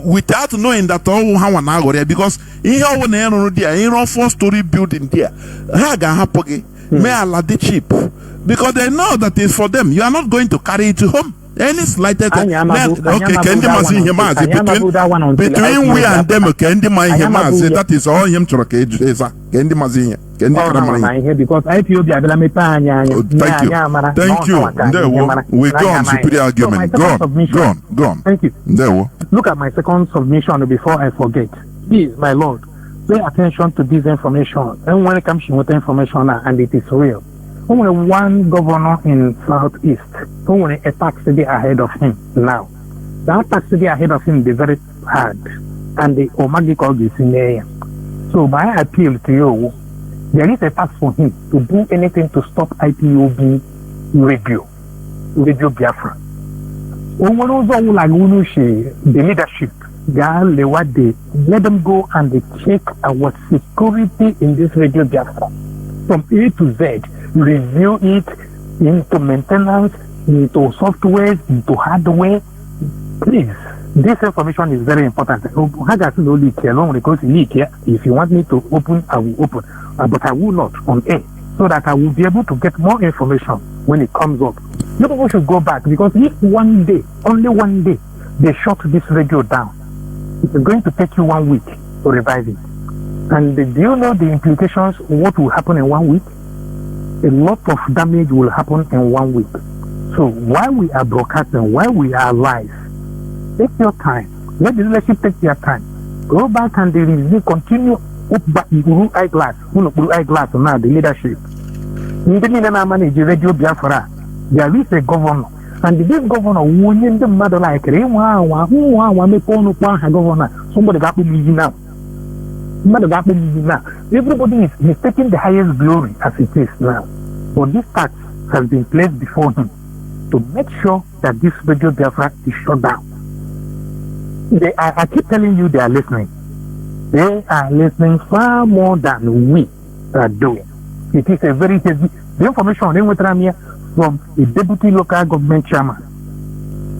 Without knowing that all how an agori, because in your own there, in your 4-story building there, Haga hapogi, may Allah the cheap, because they know that it's for them. You are not going to carry it to home. Any slight between we and them, Kendi Mazi, that is all him to Kendi Mazi. Because Thank you. We go on superior argument. Go on. Thank you. Look at my second submission before I forget. Please, my Lord, pay attention to this information. And when it comes to information and it is real. Only one governor in Southeast, only a tax city ahead of him now. That tax city ahead of him is very hard, and the Omagi called is in there. So my appeal to you, there is a task for him to do anything to stop IPOB radio Biafra. The leadership, let them go and they check our security in this radio Biafra from A to Z. Review it into maintenance, into software, into hardware. Please, this information is very important. If you want me to open, I will open, but I will not on air, so that I will be able to get more information when it comes up. Nobody should go back, because if one day, only one day, they shut this radio down, it's going to take you 1 week to revive it. And do you know the implications? What will happen in 1 week? A lot of damage will happen in 1 week. So while we are broadcasting, while we are live, take your time. Let the leadership take their time. Go back and the review continue. Blue eyeglass now, the leadership. Manage radio Biafra. There is a governor, and this governor warning the mother like governor. Somebody got me now. Everybody is taking the highest glory as it is now. But this tax has been placed before him to make sure that this radio Biafra is shut down. I keep telling you they are listening. They are listening far more than we are doing. It is a very heavy. The information they went around here from a deputy local government chairman.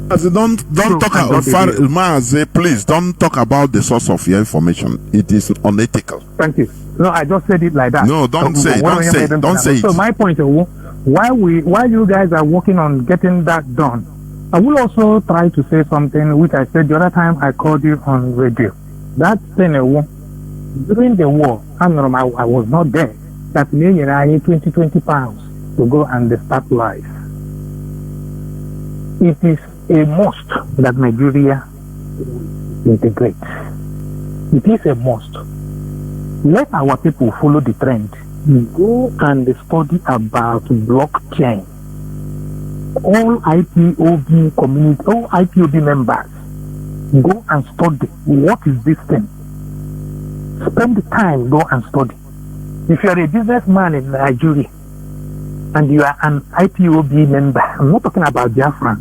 Don't talk about Mazi, please don't talk about the source of your information. It is unethical. Thank you. No, I just said it like that. No, don't say it. So my point is, while you guys are working on getting that done, I will also try to say something which I said the other time I called you on radio. That thing during the war, I was not there. That means I need 20 pounds to go and start life. It is a must that Nigeria integrate. It is a must. Let our people follow the trend. Go and study about blockchain. All IPOB community, all IPOB members, go and study what is this thing. Spend the time, go and study. If you are a businessman in Nigeria and you are an IPOB member, I'm not talking about Biafra.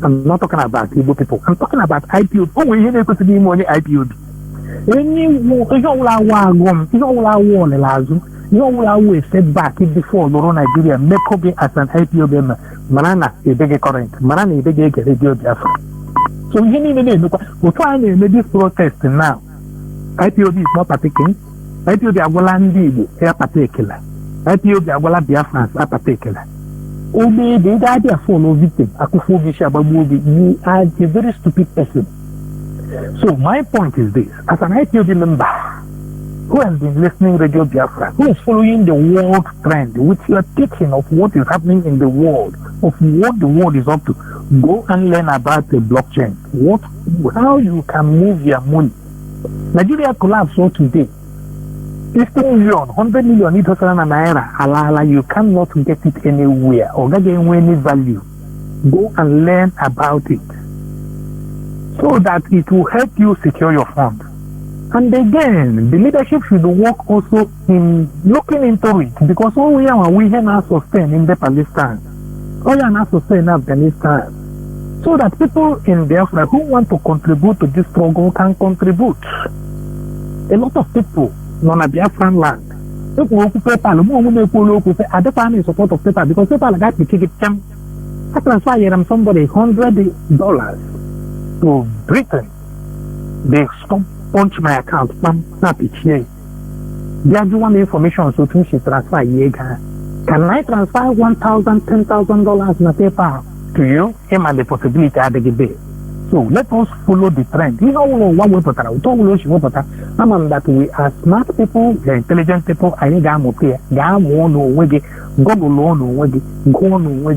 I'm not talking about Igbo people. I'm talking about IPOB. Oh, we need to be more IPOB. You step back before Nigeria, make up as an IPOB. Marana is big current. Marana is big radio Biafra. So we need this protest now. IPOB is not partaking. IPOB Agolandi are particular. IPOB Agola Biafrans are particular. Obe, the idea for no victim. You are a very stupid person. So my point is this: as an IPOB member who has been listening to Radio Biafra, who is following the world trend, with your teaching of what is happening in the world, of what the world is up to, go and learn about the blockchain. How you can move your money. Nigeria collapsed all today. 50 million, 100 million, naira, you cannot get it anywhere or get any value. Go and learn about it so that it will help you secure your fund. And again, the leadership should work also in looking into it, because all we are now sustain in the Palestine, all we are now sustain in Afghanistan, so that people in Biafra who want to contribute to this struggle can contribute. A lot of people on a Biafran land, people who paper, who say, I don't in support of paper, because people like that, I transfer somebody $100 to Britain. They stop. Punch my account, snap it here. They are doing information so to she transfer here. Can I transfer $1,000, $10,000 in a paper to you? Him and the possibility at the debate. So let us follow the trend. You know what we put out. That we are smart people, we are intelligent people. I need to here. Google no go no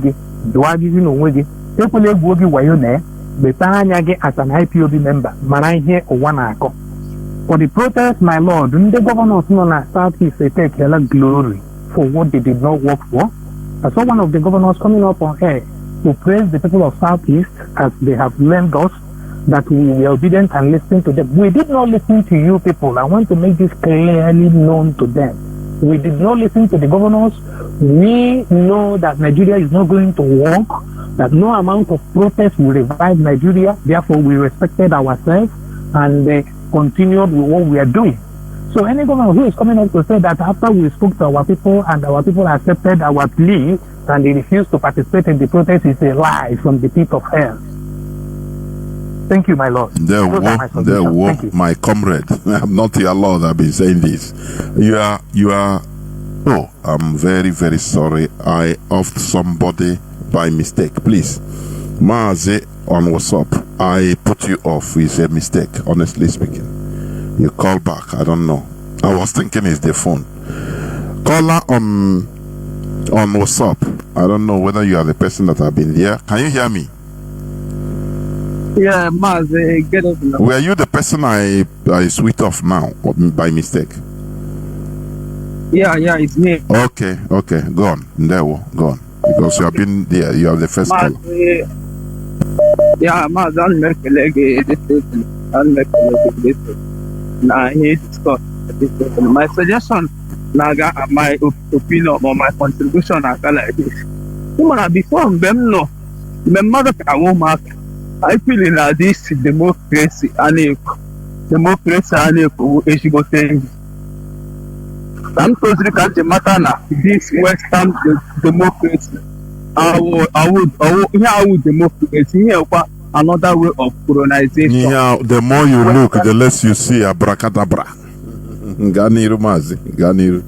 do I give you no way? People will be why you there. But I get as an IPOB member. Man, I hear one accord. For the protest, my lord, the governors known as Southeast, they take a lot of glory for what they did not work for. I saw one of the governors coming up on air to praise the people of Southeast as they have learned us that we were obedient and listening to them. We did not listen to you people. I want to make this clearly known to them. We did not listen to the governors. We know that Nigeria is not going to work, that no amount of protest will revive Nigeria. Therefore, we respected ourselves and continued with what we are doing. So any government who is coming up to say that after we spoke to our people and our people accepted our plea and they refused to participate in the protest is a lie from the pit of hell. Thank you, my lord. There my comrade. I'm not your lord. I've been saying this. You are. Oh, I'm very, very sorry. I offed somebody by mistake. Please, Mazi on WhatsApp. I put you off. It's a mistake, honestly speaking. You call back. I don't know. I was thinking it's the phone. Caller on WhatsApp. I don't know whether you are the person that have been there. Can you hear me? Yeah, Mazi, get up now. Were you the person I switched off now by mistake? Yeah, it's me. Okay, go on. Go on. Because you have been there. You are the first caller. Yeah, Mazi, I'll make a leg this. Now, he discussed this. My suggestion, my opinion or my contribution, I feel like this. Before them, no, my mother, I feel in this democracy and a thing. I'm totally can't matter now. This Western democracy. I would democracy here another way of colonization. Yeah, the more you look, the less you see abracadabra. Ganiru Mazi, Ganiru.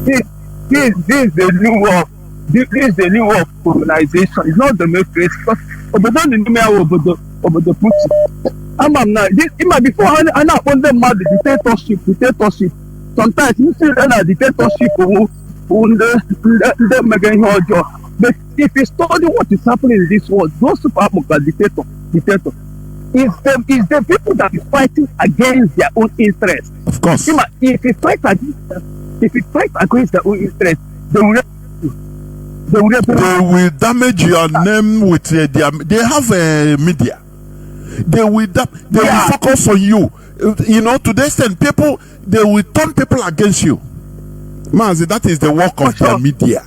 This is the new world. This is the new world of colonization. It's not democracy. Because the Putin. I'm not. It might before I not on them mad dictatorship. Sometimes you see that dictatorship who the making your job. But if you study what is happening in this world, those super dictator is the people that is fighting against their own interests. Of course. If you fight against their own interests, they will damage your name with they have a media. They will focus on you. You know, to the extent people, they will turn people against you. Mazi, that is the work of their media.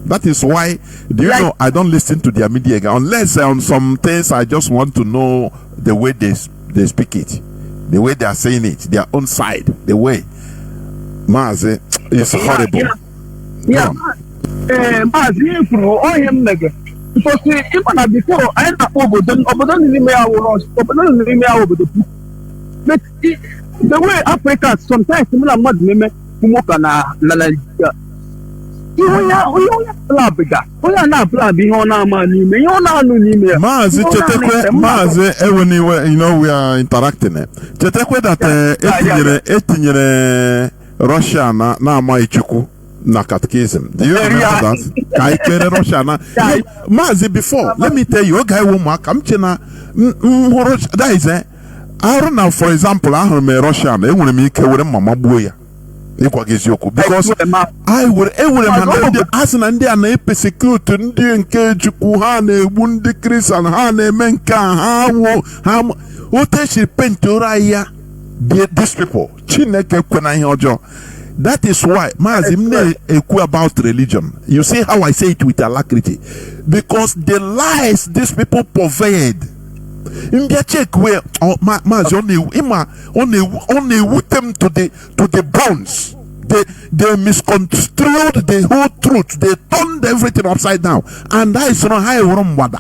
That is why, you know, I don't listen to their media unless on some things I just want to know the way they speak it, the way they are saying it, their own side, the way. Mazi, it's horrible. Mazi, because even before I not but the way Africans sometimes similar mad meme Mazi, you know, we are interacting. Chetekwe that etinyere Russia na amaichuku na catechism. Do you remember that? Kaikere Russia na Mazi before. Let me tell you, guy woman come chena that is I don't know, for example, I am a Russian. I want to make a mama boy. Because I would ask and they are persecute and they encourage Kuhane, Wundi Chris and Hane Menka, how what is she pentoraya? these people. Chineke kwena ihe ọjọọ. That is why Mazi eku about religion. You see how I say it with alacrity, because the lies these people purveyed. In their check where Mazi only with them to the bones. They misconstrued the whole truth. They turned everything upside down. And that is not how I wada.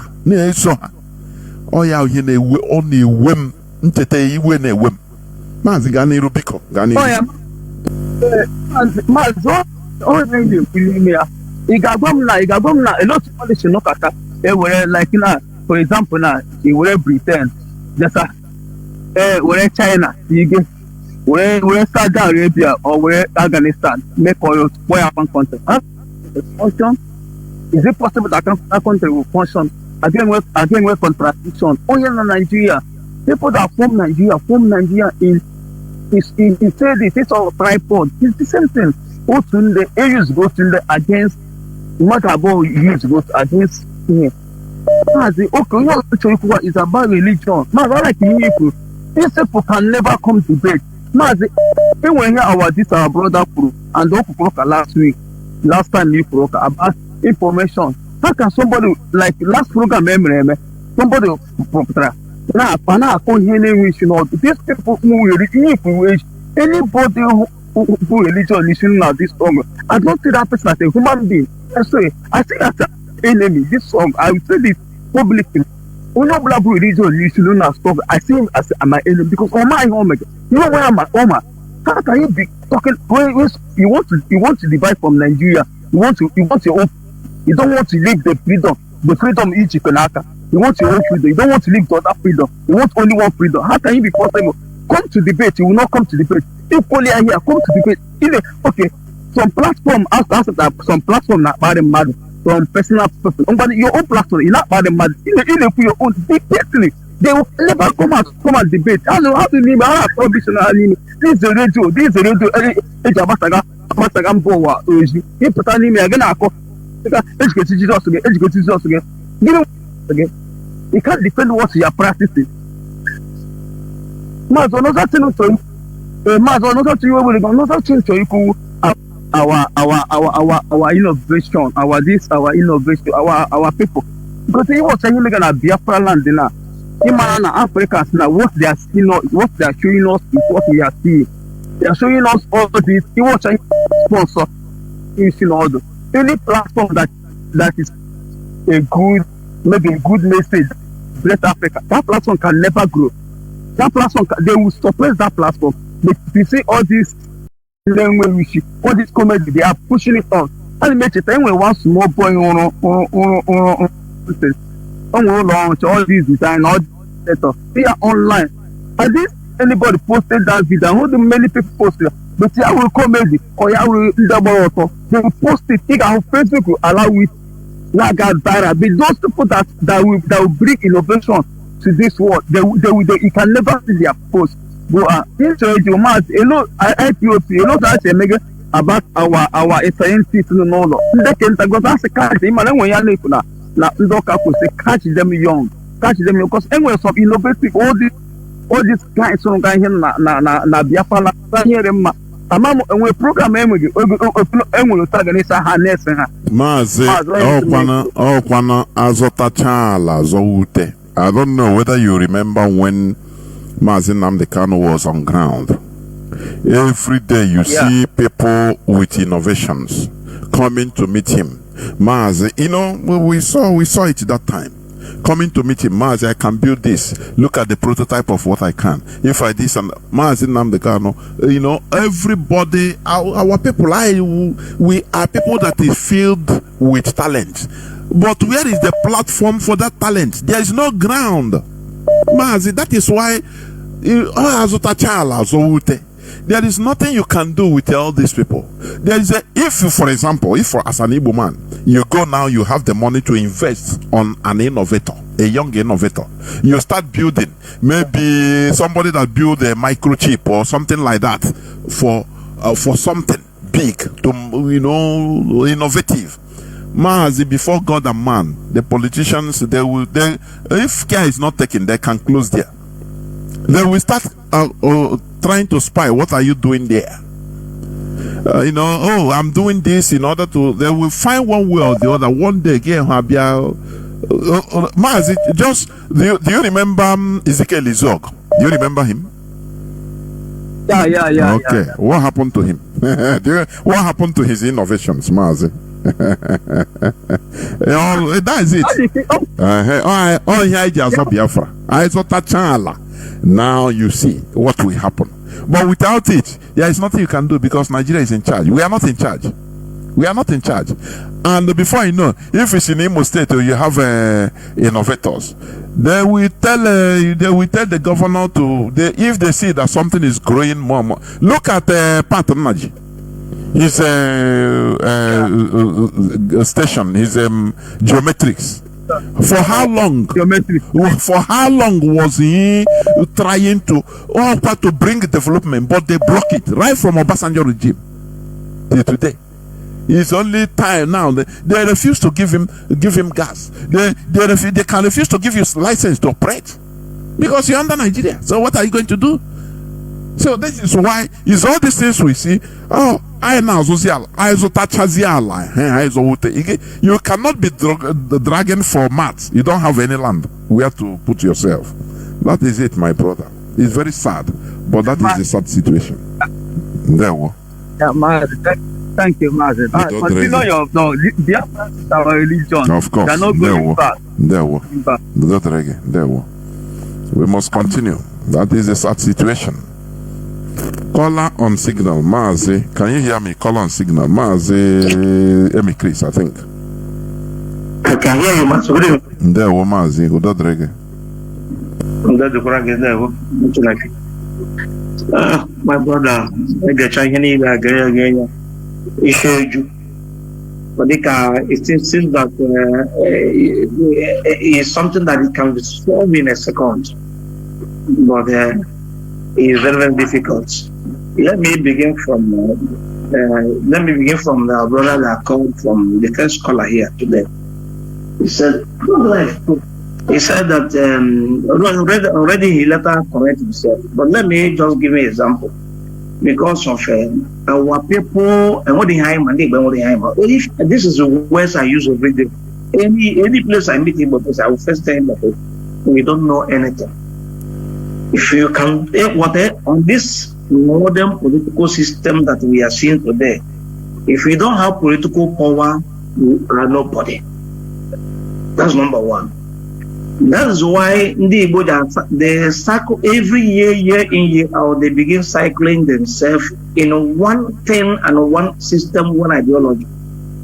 Oh yeah, you know only wem ntete iwe na wem. Mazi gani rubiko gani. Oh yeah. Mazi oh really me. Igagom na a lot of polish no kata. They were like na, for example na, he were Britain. Just were China. Where Saudi Arabia or where Afghanistan make oil upon content. Function? Is it possible that a country will function again with contradiction? Only in Nigeria, people that form Nigeria in say this, it's all tripod. It's the same thing. Go to the areas, go to the against what about use goes against me. Okay, what is about religion? Man, I like people. These people can never come to debate. Mazi, when we hear our brother Kuru and Okuroka last time you Kuroka about information. How can somebody like last program somebody now I can't hear these people who anybody who religion listening now this song. I don't see that person as a human being. I say as an enemy. This song I will say this publicly. No black religion listening now stuff. I see him as my enemy because on my home. You know where I'm at, Oma? How can you be talking? You want to divide from Nigeria. You want your own. You don't want to leave the freedom each you can have. You want your own freedom. You don't want to leave the other freedom. You want only one freedom. How can you be possible? Come to debate. You will not come to debate. Equally are here. Come to debate. Even okay, some platform some platform not bad and mad. Some personal person. But your own platform, you're not bad and mad. Even for your own debate. They will never come and debate. I know how to name how provisional. This is the radio. Masagam Boa. You put on me again. Educate Jesus again. You know again. You can't defend what you are practicing. Mazo no that no to Mazo no that you will no that to you our innovation, our innovation, our people. Because he was saying gonna Biafra land now. Africans now what they are seeing, what they are showing us is what we are seeing. They are showing us all this. He was trying to sponsor in order. Any platform that is a good, maybe a good message, bless Africa. That platform can never grow. That platform they will suppress that platform. But you see all this language, all this comedy, they are pushing it on. And make it time when one small boy launch all these design, all this stuff. They are online. And this anybody posted that video, how do many people posted? But I will comedy or I will they will post it. Think our Facebook will allow it like that viral. But those people that will bring innovation to this world, you can never see their post. But you must IPOP, that's a mega about our scientists no no. That's a kind of now, catch them young, because anyway, some innovative all these guys on na Biafra here them. We program Mazi okwana azota chala zoute. I don't know whether you remember when Mazi Nnamdi Kanu was on ground. Every day you see people with innovations coming to meet him. Mazi, you know, we saw it that time. Coming to meet him, Mazi, I can build this. Look at the prototype of what I can. If I this and Mazi Nnamdi Kanu, you know, everybody, our people, we are people that is filled with talent. But where is the platform for that talent? There is no ground. Mazi, that is why there is nothing you can do with all these people. There is for example, as an Igbo man, you go now, you have the money to invest on an innovator, a young innovator. You start building, maybe somebody that build a microchip or something like that for something big, to innovative. Mazi, before God and man, the politicians, if care is not taken, they can close there. They will start trying to spy. What are you doing there? Oh, I'm doing this in order to. They will find one way or the other. One day, again, Mazi, just do you remember Ezekiel Izog? Do you remember him? Yeah. Okay, what happened to him? What happened to his innovations, Mazi? That is it. Oh, yeah, Biafra. Now you see what will happen. But without it, there is nothing you can do because Nigeria is in charge. We are not in charge. We are not in charge. And before you know, if it's in Imo State or you have innovators, they will tell the governor if they see that something is growing more and more. Look at Patanaji. His station, his geometrics. For how long? For how long was he trying to bring development, but they block it right from Obasanjo regime till today. It's only time now. They refuse to give him gas. They can refuse to give you license to operate because you're under Nigeria. So what are you going to do? So this is why it's all these things we see. Oh, I now social. You cannot be dragging for mats. You don't have any land where to put yourself. That is it, my brother. It's very sad, but that is the sad situation. There we go. Yeah, thank you, Mazi. Continue your Biafra is our religion. Of course. They are not going back. There we must continue. That is a sad situation. Caller on signal, Mazi. Can you hear me? Caller on signal, Mazi. Emi Chris, I think. I can hear you, Mazi. There we Mazi. My brother, I get Chinese again. But it seems that it's something that it can be solved in a second. But it's very, very difficult. Let me begin from the brother that called from the first caller here today. He said that already he later correct himself. But let me just give an example. Because of our people and what they hide and they if this is the words I use every day. Any place I meet him, but I will first tell him that we don't know anything. If you can on this modern political system that we are seeing today, if we don't have political power, we are nobody. That's number one. That is why they cycle every year in, year out, they begin cycling themselves in one thing and one system, one ideology.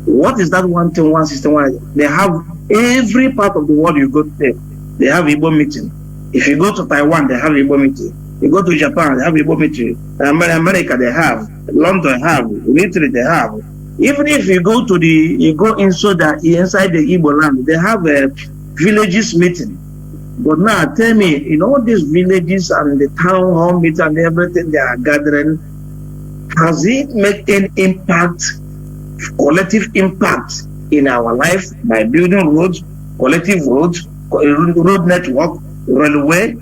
What is that one thing, one system, one ideology? They have every part of the world you go to there. They have Igbo meeting. If you go to Taiwan, they have Igbo meeting. You go to Japan, they have Igbo meeting. America, they have. London, have. Italy, they have. Even if you go to inside the Igbo land, they have a villages meeting. But now tell me, in all these villages and the town hall meeting and everything they are gathering, has it made an impact, collective impact in our life by building roads, collective roads, road network, railway,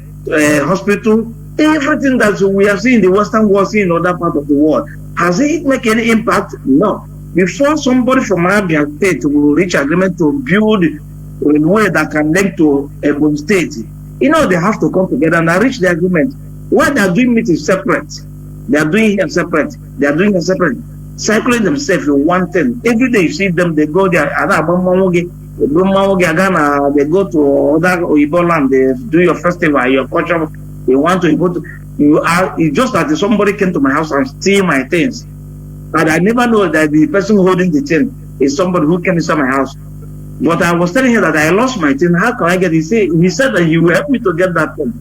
hospital, everything that we have seen in the Western world, seen in other parts of the world? Has it made any impact? No. Before somebody from Abia State will reach agreement to build a way that can link to Ebony State, they have to come together and reach the agreement. What they are doing it is separate. They are doing it separate. They are doing it separate. Cycling themselves in one thing. Every day you see them, they go there. They go to other Igbo land. They do your festival, your culture. They want to go to. It's just that somebody came to my house and steal my things, and I never know that the person holding the thing is somebody who came inside my house. But I was telling him that I lost my thing. How can I get it? He said that he will help me to get that thing.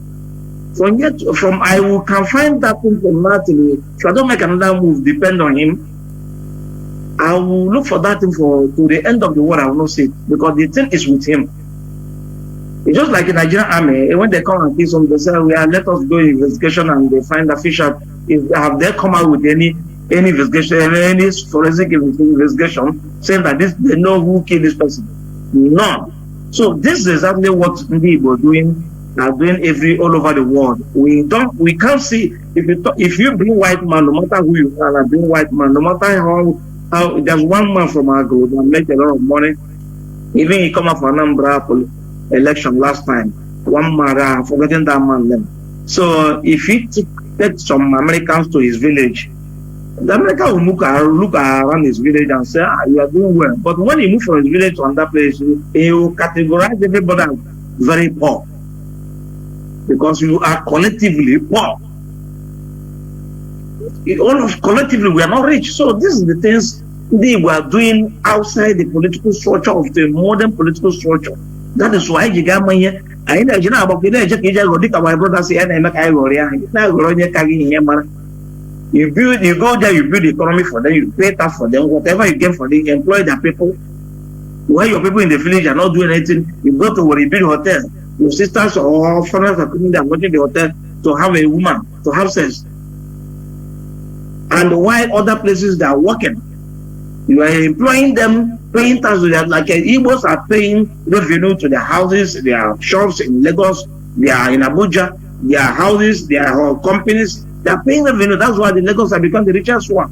I can find that thing from now till if I don't make another move, depend on him. I will look for that thing to the end of the world. I will not see it because the thing is with him. It's just like in the Nigerian army. When they come and kill some, they say, let us do investigation, and they find the official. Have they come out with any investigation, any forensic investigation, saying that they know who killed this person? None. So this is exactly what Igbo are doing are doing all over the world. We can't see if you bring white man, no matter who you are, bring white man, no matter how there's one man from our group that make a lot of money. Even he come up for Anambra election last time. One man, I'm forgetting that man name. So if he take some Americans to his village, the American will look around his village and say, you are doing well. But when he move from his village to another place, he will categorize everybody as very poor. Because you are collectively poor. Collectively, we are not rich. So this is the things they were doing outside the political structure of the modern political structure. That is why you got money. I know about my brother say, you go there, you build the economy for them, you pay tax for them, whatever you get for them, you employ their people. Where your people in the village are not doing anything, you go to where you build hotel. Your sisters or foreigners are coming there watching the hotel to have a woman, to have sex. And while other places they are working, you are employing them, paying tax to them, like Igbos are paying revenue to their houses, their shops in Lagos, they are in Abuja, their houses, their companies, they are paying revenue. That's why the Lagos have become the richest one.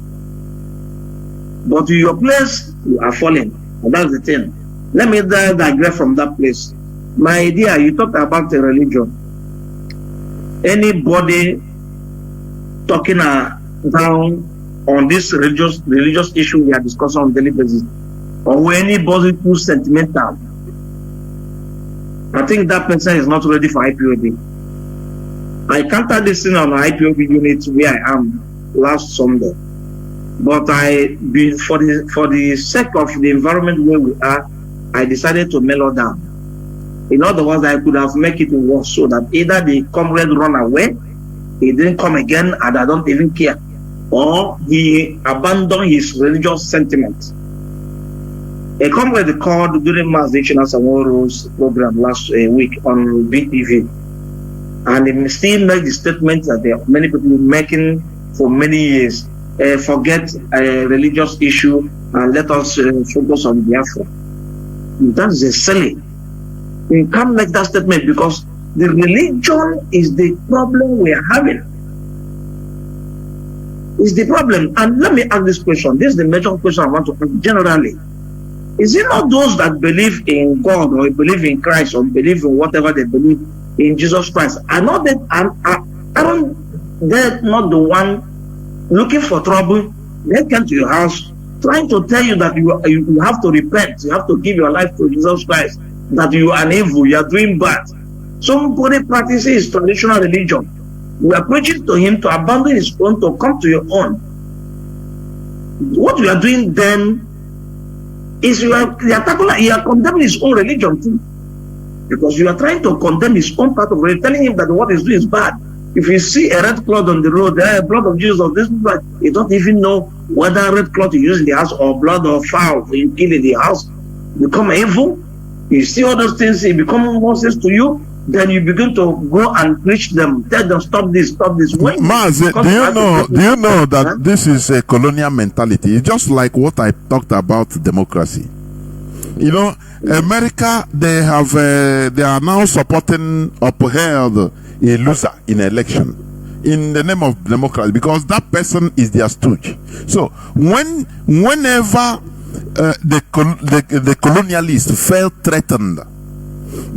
But to your place, you are falling. And that's the thing. Let me digress from that place. My idea, you talked about the religion. Anybody talking down on this religious issue we are discussing on daily basis, or anybody who's sentimental, I think that person is not ready for IPOB. I counted this in on IPOB unit where I am last Sunday, but for the sake of the environment where we are, I decided to mellow down. In other words, I could have made it worse so that either the comrade run away, he didn't come again, and I don't even care, or he abandoned his religious sentiments. A comrade called during Mazi program last week on BTV, and he still made the statement that there are many people making for many years. Forget a religious issue and let us focus on Biafra. That is a silly. You can't make that statement because the religion is the problem we are having. It's the problem. And let me ask this question. This is the major question I want to ask generally. Is it not those that believe in God or believe in Christ or believe in whatever they believe in Jesus Christ? Aren't they not the one looking for trouble? They come to your house trying to tell you that you have to repent, you have to give your life to Jesus Christ, that you are evil, you are doing bad. Somebody practices traditional religion. We are preaching to him to abandon his own, to come to your own. What you are doing then is you are condemning his own religion too. Because you are trying to condemn his own part of religion, telling him that what he's doing is bad. If you see a red cloth on the road, blood of Jesus of this blood, you don't even know whether red cloth you use in the house or blood of fowl you kill in the house. You become evil. You see all those things, it becomes nonsense to you. Then you begin to go and preach them, tell them stop this. Mazi, do you know that this is a colonial mentality? It's just like what I talked about democracy. You know, America, they are now supporting upheld a loser in election in the name of democracy because that person is their stooge. So whenever the colonialist felt threatened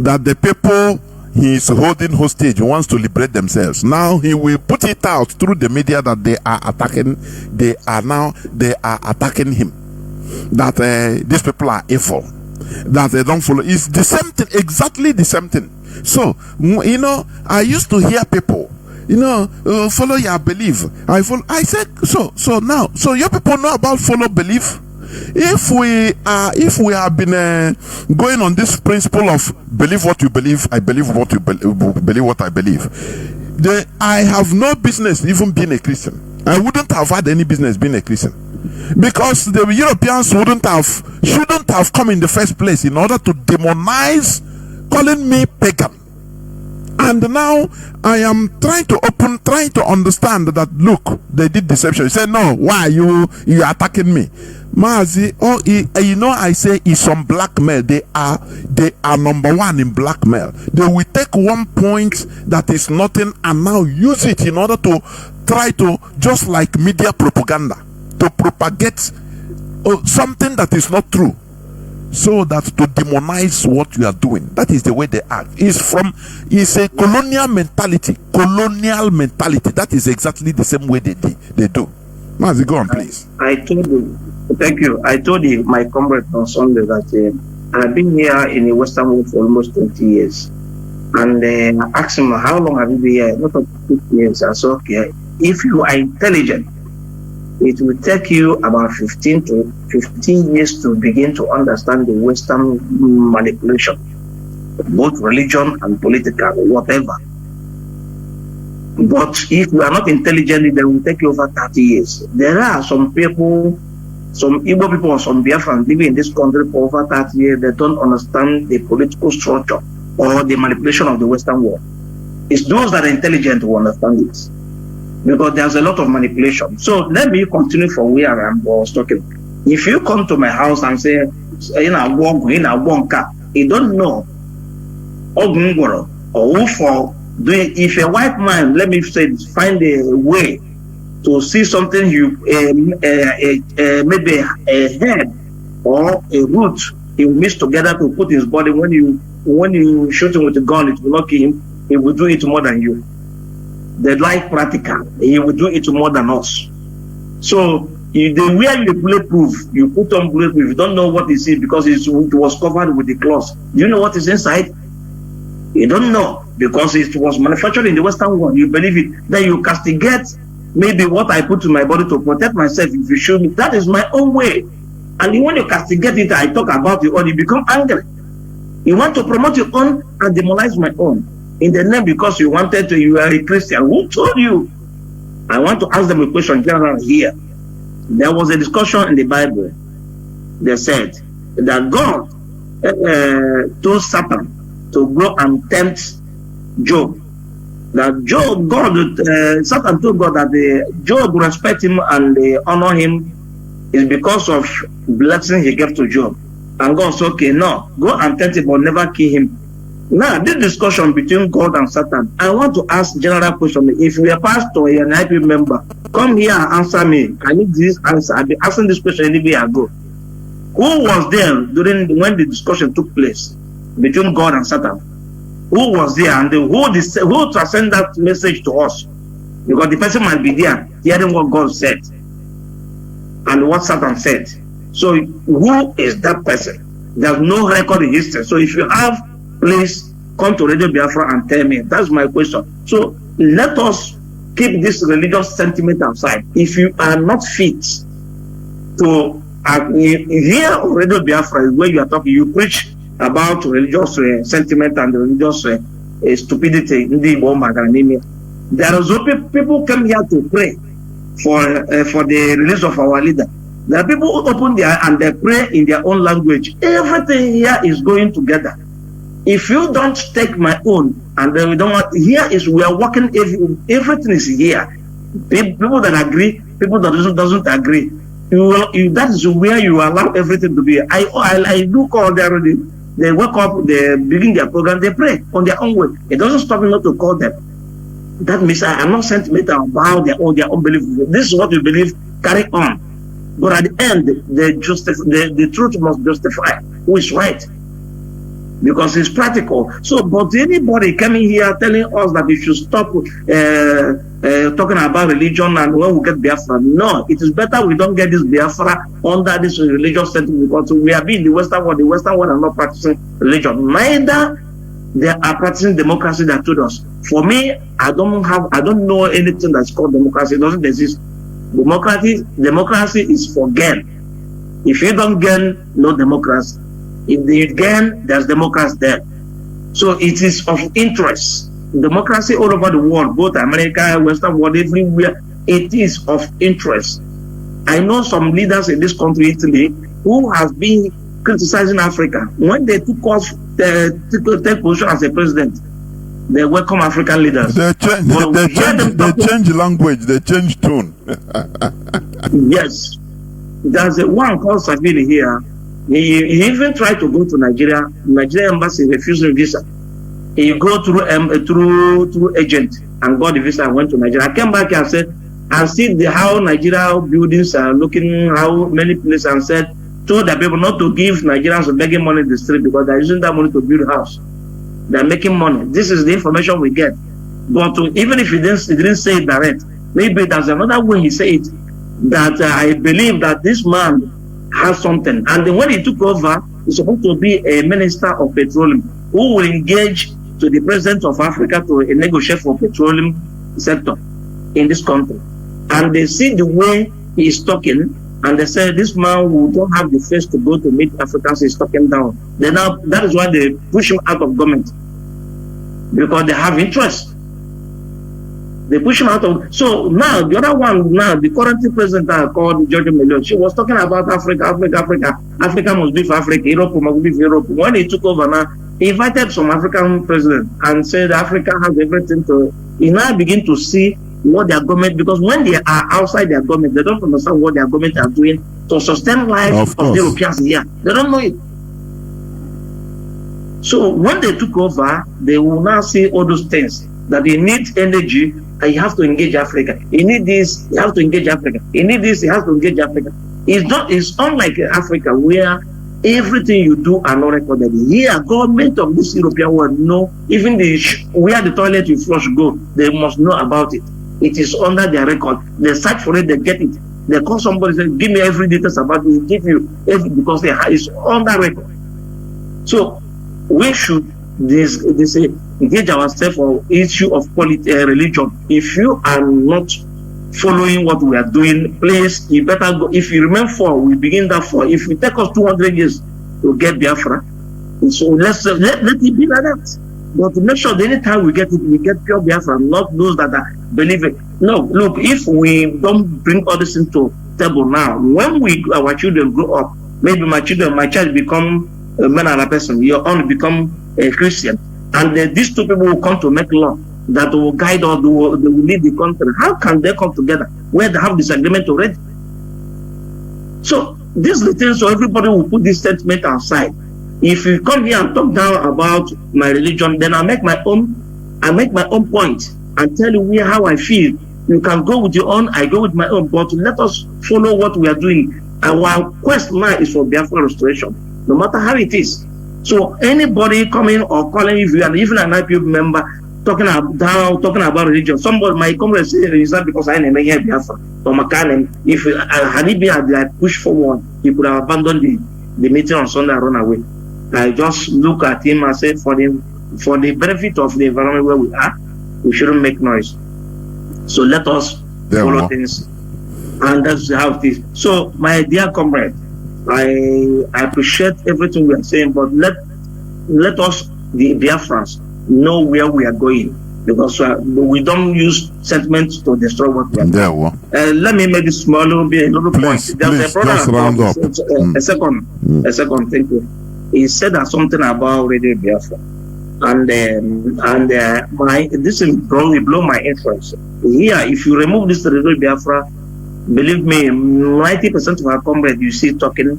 that the people he is holding hostage wants to liberate themselves, now he will put it out through the media that they are attacking him, that these people are evil, that they don't follow. It's the same thing, exactly the same thing. So you know, I used to hear people, you know, follow your belief. I said so now your people know about follow belief. If we have been going on this principle of believe what you believe, I believe what you believe what I believe, I have no business even being a Christian. I wouldn't have had any business being a Christian because the Europeans shouldn't have come in the first place in order to demonize, calling me pagan. And now I am trying to understand that look, they did deception. You say no, why you are attacking me? Mazi, you know, I say it's on blackmail. They are number one in blackmail. They will take one point that is nothing and now use it in order to try to, just like media propaganda, to propagate something that is not true, so that to demonize what you are doing. That is the way they act. It's a colonial mentality. Colonial mentality. That is exactly the same way they do. Mazi, go on, please. I told you. Thank you. I told you, my comrade on Sunday, that I've been here in the Western world for almost 20 years. And I asked him, how long have you been here? Not of 50 years. I said, okay, if you are intelligent, it will take you about 15 years to begin to understand the Western manipulation, both religion and political, whatever. But if you are not intelligent, it will take you over 30 years. There are some people, some Igbo people or some Biafran living in this country for over 30 years, they don't understand the political structure or the manipulation of the Western world. It's those that are intelligent who understand it, because there's a lot of manipulation. So let me continue from where I was talking. If you come to my house and say, in a walk, in a wonka, you don't know, or who for doing, if a white man, let me say, find a way to see something, you maybe a head or a root, he will mix together to put his body. When you shoot him with a gun, it will not kill him. He will do it more than you. They like practical. He will do it more than us. So the way you bulletproof, you put on bulletproof, you don't know what is it because it was covered with the cloth. Do you know what is inside? You don't know because it was manufactured in the Western world. You believe it. Then you castigate maybe what I put to my body to protect myself. If you show me, that is my own way. And when you castigate it, I talk about your own, you become angry. You want to promote your own and demonize my own. In the name, because you wanted to, you are a Christian. Who told you? I want to ask them a question general here. There was a discussion in the Bible. They said that God told Satan to go and tempt Job. That Satan told God that Job respect him and honor him is because of blessing he gave to Job. And God said, okay, no, go and tempt him but never kill him. Now, this discussion between God and Satan, I want to ask general question. If you're a pastor or an IP member, come here and answer me. I need this answer. I've been asking this question anywhere I go. Who was there when the discussion took place between God and Satan? Who was there and who transcend that message to us? Because the person might be there hearing what God said and what Satan said. So who is that person? There's no record in history. So if you have, please come to Radio Biafra and tell me. That's my question. So let us keep this religious sentiment aside. If you are not fit to here on Radio Biafra, where you are talking, you preach about religious sentiment and religious stupidity. There are people come here to pray for the release of our leader. There are people who open their and they pray in their own language. Everything here is going together. If you don't take my own, and then we don't want, here is, we are working, everything is here. People that agree, people that doesn't agree. That is where you allow everything to be. I do call them, they wake up, they begin their program, they pray on their own way. It doesn't stop me not to call them. That means I am not sentimental about their own belief. This is what we believe, carry on. But at the end, the truth must justify who is right. Because it's practical. So, but anybody coming here telling us that we should stop talking about religion and when we get Biafra, no, it is better we don't get this Biafra under this religious sentiment, because we are being the Western world. The Western world are not practicing religion. Neither they are practicing democracy that told us. For me, I don't know anything that's called democracy. It doesn't exist. Democracy is for gain. If you don't gain, no democracy. If they gain, there's democracy there. So it is of interest. Democracy all over the world, both America, Western world, everywhere, it is of interest. I know some leaders in this country, Italy, who have been criticizing Africa. When they took off, take position as a president, they welcome African leaders. They change language, they change tone. Yes. there's one called Savini here. He even tried to go to Nigeria. Nigerian embassy refused him visa. He go through agent and got the visa and went to Nigeria. I came back and said, and see how Nigeria buildings are looking, how many places, and said, told the people not to give Nigerians begging money in the street because they're using that money to build a house. They're making money. This is the information we get. But even if he didn't say it direct, maybe there's another way he said it, that I believe that this man has something. And then when he took over, he's supposed to be a minister of petroleum who will engage to the president of Africa to negotiate for petroleum sector in this country. And they see the way he is talking, and they say this man who don't have the face to go to meet Africans is talking down. Then now that is why they push him out of government, because they have interest. They push him out of. So now the other one, now the current president called Georgia Melon, she was talking about Africa must be for Africa, Europe must be for Europe. When he took over now, he invited some African president and said Africa has everything to. He now begin to see what their government, because when they are outside their government, they don't understand what their government are doing to sustain life of the Europeans here. They don't know it. So when they took over, they will now see all those things that they need energy. And you have to engage Africa. You need this, you have to engage Africa. You need this, you have to engage Africa. It's unlike Africa where everything you do are not recorded. Here, government of this European world know, even where the toilet you flush go, they must know about it. It is under their record. They search for it, they get it. They call somebody, say, give me every details about it. They give you every, because it's under record. So we should engage ourselves on issue of religion. If you are not following what we are doing, please, you better go. If you remain for, we begin that for. If it take us 200 years to get Biafra, so let it be like that. But to make sure that anytime we get it, we get pure Biafra, not those that are believing. No, look, if we don't bring all this into table now, when our children grow up, maybe my child become a man and a person, your own become a Christian, and these two people will come to make law that will guide or they will lead the country. How can they come together where they have disagreement already? So this is the thing. So everybody will put this statement aside. If you come here and talk down about my religion, then I make my own point and tell you how I feel. You can go with your own, I go with my own, but let us follow what we are doing. Our quest now is for Biafra restoration, no matter how it is. So anybody coming or calling, if you are even an IPO member, talking about religion, somebody might come and say, is that because I never hear Biafra? Or Makanem, if had he been like push forward, he could have abandoned the meeting on Sunday and run away. I just look at him and say, for the benefit of the environment where we are, we shouldn't make noise. So let us follow things, and that's how it is. So, my dear comrade, I appreciate everything we are saying, but let us, the Biafrans, know where we are going, because we don't use sentiments to destroy what we are doing. Let me make this small little point. There's a brother, a second, thank you. He said that something about Radio Biafra, and this will probably blow my interest. Here, if you remove this Radio Biafra, believe me, 90% of our comrades you see talking,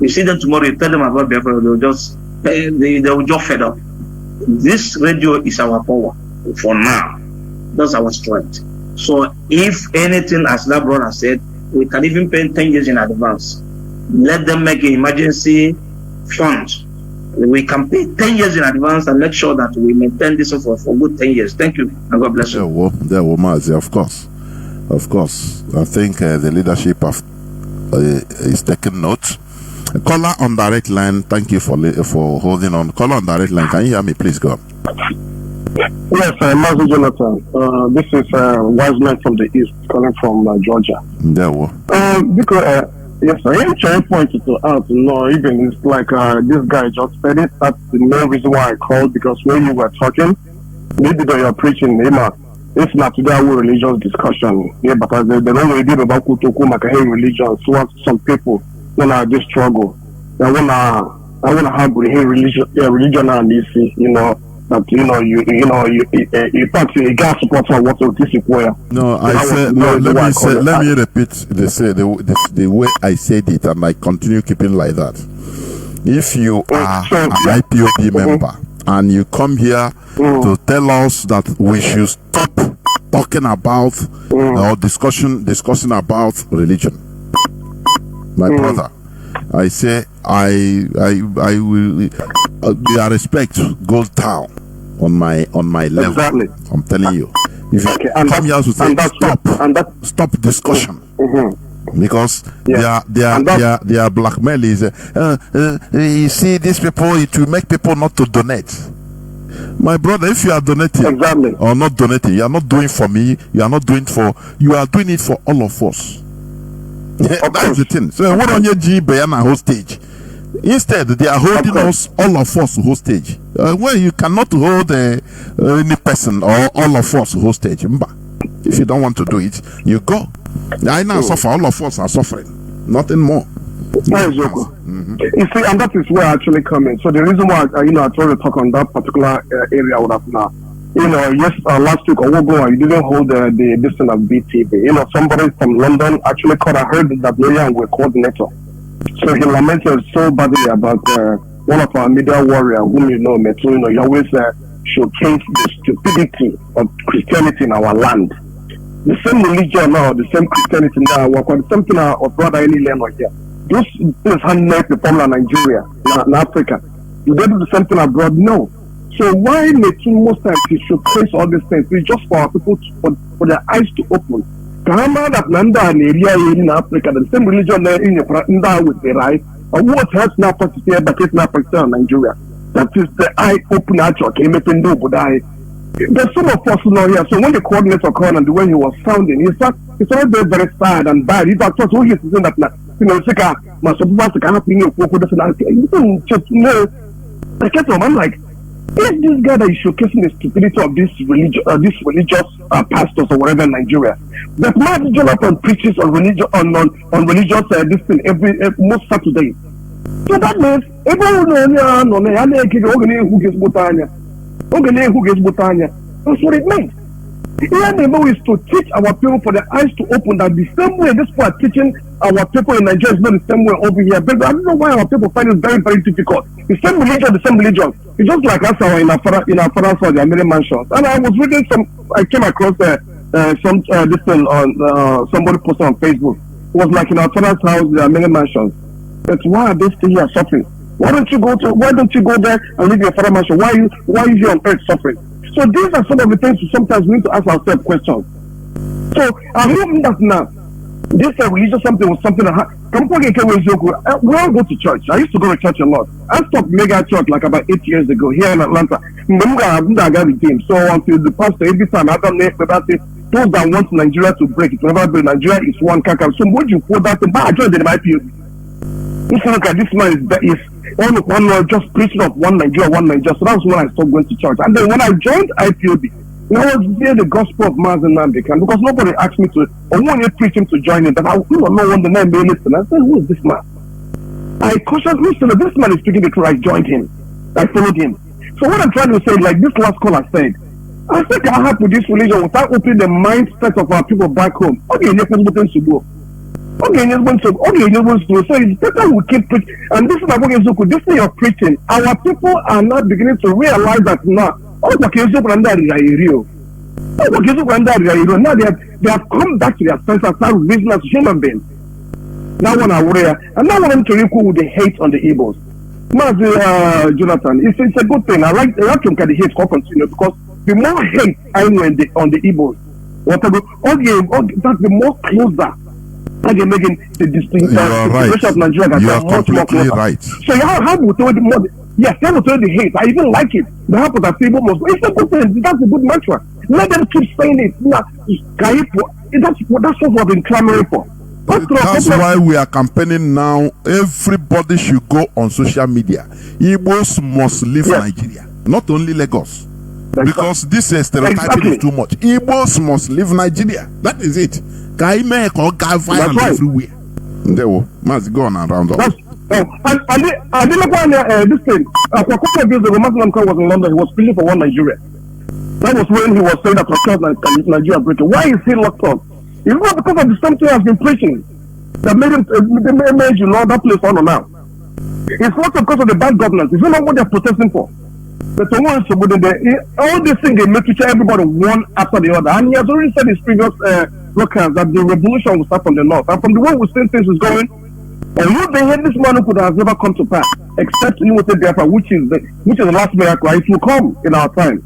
you see them tomorrow, you tell them about Biafra, they will just fed up. This radio is our power for now. That's our strength. So if anything, as that brother said, we can even pay 10 years in advance. Let them make an emergency fund. We can pay 10 years in advance and make sure that we maintain this for good 10 years. Thank you, and God bless you. There were Mazi, of course. I think the leadership is taking note. Caller on direct line, thank you for holding on. Caller on direct line, can you hear me? Please go. Yes, Mazi Jonathan. This is Wiseman from the East, calling from Georgia. Because yes, I am trying to point it out. No, even it's like this guy just said it. That's the main reason why I called, because when you were talking, maybe that you're preaching, it's not to do with religious discussion. Yeah, but they don't really deal about religion. So some people when I just struggle, I wanna have religion and this, that you thought you got support for what this is where. No, let me repeat the way I said it, and I continue keeping like that. If you are an IPOB member and you come here to tell us that we should stop talking about or discussing about religion, my brother, I say I will. Their respect goes down on my level. Exactly. I'm telling you. If you come here to say stop discussion, because their blackmail is you see these people, it will make people not to donate. My brother, if you are donating or not donating, you are not doing for me, you are doing it for all of us. That's the thing. So what on your G Bayana hostage? Instead, they are holding us, all of us, hostage. Well, you cannot hold any person or all of us hostage. If you don't want to do it, you go. I now suffer. All of us are suffering. Nothing more. You see, and that is where I actually come in. So the reason why I tried to talk on that particular area with us now. Last week or ago, you didn't hold the distance of BTV. Somebody from London actually called. I heard that William were coordinator. So he lamented so badly about one of our media warriors, whom Metu. He always showcase the stupidity of Christianity in our land. The same religion now, the same Christianity now, the same thing our brother any land here. Those things have made the problem in Nigeria, in Africa. Do they do the same thing abroad? No. So why Metu most times he showcase all these things? It's just for our people for their eyes to open. Kahama that Nanda and area in Africa, the same religion there in Nanda with the right, or what has now practiced here, but it's not practiced in Nigeria. That is the eye open actual came up in there's some of us now here. So when the coordinator called and the way he was sounding, it's all very, very sad and bad. He thought who is saying that I'm like, if this guy that is showcasing the stupidity of this religious pastors or whatever in Nigeria, that Mazi Jonathan preaches on religion on religious this thing every most Saturday. So that means that's what it means. Here the is to teach our people for their eyes to open that the same way this people are teaching our people in Nigeria is not the same way over here. But I don't know why our people find it very, very difficult. The same religion. It's just like us in our father's house, the American mansions. And I was reading I came across this thing on somebody posted on Facebook. It was like in our father's house, the American mansions. But why are they still here suffering? Why don't you go there and live your father's mansion? Why are you here on earth suffering? So these are some of the things sometimes we need to ask ourselves questions. So I hope that now this religious something was something that we all go to church. I used to go to church a lot. I stopped mega church like about 8 years ago here in Atlanta. So until the pastor every time I don't know those that want Nigeria to break, it never be Nigeria is one kaka. So what you put that in I joined the IPOB. Look at this man is one just preaching of one Nigeria. So that was when I stopped going to church. And then when I joined IPOB, I was there the gospel of Mazi Nnamdi, because nobody asked me to, or when they preach him to join him, that I don't know when the name may listen. I said, who is this man? I cautiously said, this man is speaking the truth. I joined him. I followed him. So what I'm trying to say, like this last call I said I have with this religion without opening the mindset of our people back home. Okay, you're supposed to go. Okay, so it's better we keep preaching. And this is about this thing you're preaching. Our people are not beginning to realize that now. Now they have come back to their senses and start reasoning as human beings. Now when I'm aware, and now want them to equal with the hate on the Igbos. Mazi Jonathan, it's a good thing. I like the hate to continue, because the more hate I know on the Igbos, that's the more closer. Again, making the distinction of Nigeria. You are completely right. So how we told the yes, they will tell the hate. I even like it. The help of the people must. It's a good thing. That's a good mantra. Let them keep saying it. That's what we've been clamoring for. That's why we are campaigning now. Everybody should go on social media. Igbos must leave Nigeria, not only Lagos. Because this stereotyping is too much. Igbos must leave Nigeria. That is it. Everywhere. They will. Mazi, go on and round up. I didn't know this thing. A couple of years ago, Muslim was in London. He was speaking for one Nigeria. That was when he was saying that Nigeria breaking. Why is he locked up? It's not because of the same thing I've been preaching that made him made you know that place on now. It's not because of the bad governance. It's not what they're protesting for. But all these things they make everybody one after the other. And he has already said in his previous broadcast that the revolution will start from the north. And from the way we see things is going, and you the this man could have never come to pass, except you would say Biafra, which is the last miracle. It will come in our time.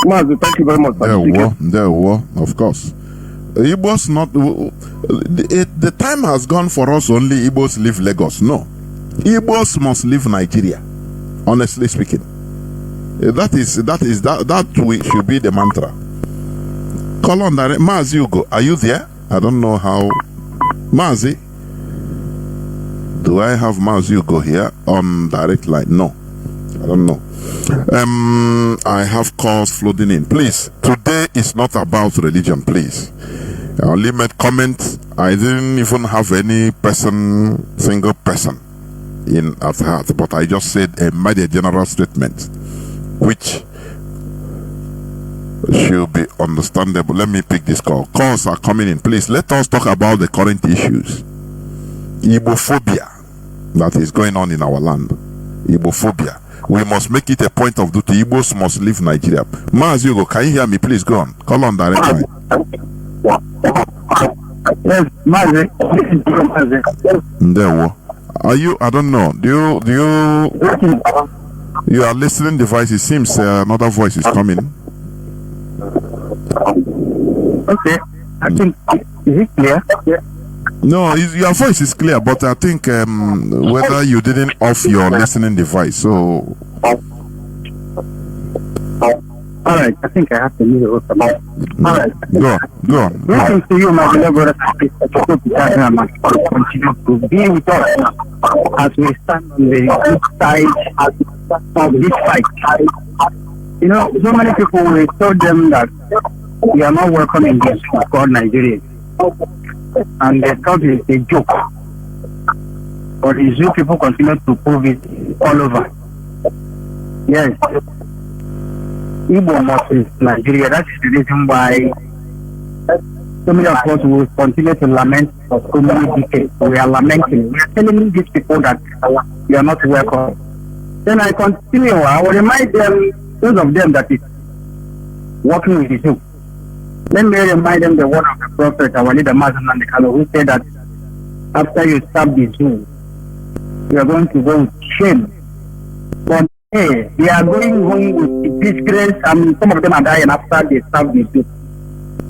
Mazi, thank you very much. There were, of course. Igbos not the time has gone for us only Igbos leave Lagos. No. Igbos must leave Nigeria. Honestly speaking. That should be the mantra. Call on direct. Mazi, you go. Are you there? I don't know how. Mazi. Do I have Mazi you go here on direct line? No. I don't know. I have calls flooding in. Please, today is not about religion, please. I only made comments. I didn't even have any single person at heart, but I just made a general statement which should be understandable. Let me pick this call. Calls are coming in. Please, let us talk about the current issues. Igbophobia that is going on in our land. Igbophobia. We must make it a point of duty. Igbos must leave Nigeria. Mazi, you go. Can you hear me? Please go on. Call on direct line. Yes, Mazi. There. Are you? I don't know. Do you? You are listening device. It seems another voice is coming. Okay. I think is it clear? No, your voice is clear, but I think whether you didn't off your listening device, so. All right, I think I have to leave it with the All right. Go on. Greetings to you, my beloved brothers and sisters. Continue to be with us as we stand on the side of this fight. You know, so many people, we told them that we are not welcome in this called Nigeria. And they thought it's a joke. But the Zoo people continue to prove it all over. Yes. Igbo must is Nigeria. That is the reason why so many of us will continue to lament for so many decades. We are lamenting. We are telling these people that we are not welcome. Then I continue. I will remind them, those of them that is working with the Zoo. Let me remind them the word of the prophet, our leader Mazi, who said that after you stab the Zoo, you are going to go with shame. But hey, they are going home with disgrace, and some of them are dying after they stab the Zoo.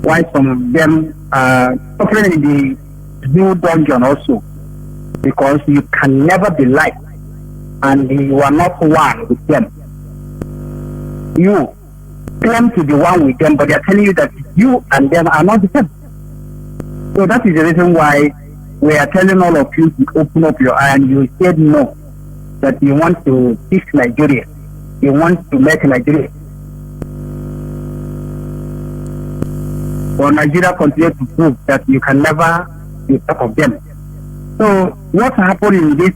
While some of them are suffering in the Zoo dungeon also, because you can never be like, and you are not one with them. You claim to be one with them, but they are telling you that you and them are not the same. So that is the reason why we are telling all of you to open up your eye, and you said no, that you want to fix Nigeria. You want to make Nigeria. But Nigeria continues to prove that you can never be top of them. So what happened in this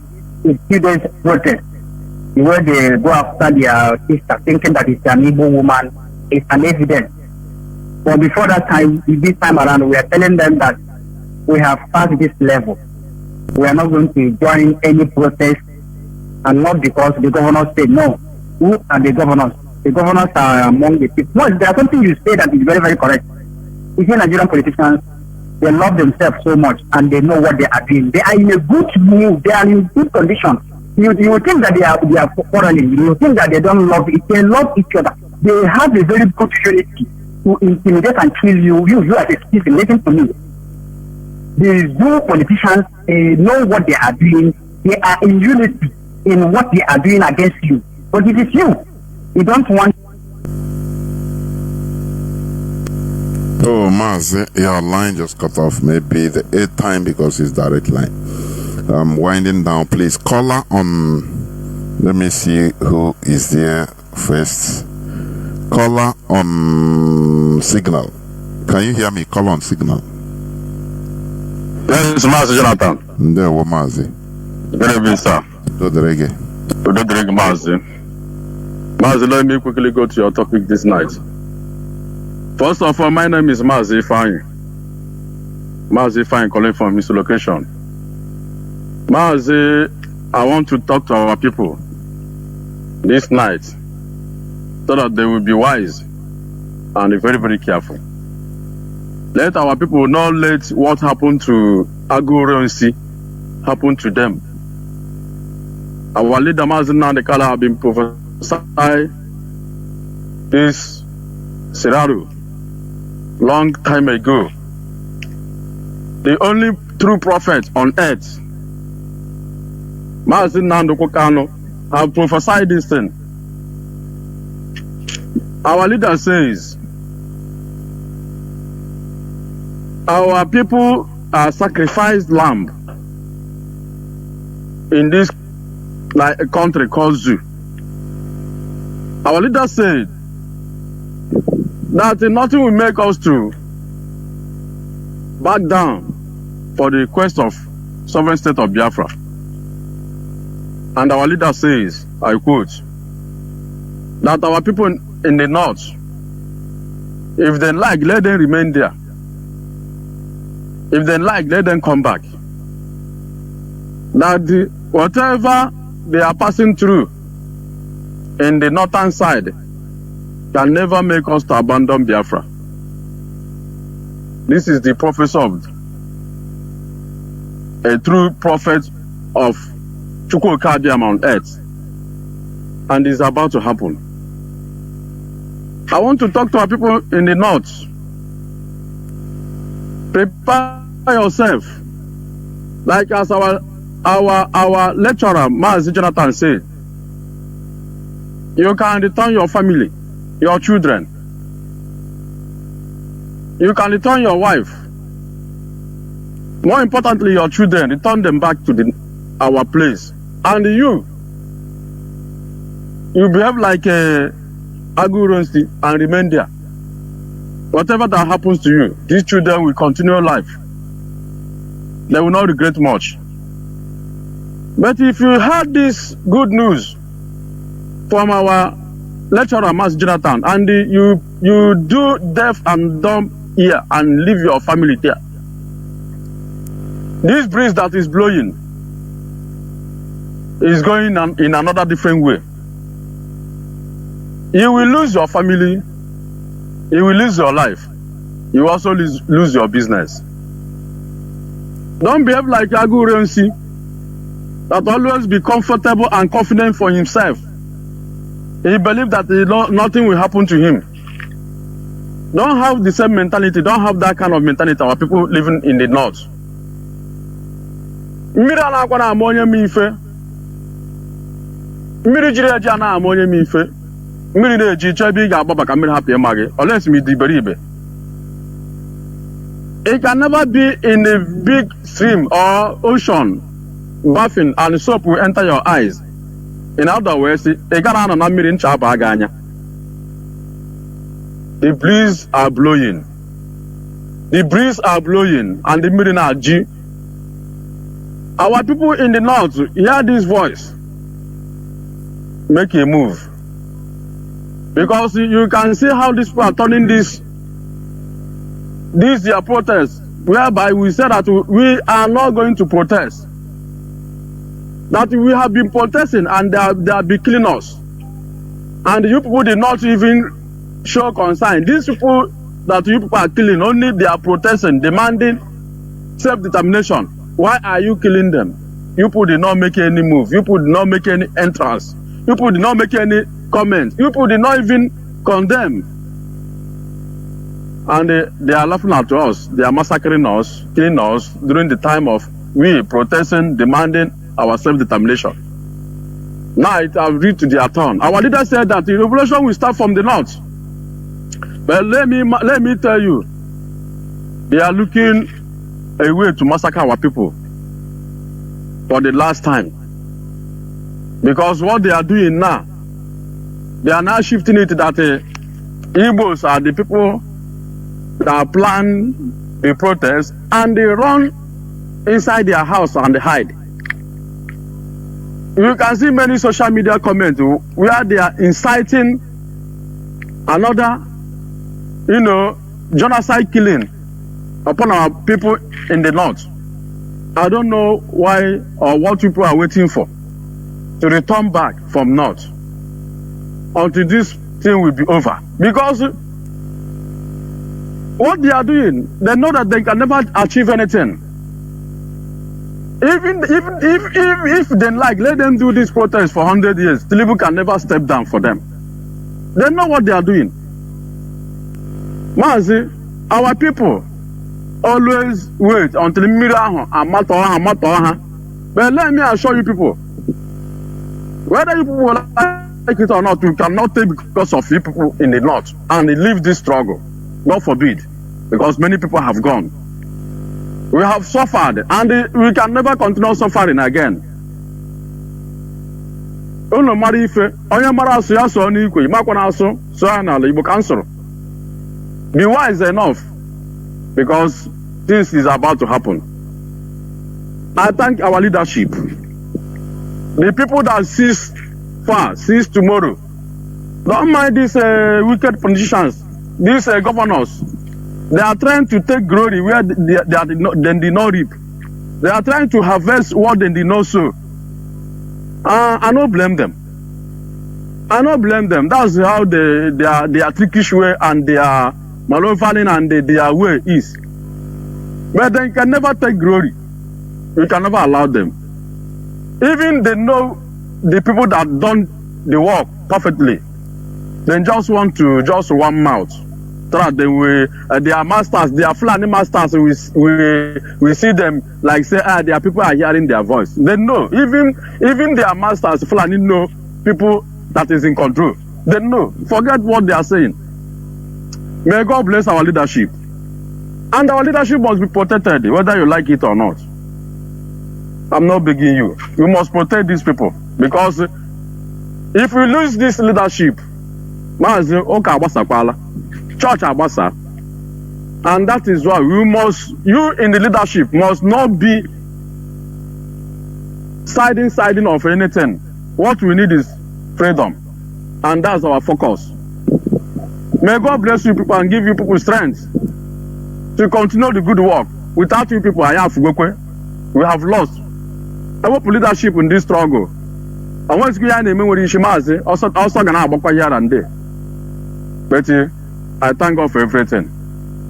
few days protest, where they go after their sister, thinking that it's an Igbo woman, it's an evidence. But before that time, this time around, we are telling them that we have passed this level. We are not going to join any protest, and not because the governors said no. Who are the governors? The governors are among the people. No, there's something you say that is very, very correct. You see, Nigerian politicians, they love themselves so much, and they know what they are doing. They are in a good mood. They are in good condition. You think that they are quarreling. You think that they don't love it. They love each other. They have a very good unity to intimidate and kill you. You as a citizen, listen to me. The Zoo politicians, they know what they are doing. They are in unity in what they are doing against you. But it is you. You don't want. Oh, Mazi, your line just cut off. Maybe the 8th time because it's direct line. I'm winding down. Please, caller on. Let me see who is there first. Caller on Signal. Can you hear me? Call on Signal. Yes, Mazi Jonathan. There, Mazi. Good evening, sir. Dodrege. Dodrege Mazi. Mazi, let me quickly go to your topic this night. First of all, my name is Mazi Fine. Mazi Fine, calling from his location. Mazi, I want to talk to our people this night so that they will be wise and very, very careful. Let our people not let what happened to Aguronsi happen to them. Our leader Mazi Nandekala have been prophesied this scenario long time ago. The only true prophet on earth, Mazi Nandekala, have prophesied this thing. Our leader says, our people are sacrificed lamb in this like a country called Zoo. Our leader said that nothing will make us to back down for the quest of sovereign state of Biafra. And our leader says, I quote, that our people in the north, if they like, let them remain there. If they like, let them come back. That whatever they are passing through in the northern side can never make us to abandon Biafra. This is the prophecy of a true prophet of Chukwukabiam on earth, and it's about to happen. I want to talk to our people in the north. Prepare yourself, like as our lecturer Mazi Jonathan said. You can return your family, your children. You can return your wife. More importantly, your children, return them back to our place. And you behave like a Aguronsi and remain there. Whatever that happens to you, these children will continue life. They will not regret much. But if you heard this good news from our lecturer Mazi Jonathan, and you do deaf and dumb ear and leave your family there, this breeze that is blowing is going in another different way. You will lose your family, you will lose your life, you will also lose your business. Don't behave like Aguronsi, that always be comfortable and confident for himself. He believes that nothing will happen to him. Don't have the same mentality, don't have that kind of mentality our people living in the north. Mmiri anakwa na amonye mi ife. Mmiri jiri eji ana amonye mi ife. Mmiri na-eji chebe ga agbaba ka mmiri hapụ ịma gị. Unless me di beribe. It can never be in a big stream or ocean bathing and soap will enter your eyes. In other words, ị gara anọ na mmiri ncha aba aga anya. The breeze are blowing. The breeze are blowing and the mmiri na-aji. Our people in the north hear this voice. Make a move. Because you can see how these people are turning this their protest, whereby we say that we are not going to protest. That we have been protesting and they have been killing us. And you people did not even show concern. These people that you people are killing, only they are protesting, demanding self-determination. Why are you killing them? You people did not make any move. You people did not make any entrance. You people did not make any comment. You people did not even condemn. And they are laughing at us. They are massacring us, killing us during the time of we protesting, demanding our self-determination. Now it has reached to their turn. Our leader said that the revolution will start from the north. But let me tell you, they are looking a way to massacre our people for the last time. Because what they are doing now, they are now shifting it that Igbos are the people that plan the protest and they run inside their house and they hide. You can see many social media comments where they are inciting another, genocide killing upon our people in the north. I don't know why or what people are waiting for to return back from north until this thing will be over. Because what they are doing, they know that they can never achieve anything. Even if they like, let them do this protest for 100 years. Tinubu can never step down for them. They know what they are doing. Mazi, our people always wait until the mirror and matter. But let me assure you people, whether you people like it or not, you cannot take because of you people in the north and leave this struggle. God forbid, because many people have gone. We have suffered and we can never continue suffering again. Uno mara ife, onye mara asu ya so n'ikwe, imakwa na asu, so ya n'ala Igbo cancel. Be wise enough, because this is about to happen. I thank our leadership. The people that sees far, sees tomorrow. Don't mind these wicked politicians, these governors. They are trying to take glory where they did not reap. They are trying to harvest what they did not sow. I don't blame them. I don't blame them. That's how their trickish way and their malevolent and their way is. But they can never take glory. We can never allow them. Even they know the people that done the work perfectly. They just want to just one mouth. Their masters, their Fulani masters, we see them like say, their people are hearing their voice. They know, even their masters, Fulani know people that is in control. They know. Forget what they are saying. May God bless our leadership. And our leadership must be protected, whether you like it or not. I'm not begging you. We must protect these people. Because if we lose this leadership, Mazi, church abasa, and that is why you in the leadership must not be siding of anything. What we need is freedom, and that's our focus. May God bless you people and give you people strength to continue the good work. Without you people, we have lost our leadership in this struggle. And once we are in the also gonna have here and there. But I thank God for everything.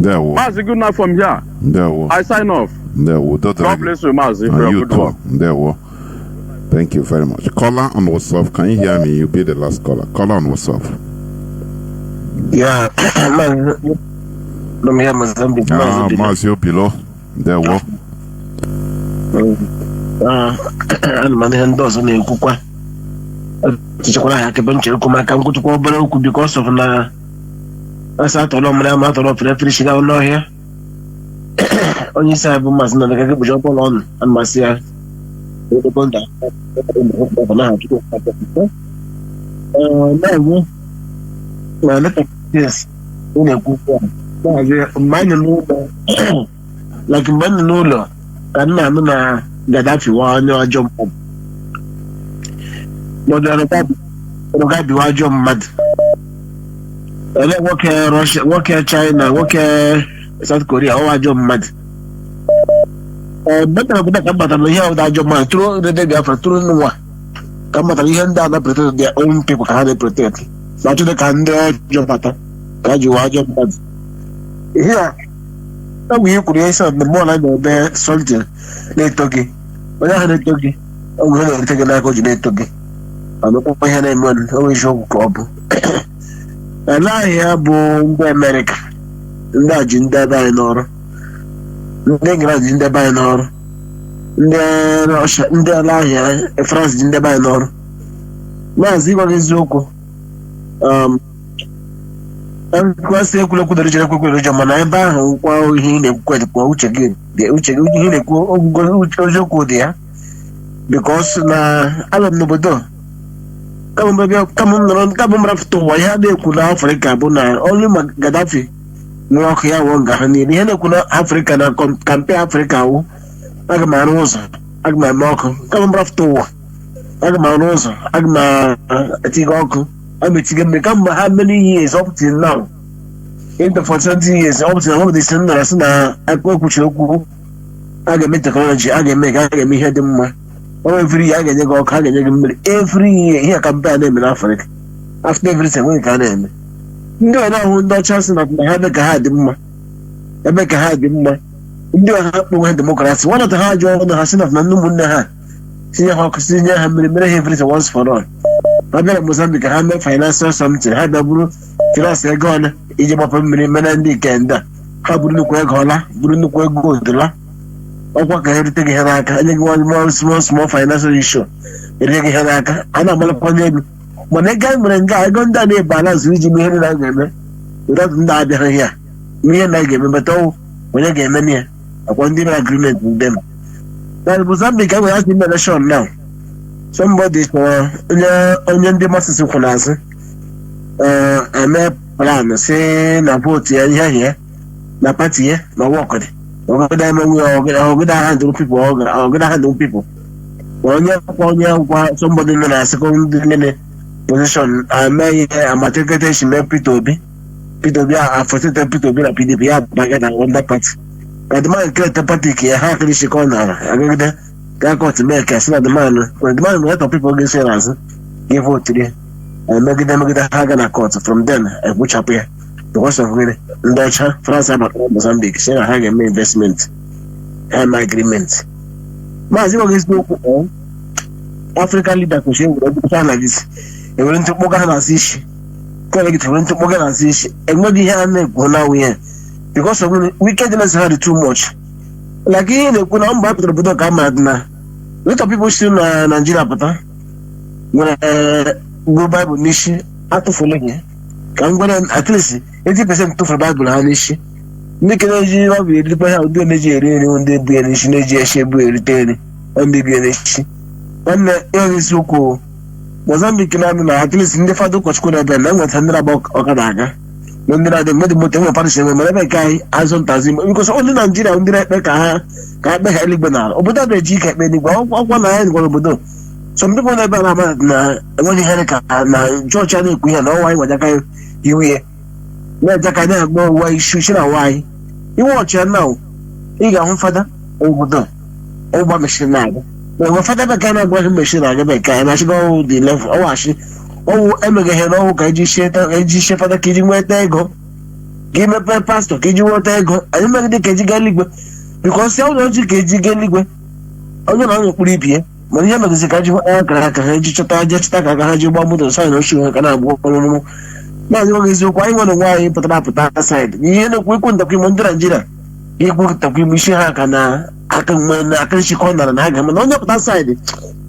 Mazi, good night from here. I sign off. God bless you, Mazi, for your good work. Thank you very much. Caller on WhatsApp, can you hear me? You'll be the last caller. Caller on WhatsApp. Yeah, Mazi below. There were. Because of na asa tolo mra ma tolo finish ga no here onye say bu mas na ga bu jopo on and masia o do bonda na ha tuko na na yes une kuko na je manye no like manye no lo kan na na Gaddafi wa onye ojo no da no ga bi wa ojo mad work Russia, work China, work South Korea, all our job mad. But I'm here with our job man, through the Biafra, through the war. Come at the end down to protect their own people, how they protect. Not to the candle job at a job mad. Here, we could say the more like the soldier, they took it. But I had a togi. I'm going to take a language in a togi. I'm not going to name one, always show club. Ala ya bụ ndị America, ndị a ji ndị ebe anyị n'ọrụ, ndị England ji ndị ebe anyị n'ọrụ, ndị Russia, ndị ala ahịa France ji ndị ebe anyị n'ọrụ. Maazị ịgwa gị eziokwu, kwasị ekwulekwu dịrị chere ekwekwe ụjọ, mana ebe ahụ kwa ihe ị na-ekwukwe dịkwa uche gị ihe ị na-ekwu oziokwu dị ya, because na ala m n'obodo Kamu mrafto wa ya de kuna Africa buna only Gaddafi no ya wonga hani ni hene kuna Africa na kampe Africa wo aga maruza aga mako kamu mrafto wa aga m arụ ụzọ, aga m etiga ọkụ, aga m etiga mmiri. Kamgbe how many years up till now, in the for 20 years up till now, this nara sị na ekwuchi okwu a ga-eme teknọlọji, a ga-eme ihe dị mma. Every year a ga-enye gị ọkụ, a ga-enye gị mmiri. Every year ihe ka mbe a na-eme n'Afrịka. After everything nwere ka a na-eme. Ndị ọrụ ahụ ndị ọcha sị na ha ebe ka ha dị mma, ebe ka ha dị mma. Ndị ọha akpọnwe demokrasi, nwanata ha ajọ ọnụ ha sị na ndị ụmụnne ha tinye ha ọkụ, tinye ha mmiri, mere ha everything once for all. Ha bịara Mozambique, ha mee financial something, ha bịa bụrụ finance ego ọla iji gbapụ mmiri mere ndị nke ndị a. Ha bụrụ nnukwu ego ọla, bụrụ nnukwu ego odola. Ọkwa ka ha erite gị ihe n'aka, enye gị small financial issue, erite gị ihe n'aka, a na-agbalịkwa n'elu. Mana ego anyị mere nga ego ndị a na-ebe ala zuru iji mee ihe na ga-eme without ndị abịaghị ihe a, ihe na ga-eme bata ọwụ onye ga-eme na ya akwa ndị mere agreement with them. Na Mozambique enwere asị ime election now, somebody chọrọ onye ndị masịsị kwụ n'azụ eme plan si na vote ya ihe ahịa na pati ya na ọwọkọdị ọgụda handle people onye gwa somebody nọ na second position ame ihe amatekete shi mee Peter Obi a afọsite Peter Obi na PDP ya baga na under party ka the man create party ka ha akịrị shikọ nara agagide ka court mee ka si na the man let of people get serious give vote there megide ha ga na court. From then egbuchapụ ya because of really ndị ọcha France abata Mozambique si na ha ga-eme investment ha eme agreement. Maazị nwoke eziokwu African leader kwesịrị nwere ọdụcha na gị enwere ntụkpọga ha na-asị isi kọle gị nwere ntụkpọga na-asị isi enweghị ihe a na-ekwu na nwunye because of wickedness ha dị too much. Like ihe na-ekwu na mba pụtara obodo ka ama dị na lot of people si na Nigeria pụta nwere gụọ Bible n'isi atụfula gị ka m gwara at least 80% tụfuru Bible ha n'isi. Ndị ke na-eji ọbụ erikwa ha ụdị na-eji eri nri ndị ebu ya n'isi na-eji eshi ebu erite nri ndị ebu ya n'isi. Nwanne ihe isiokwu Mozambique na-anụ na at least ndị fada ụkọchukwu na-ebe na enweta ndị na-agba ọkada aga na ndị na-adị mmadụ moto enwe parịsị enwe mere ebe ka anyị azụ ntazi bikọs ndị Naijiria ndị na-ekpe ka ha kpe ha eluigwe n'ala. Obodo na-eji ike ekpe eluigwe ọkwa na anyị gwara obodo some people na-ebe a na-ama na enweghị ihe ka na chọọchị a na-ekwu ihe na ọnwa anyị gwajaka iwu ihe na-ejeka na-agba ụwa isu isi na nwaanyị iwe ọchịa na ị ga-ahụ fada obodo ụgba mechiri na-aga na fada bekee na-agba ihe mechiri na-aga bekee na-achịga ọwụ dị level ọwachi ọwụ emegheghị n'ọwụ ka eji sie fada ka iji nweta ego ka imepe pastọ ka iji nweta ego anyị megide ka eji gaa eluigwe bikọsi ụlọ ọjị ka eji gaa eluigwe onye na onye okpuru ibi ya mana ihe megozi ka ji akara aka ha eji chọta ka aka ha ji gba moto saịn ochi ha ka na-agba ọrụrụ. Maazị nwoke eziokwu anyị nwere nwa anyị pụtara apụta saịd ihe na-ekwu ikwu ntakwimo ndị Naijiria ikwu ntakwimo isi ha ka na aka mgbe na aka nchịkọ nara na ha ga mana onye pụta saịd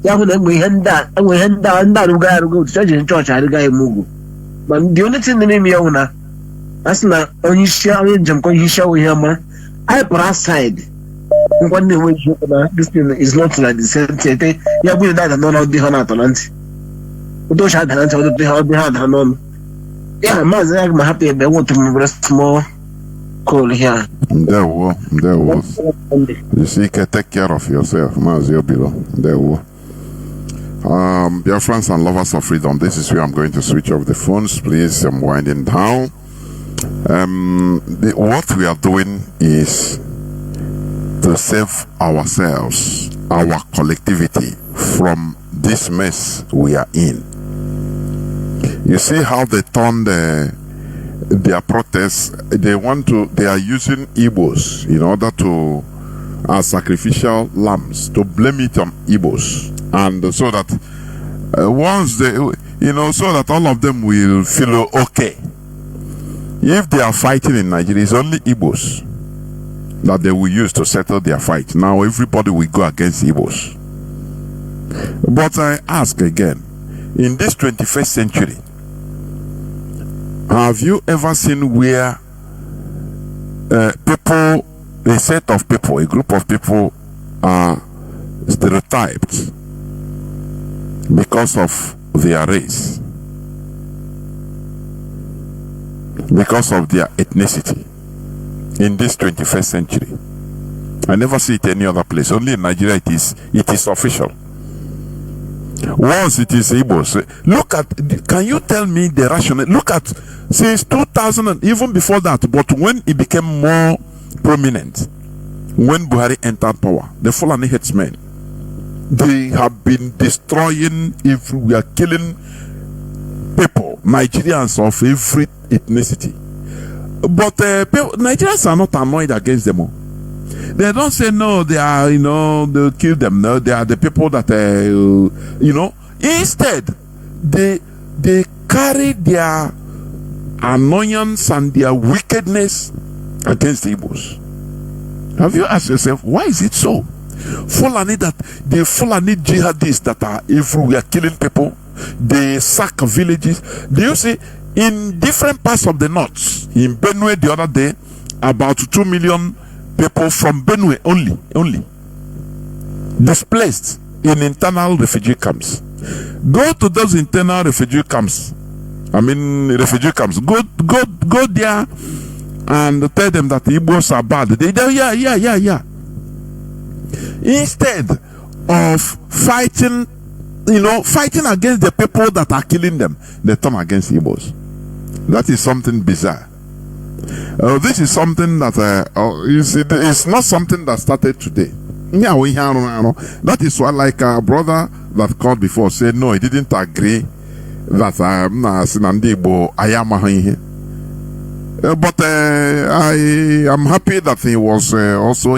ya hụ na enwe ihe ndị arụgo otu ejiri chọọchị arịga eme ugwu ma ndị onye ti n'ime ya nwụ na a sị na onye njem ka onye isi awụ ihe mara anyị pụrụ saịd ngwa ndị enwe eziokwu na this thing is not like the same thing ya bụ na ada n'ọnụ dị ha na-atọ na ntị ụtọ ochi adara ntị ọdụ ha adara n'ọnụ ya maazị ya ma hapụ ebe nwetụ m small call here. There was. You see, take care of yourself, Mazi Obilo. There was. Dear friends and lovers of freedom, this is where I'm going to switch off the phones. Please, I'm winding down. What we are doing is to save ourselves, our collectivity, from this mess we are in. You see how they turned their protests. They are using Igbos in order to, as sacrificial lambs, to blame it on Igbos, and so that once they, so that all of them will feel okay. If they are fighting in Nigeria, it's only Igbos that they will use to settle their fight. Now everybody will go against Igbos. But I ask again, in this 21st century, have you ever seen where a set of people, a group of people are stereotyped because of their race, because of their ethnicity in this 21st century? I never see it any other place. Only in Nigeria it is official. Once it is Igbos, look at, can you tell me the rationale? Look at, since 2000 and even before that, but when it became more prominent, when Buhari entered power, the Fulani headsmen, they have been destroying, if we are killing people, Nigerians of every ethnicity. But Nigerians are not annoyed against them all. They don't say no, they are, they'll kill them. No, they are the people that, Instead, they carry their annoyance and their wickedness against the Igbos. Have you asked yourself, why is it so? Fulani jihadists that are everywhere killing people, they sack villages. Do you see, in different parts of the north, in Benue the other day, about 2 million people from Benue only displaced in internal refugee camps. Go to those internal refugee camps. Go there and tell them that the Igbos are bad. They do, yeah. Instead of fighting against the people that are killing them, they turn against Igbos. That is something bizarre. This is something that you see, it's not something that started today. That is why, like a brother that called before said, no, he didn't agree that but I am happy that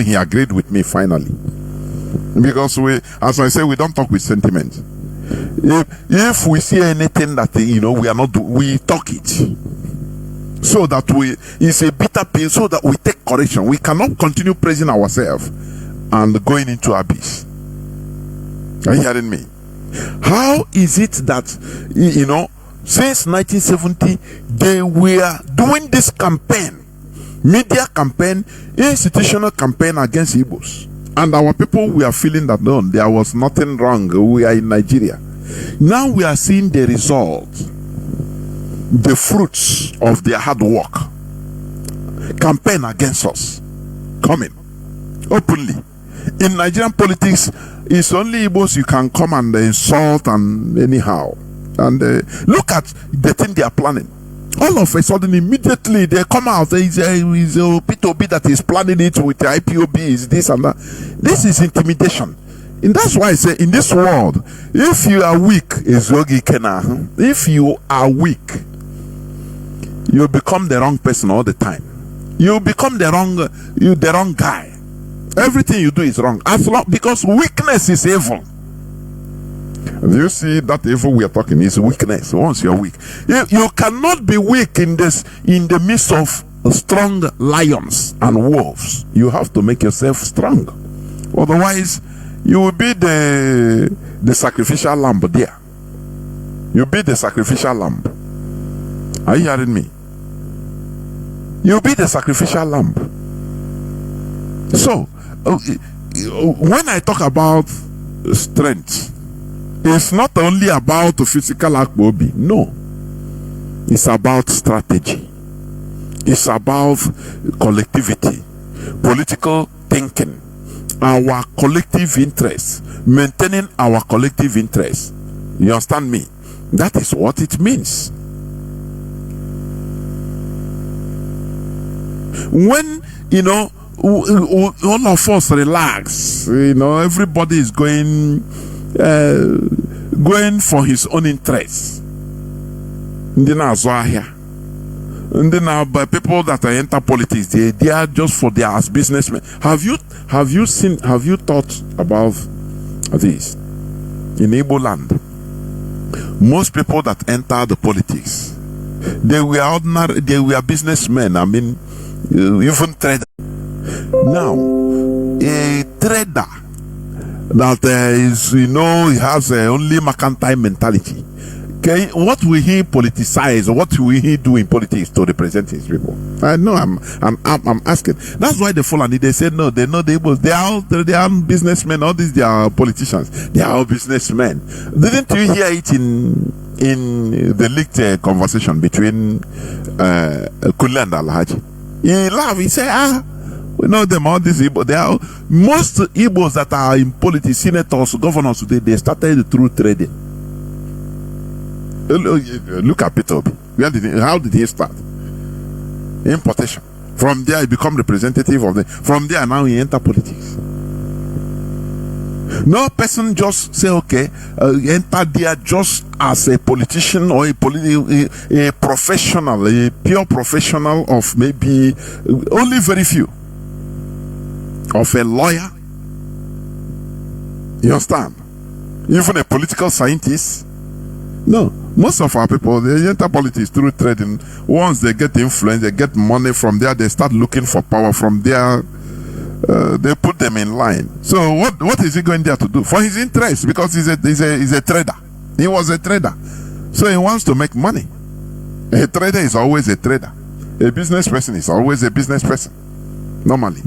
he agreed with me finally, because as I say, we don't talk with sentiment. If we see anything that we are not, we talk it, so that it's a bitter pill, so that we take correction. We cannot continue praising ourselves and going into abyss. Are you hearing me? How is it that since 1970 they were doing this campaign, media campaign, institutional campaign against Igbos, and our people were feeling that no, there was nothing wrong, we are in Nigeria. Now we are seeing the result, the fruits of their hard work. Campaign against us coming openly. In Nigerian politics, it's only Igbos you can come and insult and anyhow. And look at the thing they are planning. All of a sudden, immediately they come out. It's P2B that is planning it with the IPOB, is this and that. This is intimidation. And that's why I say, in this world, if you are weak, if you are weak, you become the wrong person all the time. You become the wrong guy. Everything you do is wrong. Because weakness is evil. Do you see that evil we are talking is weakness? Once you are weak, you cannot be weak in the midst of strong lions and wolves. You have to make yourself strong. Otherwise, you will be the sacrificial lamb there. You'll be the sacrificial lamb. Are you hearing me? You'll be the sacrificial lamb. So, when I talk about strength, it's not only about physical akbobi. No. It's about strategy. It's about collectivity, political thinking, our collective interests, maintaining our collective interests. You understand me? That is what it means. When, all of us relax, everybody is going for his own interests. People that enter politics, they are just for their as businessmen. Have you thought about this? In Igbo land, most people that enter the politics, they were businessmen. I mean, even traders. Now, a trader that he has only mercantile mentality. Okay, what will he politicize? What will he do in politics to represent his people? I know. I'm asking. That's why the Fulani, they said no. They know they are businessmen. All these, they are politicians. They are all businessmen. Didn't you hear it in the leaked conversation between Kunle and Alhaji? He laughed. He said, We know them, all these Igbo. They are most Igbos that are in politics, senators, governors today, they started through trading. Look at Peter Obi. How did he start? Importation. From there, he become representative of the. From there, now he enter politics. No person just say, okay, enter there just as a politician or a professional, a pure professional of maybe only very few. Of a lawyer. You understand? Even a political scientist. No. Most of our people, they enter politics through trading. Once they get influence, they get money from there, they start looking for power from there. They put them in line. So what is he going there to do? For his interest, because he's a trader. He was a trader. So he wants to make money. A trader is always a trader. A business person is always a business person. Normally.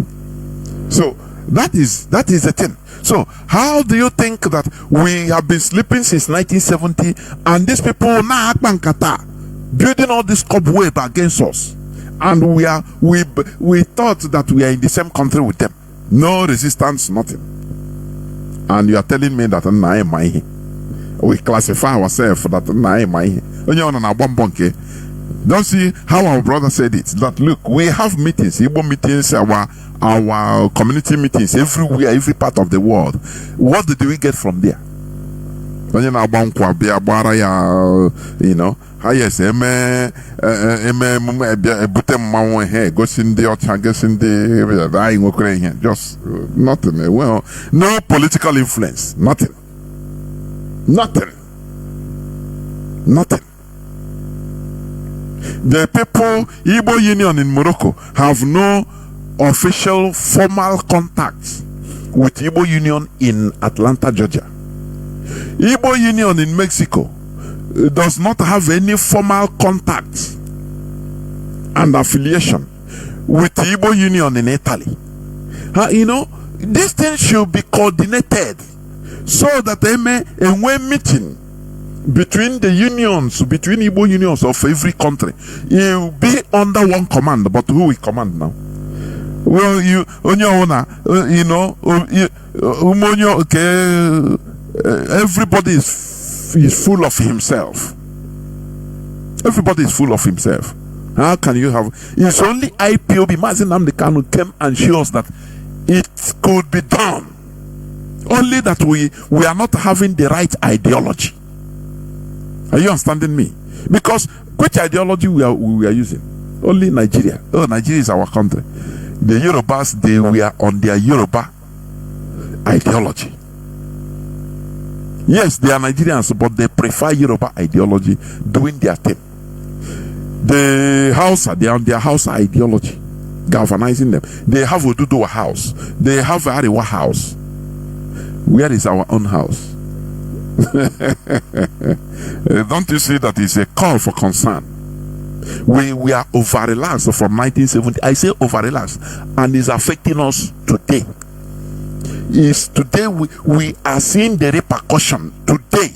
So that is the thing. So how do you think that we have been sleeping since 1970 and these people now building all this cobweb against us? And we thought that we are in the same country with them. No resistance, nothing. And you are telling me that we classify ourselves that don't see how our brother said it. That look, we have meetings, Igbo meetings, our community meetings everywhere, every part of the world. What do we get from there? You know, yes, just nothing. Well, no political influence, nothing. The people, Igbo Union in Morocco, have no official formal contacts with Igbo Union in Atlanta, Georgia. Igbo Union in Mexico does not have any formal contacts and affiliation with Igbo Union in Italy. You know, this thing should be coordinated so that they may a meeting between the unions, between Igbo unions of every country. It will be under one command, but who will command now? Well, you know, everybody is full of himself. Everybody is full of himself. How can you have? It's only IPOB Mazi Nnamdi Kanu came and showed us that it could be done. Only that we are not having the right ideology. Are you understanding me? Because which ideology we are using? Only Nigeria. Oh, Nigeria is our country. The Yorubas, they were on their Yoruba ideology. Yes, they are Nigerians, but they prefer Yoruba ideology doing their thing. The Hausa, they are on their Hausa ideology, galvanizing them. They have Oduduwa house. They have Ariwa house. Where is our own house? Don't you see that it's a call for concern? We are over-relaxed from 1970. I say over-relaxed, and it's affecting us today. Is today we are seeing the repercussion today.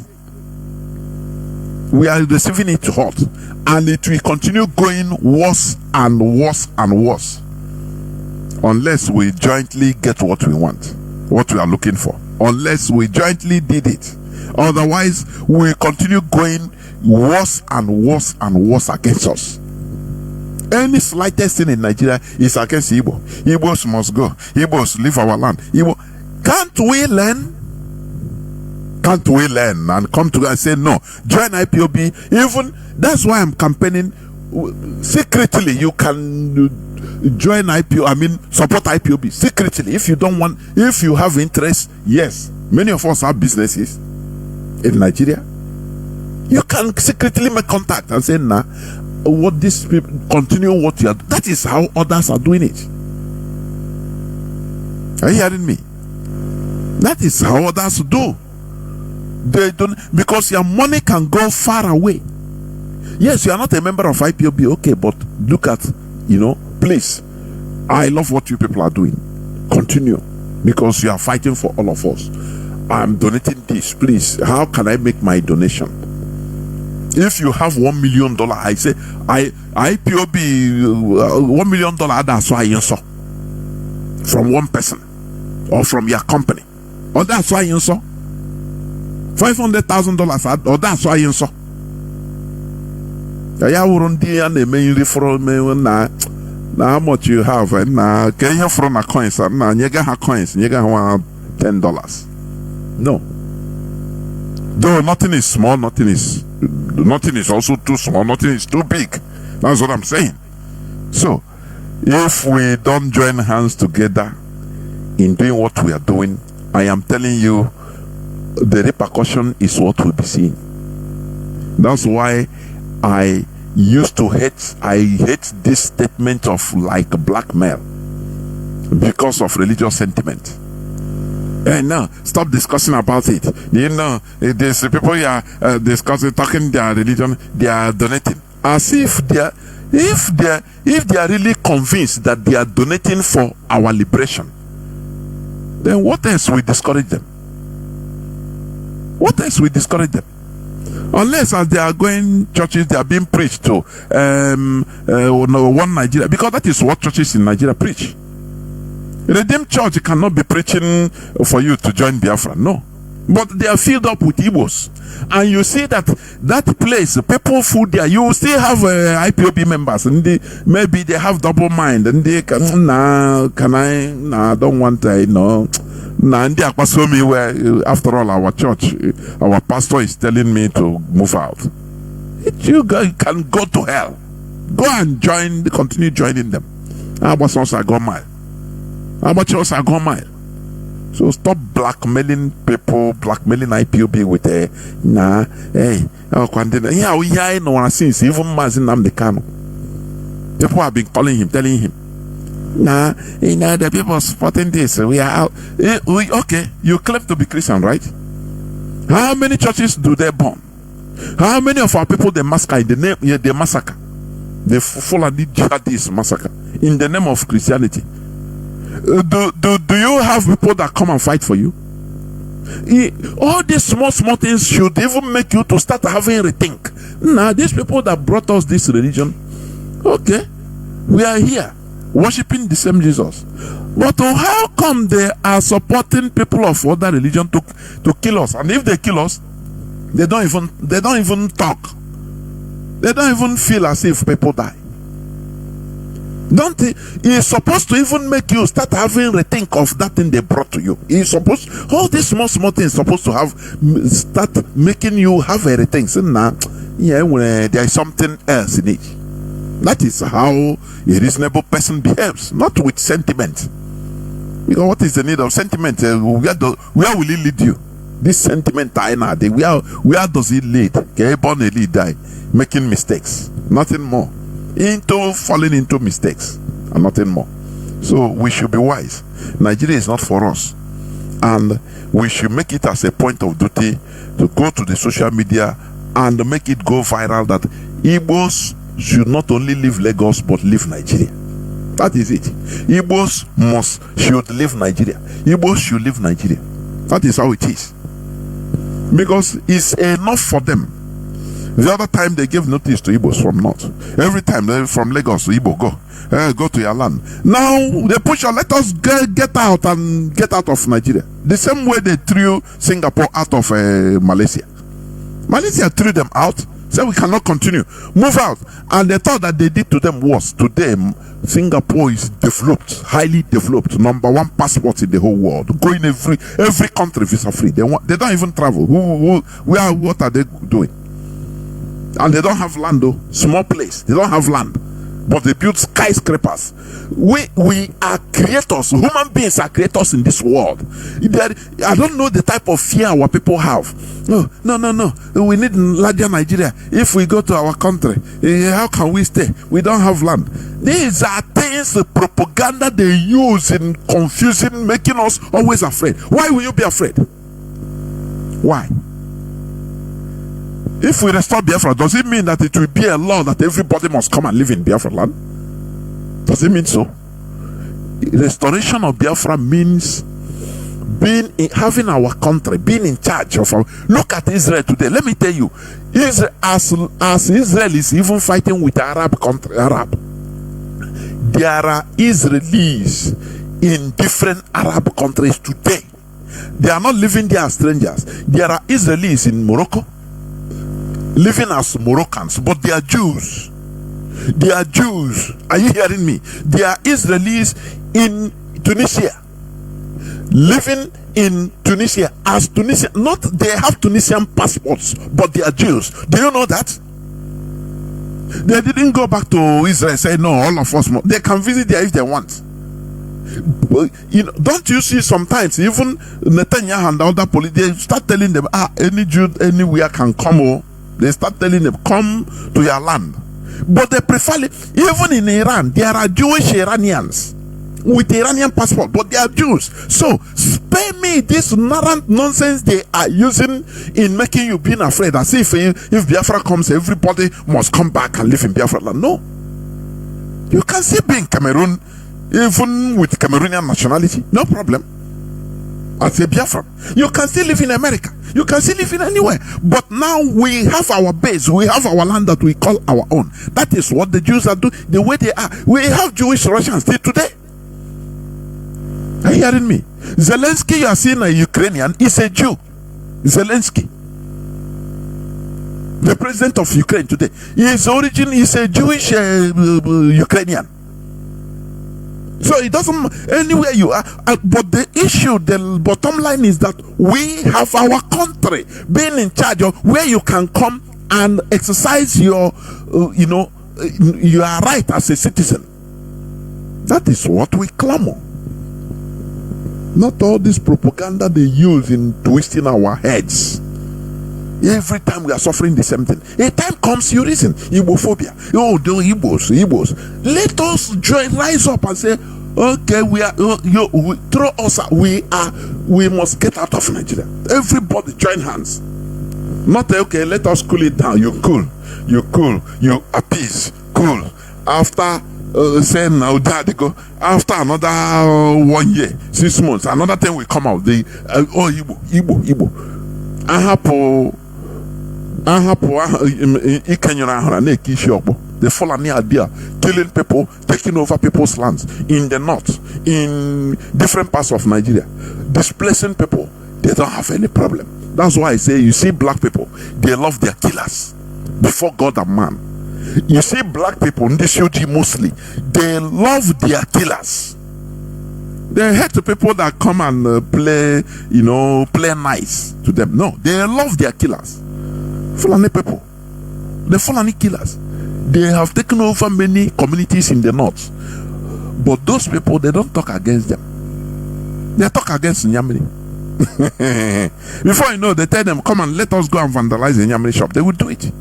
We are receiving it hot, and it will continue going worse and worse and worse unless we jointly get what we want, what we are looking for. Unless we jointly did it. Otherwise, we continue going worse and worse and worse against us. Any slightest thing in Nigeria is against Igbo. Igbos must go. Igbos leave our land. Igbo. Can't we learn? Can't we learn and come together and say no? Join IPOB. Even that's why I'm campaigning secretly. You can join IPO. I mean, support IPOB secretly. If you don't want, if you have interest, yes. Many of us have businesses in Nigeria. You can secretly make contact and say, nah, what these people continue what you are. That is how others are doing it. Are you hearing me? That is how others do. They don't, because your money can go far away. Yes, you are not a member of IPOB, okay, but look at, please, I love what you people are doing. Continue, because you are fighting for all of us. I'm donating this, please. How can I make my donation? If you have $1 million, I say, IPOB $1 million, that's why you saw. from one person or from your company. Or that's why you saw $500,000, or that's why you saw. Ya wouldn't be an main for me na how much you have, and can you from a coins and you got coins, you got $10. No. Though nothing is small, nothing is also too small, nothing is too big. That's what I'm saying. So if we don't join hands together in doing what we are doing, I am telling you, the repercussion is what we'll be seeing. That's why I hate this statement of like blackmail because of religious sentiment. And now stop discussing about it. You know, there's people here discussing, talking their religion, they are donating as if they are really convinced that they are donating for our liberation. Then what else will discourage them? What else will discourage them? Unless as they are going churches, they are being preached to one Nigeria, because that is what churches in Nigeria preach. Redeemed Church cannot be preaching for you to join Biafra, no. But they are filled up with Igbos, and you see that place, people food there, you still have IPOB members, and maybe they have double mind, and they can I don't want and they are so me where after all our church, our pastor is telling me to move out. You can go to hell. Go and continue joining them. How much else I go mile? So stop blackmailing people, blackmailing IPOB with since even Mazi Namdekano. People have been calling him, telling him, the people supporting this. We are out. Okay, you claim to be Christian, right? How many churches do they burn? How many of our people they massacre they massacre? They Fulani jihadist massacre in the name of Christianity. Do you have people that come and fight for you? All these small things should even make you to start having rethink. Now, these people that brought us this religion, okay, we are here worshiping the same Jesus, but how come they are supporting people of other religion to kill us? And if they kill us, they don't even talk. They don't even feel as if people die. Don't it's supposed to even make you start having rethink of that thing they brought to you. It's supposed, all these small things supposed to start making you have a rethink. So now, when there is something else in it. That is how a reasonable person behaves, not with sentiment. Because what is the need of sentiment? Where will it lead you? This sentiment, where does it lead? Born a lead die, making mistakes, nothing more. Falling into mistakes and nothing more. So we should be wise. Nigeria is not for us, and we should make it as a point of duty to go to the social media and make it go viral that Igbos should not only leave Lagos but leave Nigeria. That is it. Igbos should leave Nigeria. Igbos should leave Nigeria. That is how it is. Because it's enough for them. The other time they gave notice to Igbos from north. Every time they from Lagos to Igbo, go to your land. Now they push on, let us get out and get out of Nigeria. The same way they threw Singapore out of Malaysia. Malaysia threw them out, said we cannot continue, move out. And they thought that they did to them worse. To them, Singapore is developed, highly developed, #1 passport in the whole world. Go in every country visa free. They don't even travel. What are they doing? And they don't have land though. Small place. They don't have land. But they build skyscrapers. We are creators. Human beings are creators in this world. I don't know the type of fear our people have. No. We need larger Nigeria. If we go to our country, how can we stay? We don't have land. These are things, propaganda they use in confusing, making us always afraid. Why will you be afraid? Why? If we restore Biafra, does it mean that it will be a law that everybody must come and live in Biafra land? Does it mean so? Restoration of Biafra means having our country, being in charge of our. Look at Israel today. Let me tell you, Israel, as Israel is even fighting with Arab country, there are Israelis in different Arab countries today. They are not living there as strangers. There are Israelis in Morocco living as Moroccans, but they are Jews. They are Jews. Are you hearing me? They are Israelis in Tunisia, living in Tunisia as Tunisian. Not they have Tunisian passports, but they are Jews. Do you know that? They didn't go back to Israel and say, no, all of us, they can visit there if they want. You know, don't you see sometimes even Netanyahu and the other they start telling them, any Jew anywhere can come. Oh, they start telling them, come to your land. But they prefer, even in Iran, there are Jewish Iranians with Iranian passport, but they are Jews. So spare me this nonsense they are using in making you being afraid, as if Biafra comes, everybody must come back and live in Biafra land. No, you can still be in Cameroon even with Cameroonian nationality, no problem. As a Biafra, you can still live in America, you can still live in anywhere. But now we have our base, we have our land that we call our own. That is what the Jews are doing, the way they are. We have Jewish Russians still today. Are you hearing me? Zelensky, you are seeing a Ukrainian, is a Jew. Zelensky, the president of Ukraine today, his origin is a Jewish Ukrainian. So it doesn't anywhere you are, but the issue, the bottom line is that we have our country being in charge of where you can come and exercise your, your right as a citizen. That is what we clamor. Not all this propaganda they use in twisting our heads. Every time we are suffering the same thing. A time comes, you reason, Igbophobia. Oh, the Igbos. Let us rise up and say, okay, we throw us out. We must get out of Nigeria. Everybody join hands. Not okay, let us cool it down. You appease, cool. After saying now they go, after another 1 year, 6 months, another thing will come out. Igbo. The Fulani are there killing people, taking over people's lands in the north, in different parts of Nigeria, displacing people. They don't have any problem. That's why I say, you see black people, they love their killers before God and man. You see black people in this UG mostly, they love their killers. They hate the people that come and play nice to them. No, they love their killers. Fulani people, the Fulani killers, they have taken over many communities in the north. But those people, they don't talk against them. They talk against Nyamiri. Before you know, they tell them, come and let us go and vandalize the Nyamiri shop. They will do it.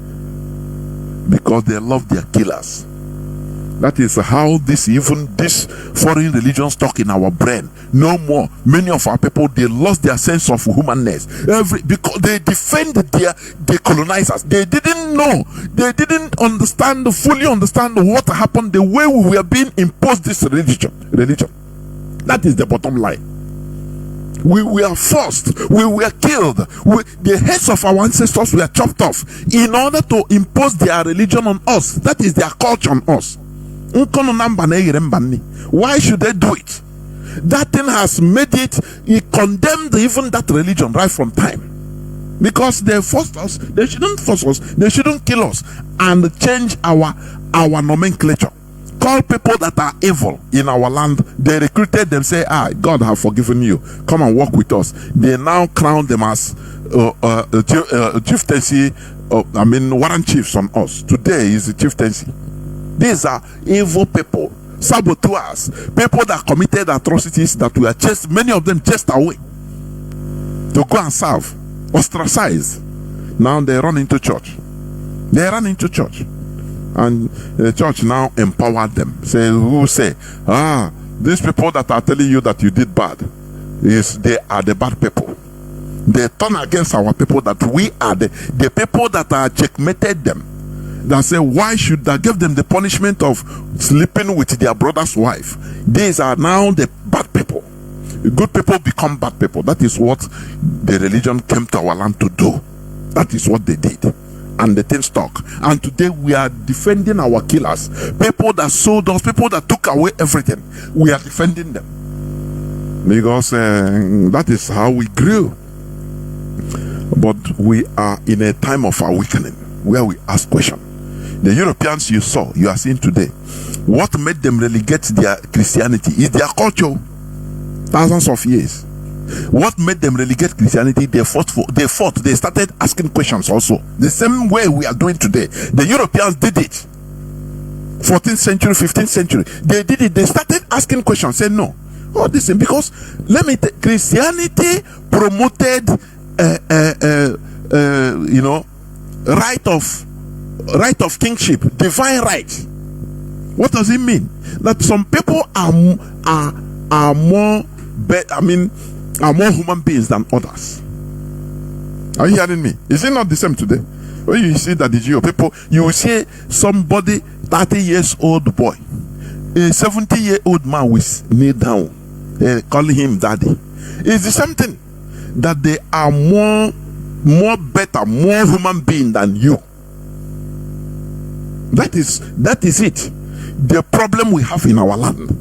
Because they love their killers. That is how these foreign religions talk in our brain. No more. Many of our people, they lost their sense of humanness. Because they defended the colonizers. They didn't know. They didn't fully understand what happened, the way we were being imposed this religion. That is the bottom line. We were forced, we were killed, the heads of our ancestors were chopped off in order to impose their religion on us. That is their culture on us. Why should they do it? That thing has made it condemned even that religion right from time. Because they forced us, they shouldn't force us, they shouldn't kill us and change our nomenclature. Call people that are evil in our land. They recruited them, say, God have forgiven you, come and walk with us. They now crown them as chieftaincy, warrant chiefs on us. Today is the chieftaincy. These are evil people, saboteurs, people that committed atrocities that were chased, many of them chased away to go and serve, ostracized. Now they run into church. And the church now empowered them. These people that are telling you that you did bad, they are the bad people. They turn against our people, that we are the people that are checkmated them. That say, why should I give them the punishment of sleeping with their brother's wife? These are now the bad people. Good people become bad people. That is what the religion came to our land to do. That is what they did. And the thing stuck. And today we are defending our killers. People that sold us, people that took away everything. We are defending them. because that is how we grew. But we are in a time of awakening where we ask questions. The Europeans you are seeing today, what made them relegate their Christianity is their culture. Thousands of years. What made them relegate Christianity? They started asking questions also. The same way we are doing today. The Europeans did it. 14th century, 15th century. They did it. They started asking questions. Say no. Oh, this is because Christianity promoted right of kingship, divine right. What does it mean? That some people are more human beings than others. Are you hearing me? Is it not the same today? When you see that the Jew people, you will see somebody 30 years old boy, a 70-year-old man will kneel down, calling him daddy. It's the same thing, that they are more better, more human being than you. That is it. The problem we have in our land,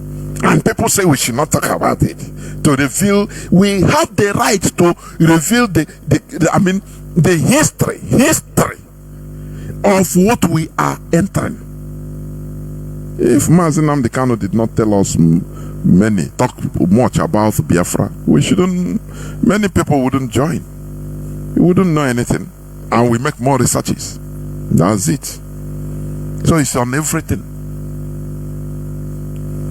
and people say we should not talk about it. To reveal, we have the right to reveal the history of what we are entering. If Mazi Nnamdi Kanu did not tell us talk much about Biafra, many people wouldn't join. We wouldn't know anything, and we make more researches. That's it. So it's on everything.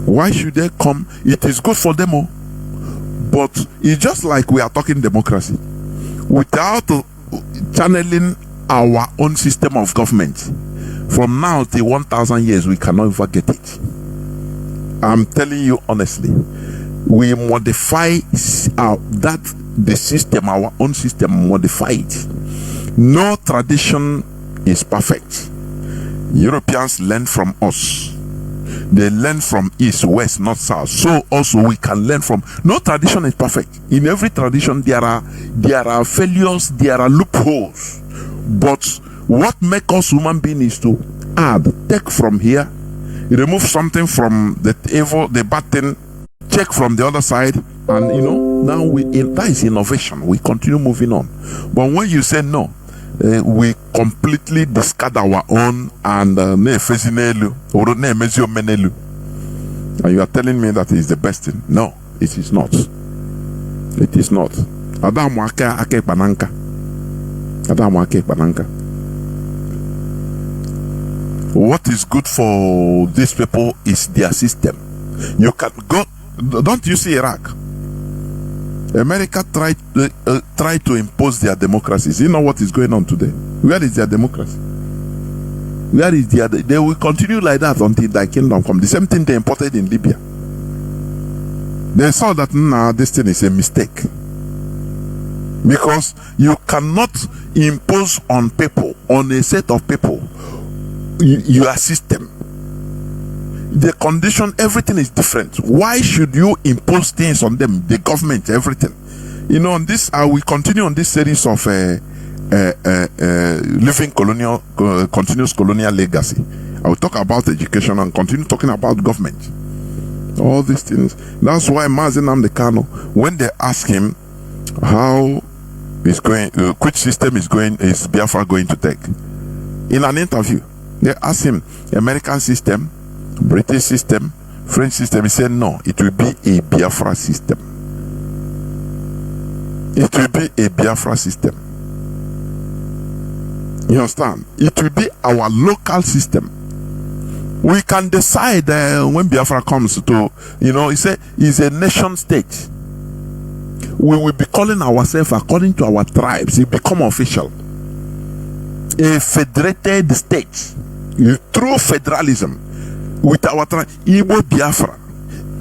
Why should they come? It is good for them all. But it's just like we are talking democracy. Without channeling our own system of government, from now till 1,000 years, we cannot ever get it. I'm telling you honestly, we modify the system, our own system, modify it. No tradition is perfect. Europeans learn from us. They learn from east, west, north, south. So also we can learn from. No tradition is perfect. In every tradition there are failures, there are loopholes. But what makes us human beings is to take from here, remove something from the bad thing, check from the other side, and now that is innovation. We continue moving on. But when you say no, we completely discard our own and and you are telling me that is the best thing. No, it is not. It is not. What is good for these people is their system. You can go. Don't you see Iraq? America tried to impose their democracies. You know what is going on today? Where is their democracy? Where is they will continue like that until their kingdom comes. The same thing they imported in Libya. They saw that this thing is a mistake. Because you cannot impose on people, on a set of people, your system. The condition, everything is different. Why should you impose things on them? The government, everything. On this, I will continue on this series of living continuous colonial legacy. I will talk about education and continue talking about government. All these things. That's why Mazi Nnamdi Kanu, when they ask him how is going, which system is Biafra going to take? In an interview, they ask him, American system, British system, French system. He said no, it will be a Biafra system. It will be a Biafra system. You understand? It will be our local system. We can decide when Biafra comes to, he said it's a nation state. We will be calling ourselves according to our tribes. It become official. A federated state. Through federalism. With our tribe. Igbo Biafra.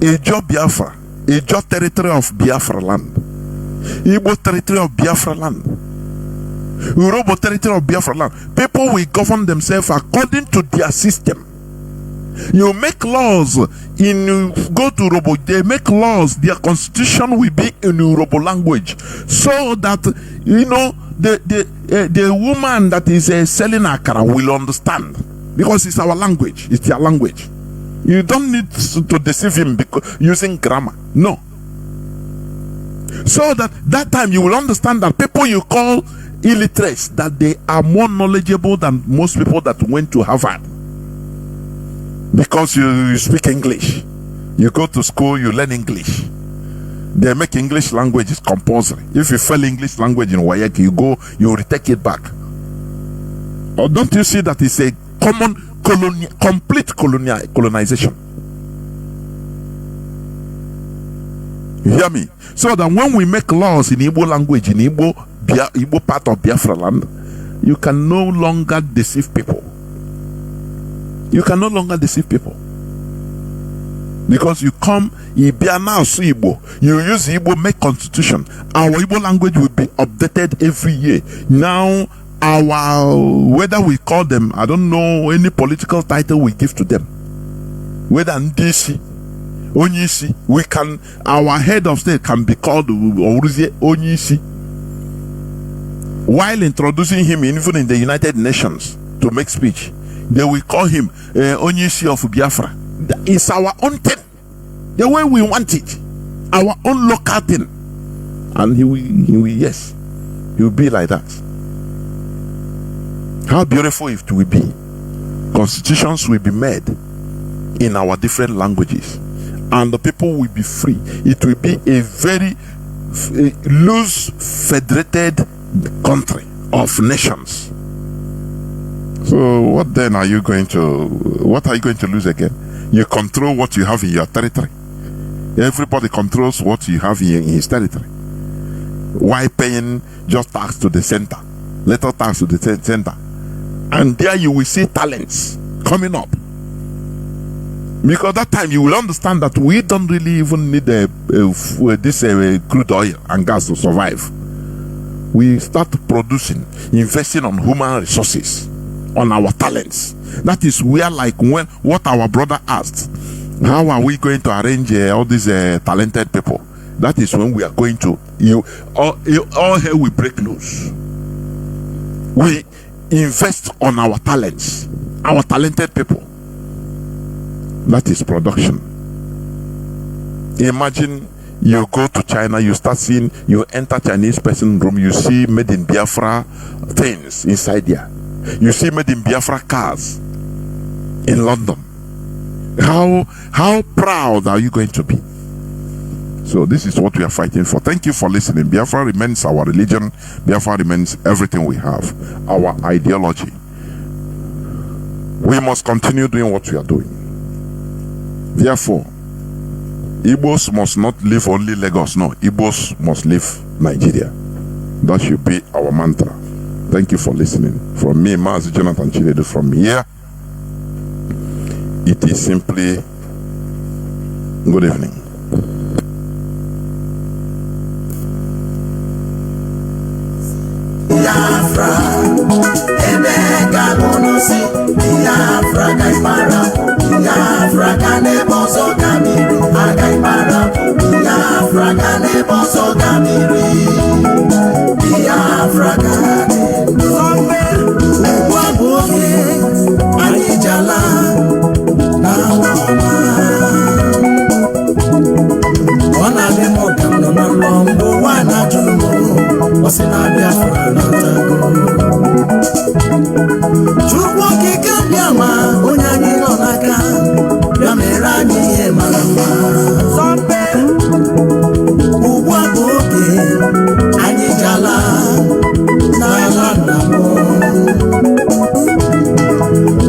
Ejo Biafra. Ejo territory of Biafra land. Igbo territory of Biafra land. Urobo territory of Biafra land. People will govern themselves according to their system. You make laws go to Urobo, they make laws, their constitution will be in Urobo language, so that the woman that is selling akara will understand, because it's our language, it's their language. You don't need to deceive him using grammar. No, So that time you will understand that people you call illiterates, that they are more knowledgeable than most people that went to Harvard. Because you speak English. You go to school, you learn English. They make English language is compulsory. If you fail English language in WAEC, you retake it back. Or don't you see that it's a complete colonization? You hear me? So that when we make laws in Igbo language, in Igbo part of Biafra land, you can no longer deceive people. You can no longer deceive people. Because you come, you use Igbo, make constitution. Our Igbo language will be updated every year. Now, whether we call them, I don't know any political title we give to them. Whether Ndisi, Onyisi, our head of state can be called Onyisi. While introducing him even in the United Nations to make speech, they will call him Onyisi of Biafra. It's our own thing, the way we want it, our own local thing. And he will be like that. How beautiful it will be. Constitutions will be made in our different languages, and the people will be free. It will be a very loose federated country of nations. So what then are you going to lose again? You control what you have in your territory. Everybody controls what you have in his territory. Why paying just tax to the center, little tax to the center? And there you will see talents coming up. Because that time you will understand that we don't really even need this crude oil and gas to survive. We start producing, investing on human resources, on our talents. That is where, like, when what our brother asked, how are we going to arrange all these talented people? That is when we are going to all hell will break loose. We invest on our talents, our talented people. That is production. Imagine you go to China, you start seeing, you enter Chinese person room, you see made in Biafra things inside there. You see made in Biafra cars in London. How proud are you going to be? So this is what we are fighting for. Thank you for listening. Biafra remains our religion. Biafra remains everything we have. Our ideology. We must continue doing what we are doing. Therefore, Igbos must not live only Lagos. No, Igbos must live Nigeria. That should be our mantra. Thank you for listening. From me, Mazi Jonathan Chinedu, from here, it is simply good evening. Biafra, Emeka Bonosi, Biafra Gaimara, Biafra Kanebozo Kamiri, Agaimara, Biafra Kanebozo Kamiri, Biafra Kanebozo Kamiri, Anijala, Nawama, Ona Demo Kamana Longo, Wana Juno, was in Biafra Natago. Chukwu kike Biama, Onyani Nonaka, Biamerani Emalama, Zombe, Uwaboke, Anijala, Nala Namo,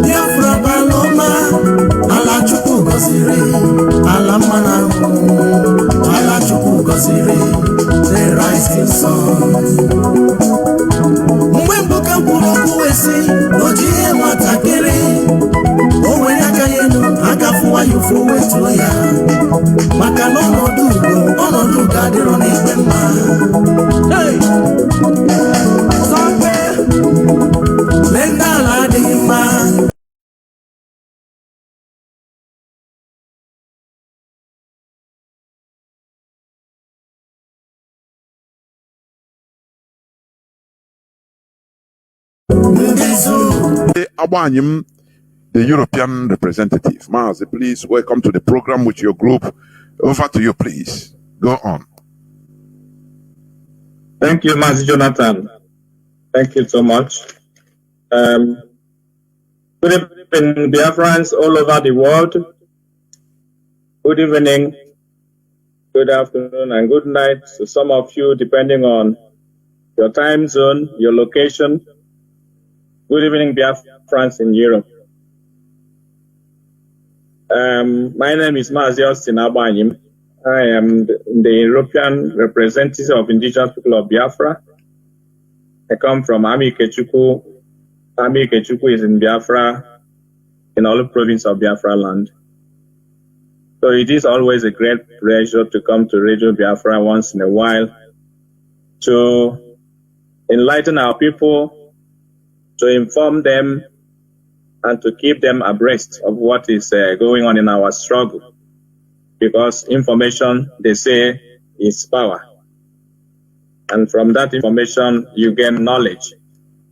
Biafra Baloma, Ala Chukwu Gosiri, Ala Manamu, Ala Chukwu Gosiri, the rising sun. Mwembuka mpuruku wesi, nojiye matakiri. Owe yaka yenu, agafuwa yufu wetu ya. Makano onodu gadiro niwema. Hey! Sompe, lenda la dima. The European representative. Mazi, please welcome to the program with your group. Over to you, please. Go on. Thank you, Mazi Jonathan. Thank you so much. Good evening, Biafrans all over the world. Good evening, good afternoon, and good night to some of you, depending on your time zone, your location. Good evening, Biafrans in Europe. My name is Mazi Abanyim. I am the European representative of indigenous people of Biafra. I come from Ami Kechuku. Ami Kechuku is in Biafra, in all the province of Biafra land. So it is always a great pleasure to come to Radio Biafra once in a while to enlighten our people, to inform them, and to keep them abreast of what is going on in our struggle. Because information, they say, is power. And from that information, you gain knowledge.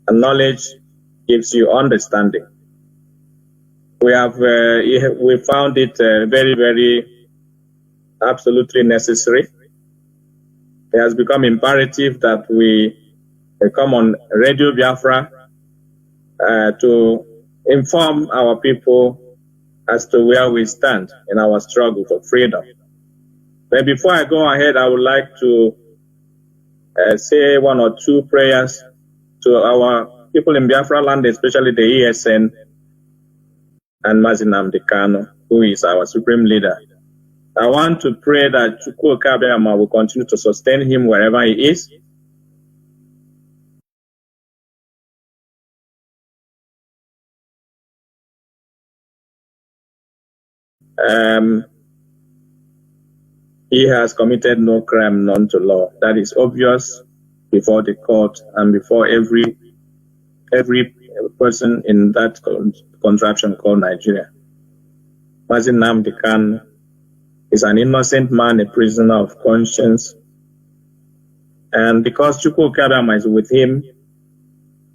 And knowledge gives you understanding. We found it very, very absolutely necessary. It has become imperative that we come on Radio Biafra to inform our people as to where we stand in our struggle for freedom. But before I go ahead, I would like to say one or two prayers to our people in Biafra land, especially the ESN and Mazi Kano, who is our supreme leader. I want to pray that Chukwu Kabiama will continue to sustain him wherever he is. He has committed no crime known to law. That is obvious before the court and before every person in that contraption called Nigeria. Mazi Kano is an innocent man, a prisoner of conscience. And because Chukwu Kadama is with him,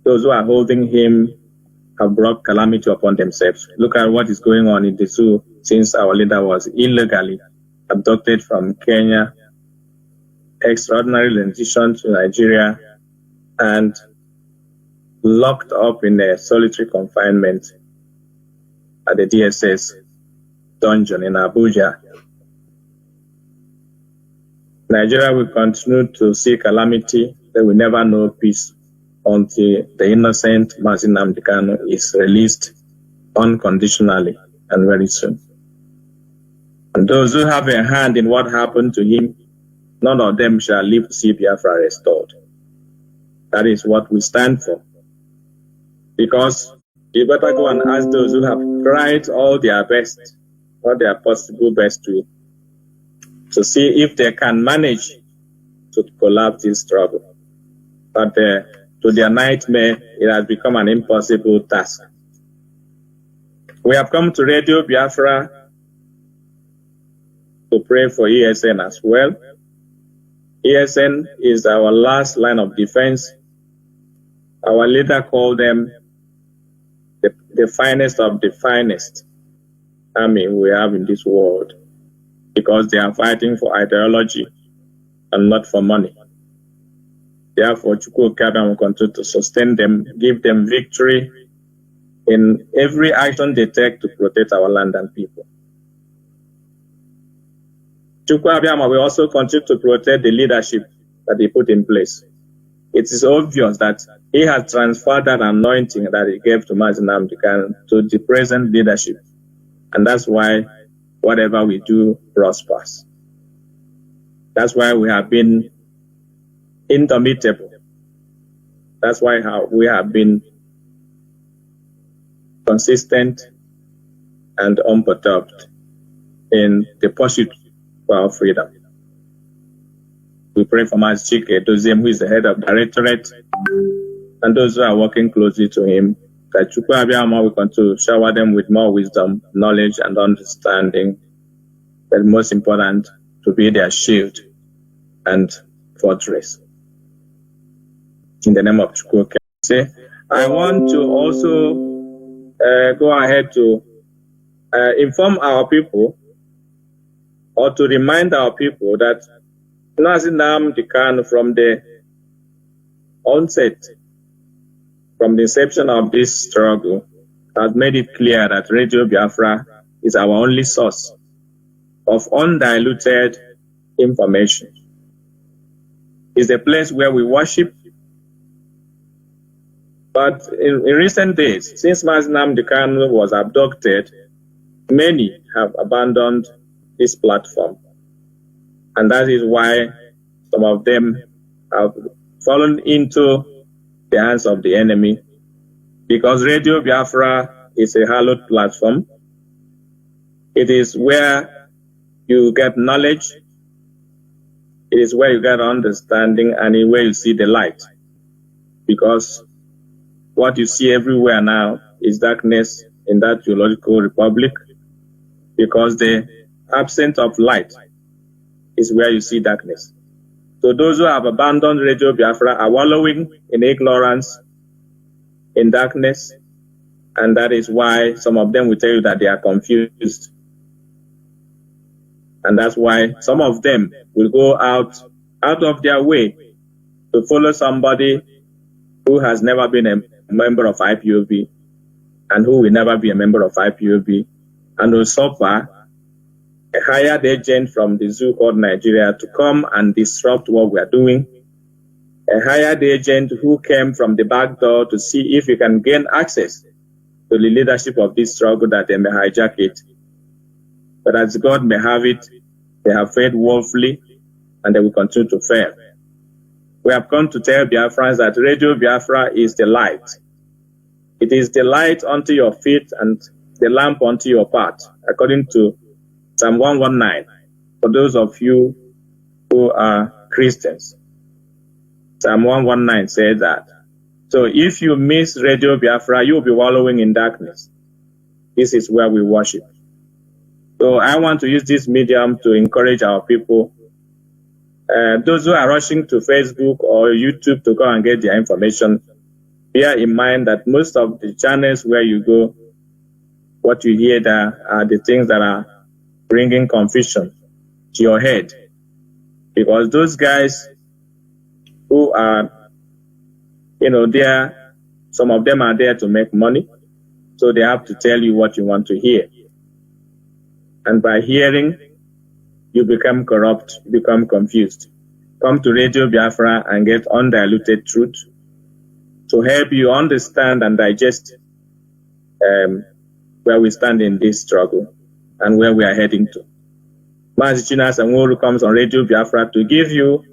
those who are holding him have brought calamity upon themselves. Look at what is going on in the zoo since our leader was illegally abducted from Kenya, extraordinary rendition to Nigeria, and locked up in a solitary confinement at the DSS dungeon in Abuja. Nigeria will continue to see calamity. They will never know peace until the innocent Mazi Kano is released unconditionally and very soon. And those who have a hand in what happened to him, none of them shall live to see Biafra restored. That is what we stand for. Because you better go and ask those who have tried all their best, all their possible best to see if they can manage to collapse this struggle. But to their nightmare, it has become an impossible task. We have come to Radio Biafra to pray for ESN as well. ESN is our last line of defense. Our leader called them the finest of the finest army we have in this world, because they are fighting for ideology and not for money. Therefore, Chukwu Kadam will continue to sustain them, give them victory in every action they take to protect our land and people. Chukwu Abiyama will also continue to protect the leadership that he put in place. It is obvious that he has transferred that anointing that he gave to Mazi Kano to the present leadership. And that's why whatever we do prospers. That's why we have been indomitable. That's why we have been consistent and unperturbed in the pursuit for our freedom. We pray for Mazi Chinedu, who is the head of directorate, and those who are working closely to him, that Chukwu Abiyama will continue to shower them with more wisdom, knowledge, and understanding, but most important, to be their shield and fortress. In the name of Chukwu. I want to also go ahead to inform our people, or to remind our people, that Mazi Kano, from the onset, from the inception of this struggle, has made it clear that Radio Biafra is our only source of undiluted information. It's a place where we worship. But in recent days, since Mazi Nnamdi Kanu was abducted, many have abandoned this platform. And that is why some of them have fallen into the hands of the enemy. Because Radio Biafra is a hallowed platform. It is where you get knowledge. It is where you get understanding, and where you see the light. Because what you see everywhere now is darkness in that geological republic. Because the absence of light is where you see darkness. So those who have abandoned Radio Biafra are wallowing in ignorance, in darkness, and that is why some of them will tell you that they are confused. And that's why some of them will go out of their way to follow somebody who has never been a member of IPOB and who will never be a member of IPOB, and will suffer a hired agent from the zoo called Nigeria to come and disrupt what we are doing. A hired agent who came from the back door to see if he can gain access to the leadership of this struggle, that they may hijack it. But as God may have it, they have failed woefully, and they will continue to fail. We have come to tell Biafrans that Radio Biafra is the light. It is the light unto your feet and the lamp unto your path, according to Psalm 119, for those of you who are Christians. Psalm 119 says that. So if you miss Radio Biafra, you'll be wallowing in darkness. This is where we worship. So I want to use this medium to encourage our people. Those who are rushing to Facebook or YouTube to go and get their information, bear in mind that most of the channels where you go, what you hear there are the things that are bringing confusion to your head. Because those guys who are, there, some of them are there to make money, so they have to tell you what you want to hear. And by hearing, you become corrupt, you become confused. Come to Radio Biafra and get undiluted truth to help you understand and digest where we stand in this struggle and where we are heading to. Mazi Chinedu comes on Radio Biafra to give you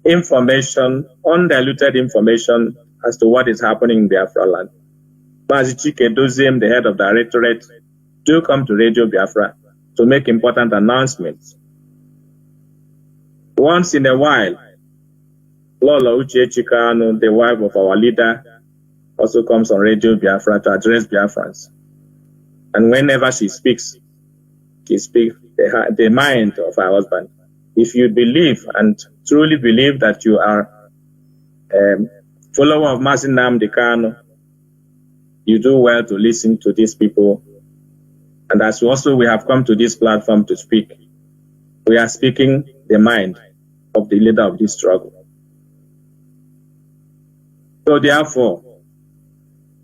information, undiluted information as to what is happening in Biafra land. Mazi Chinedu, the head of directorate, do come to Radio Biafra to make important announcements. Once in a while, Lola Uche Chikano, the wife of our leader, also comes on Radio Biafra to address Biafrans. And whenever she speaks the mind of her husband. If you believe and truly believe that you are a follower of Mazi Nnamdi Kanu, you do well to listen to these people. And as also we have come to this platform to speak, we are speaking the mind of the leader of this struggle. So therefore,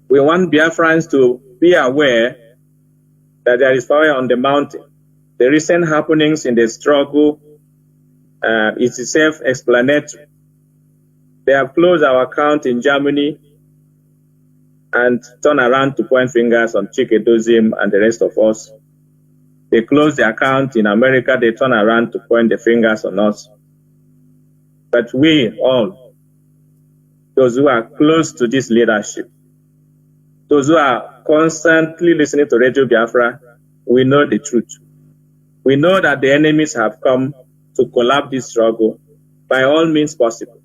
we want Biafrans to be aware that there is fire on the mountain. The recent happenings in the struggle is self-explanatory. They have closed our account in Germany and turn around to point fingers on Chinedu and the rest of us. They closed the account in America, they turn around to point the fingers on us. But we all, those who are close to this leadership, those who are constantly listening to Radio Biafra, we know the truth. We know that the enemies have come to collapse this struggle by all means possible.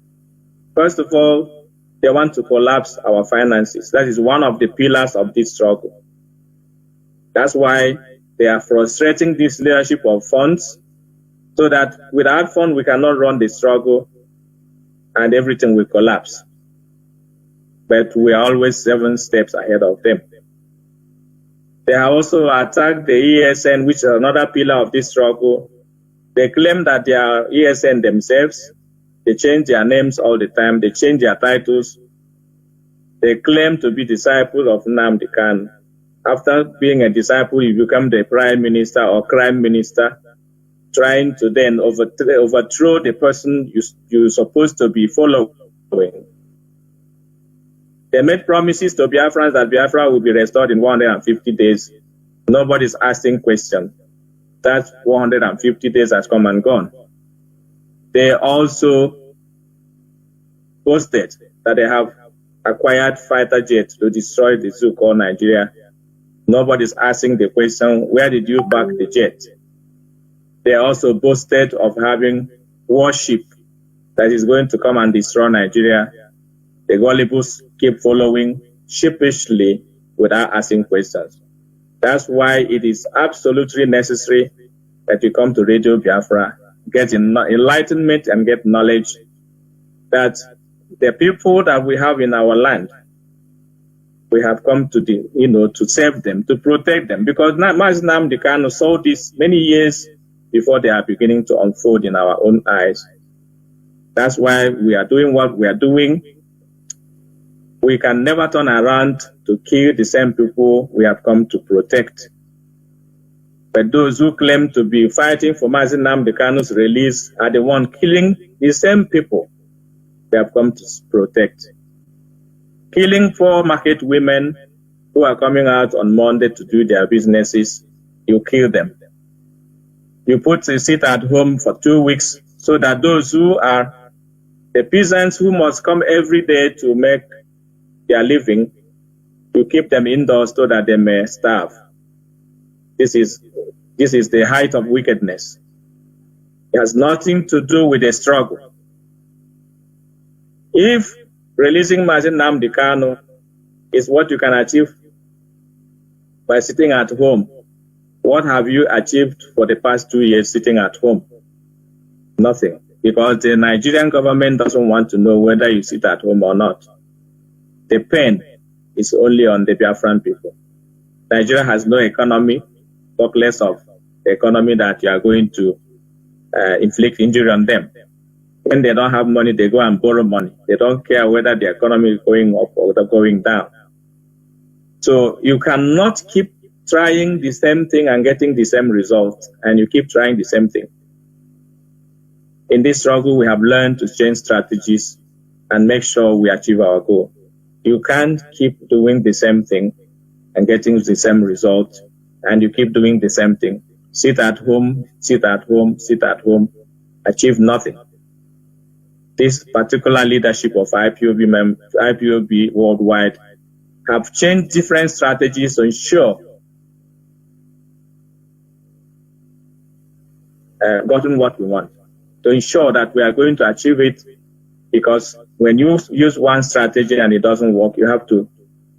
First of all, they want to collapse our finances. That is one of the pillars of this struggle. That's why they are frustrating this leadership of funds, so that without funds we cannot run the struggle and everything will collapse. But we are always 7 steps ahead of them. They have also attacked the ESN, which is another pillar of this struggle. They claim that they are ESN themselves. They change their names all the time. They change their titles. They claim to be disciples of Nnamdi Kanu. After being a disciple, you become the prime minister or crime minister, trying to then overthrow the person you're supposed to be following. They made promises to Biafrans that Biafra will be restored in 150 days. Nobody's asking questions. That 150 days has come and gone. They also boasted that they have acquired fighter jets to destroy the zoo called Nigeria. Nobody's asking the question, where did you back the jet? They also boasted of having warship that is going to come and destroy Nigeria. The gullibles keep following sheepishly without asking questions. That's why it is absolutely necessary that you come to Radio Biafra, get enlightenment and get knowledge that the people that we have in our land, we have come to to save them, to protect them, because Mazi Nnamdi Kanu saw this many years before they are beginning to unfold in our own eyes. That's why we are doing what we are doing. We can never turn around to kill the same people we have come to protect. But those who claim to be fighting for Mazi Nnamdi Kanu's release are the ones killing the same people we have come to protect. Killing poor market women who are coming out on Monday to do their businesses, you kill them. You put a seat at home for 2 weeks so that those who are the peasants who must come every day to make their living, you keep them indoors so that they may starve. This is the height of wickedness. It has nothing to do with the struggle. If releasing Mazi Nnamdi Kanu is what you can achieve by sitting at home, what have you achieved for the past 2 years sitting at home? Nothing. Because the Nigerian government doesn't want to know whether you sit at home or not. The pain is only on the Biafran people. Nigeria has no economy, talk less of the economy that you are going to inflict injury on them. When they don't have money, they go and borrow money. They don't care whether the economy is going up or going down. So you cannot keep trying the same thing and getting the same results, and you keep trying the same thing. In this struggle, we have learned to change strategies and make sure we achieve our goal. You can't keep doing the same thing and getting the same result, and you keep doing the same thing. Sit at home, sit at home, sit at home, achieve nothing. This particular leadership of IPOB worldwide have changed different strategies to ensure gotten what we want, to ensure that we are going to achieve it, because when you use one strategy and it doesn't work, you have to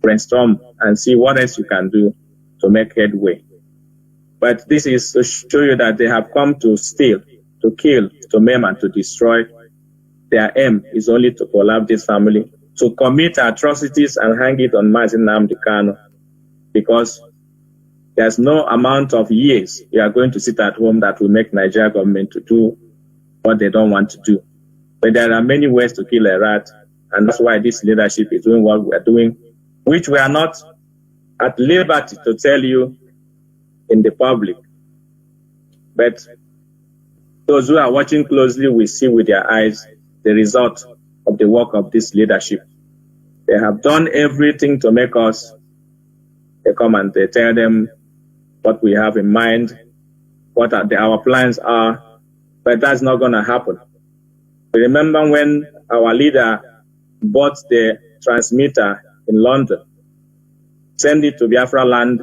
brainstorm and see what else you can do to make headway. But this is to show you that they have come to steal, to kill, to maim, and to destroy. Their aim is only to collapse this family, to commit atrocities and hang it on Mazi Nnamdi Kanu, because there's no amount of years you are going to sit at home that will make Nigeria government to do what they don't want to do. But there are many ways to kill a rat, and that's why this leadership is doing what we are doing, which we are not at liberty to tell you in the public. But those who are watching closely will see with their eyes the result of the work of this leadership. They have done everything to make us, they come and they tell them what we have in mind, what our plans are, but that's not going to happen. Remember when our leader bought the transmitter in London, sent it to Biafra land,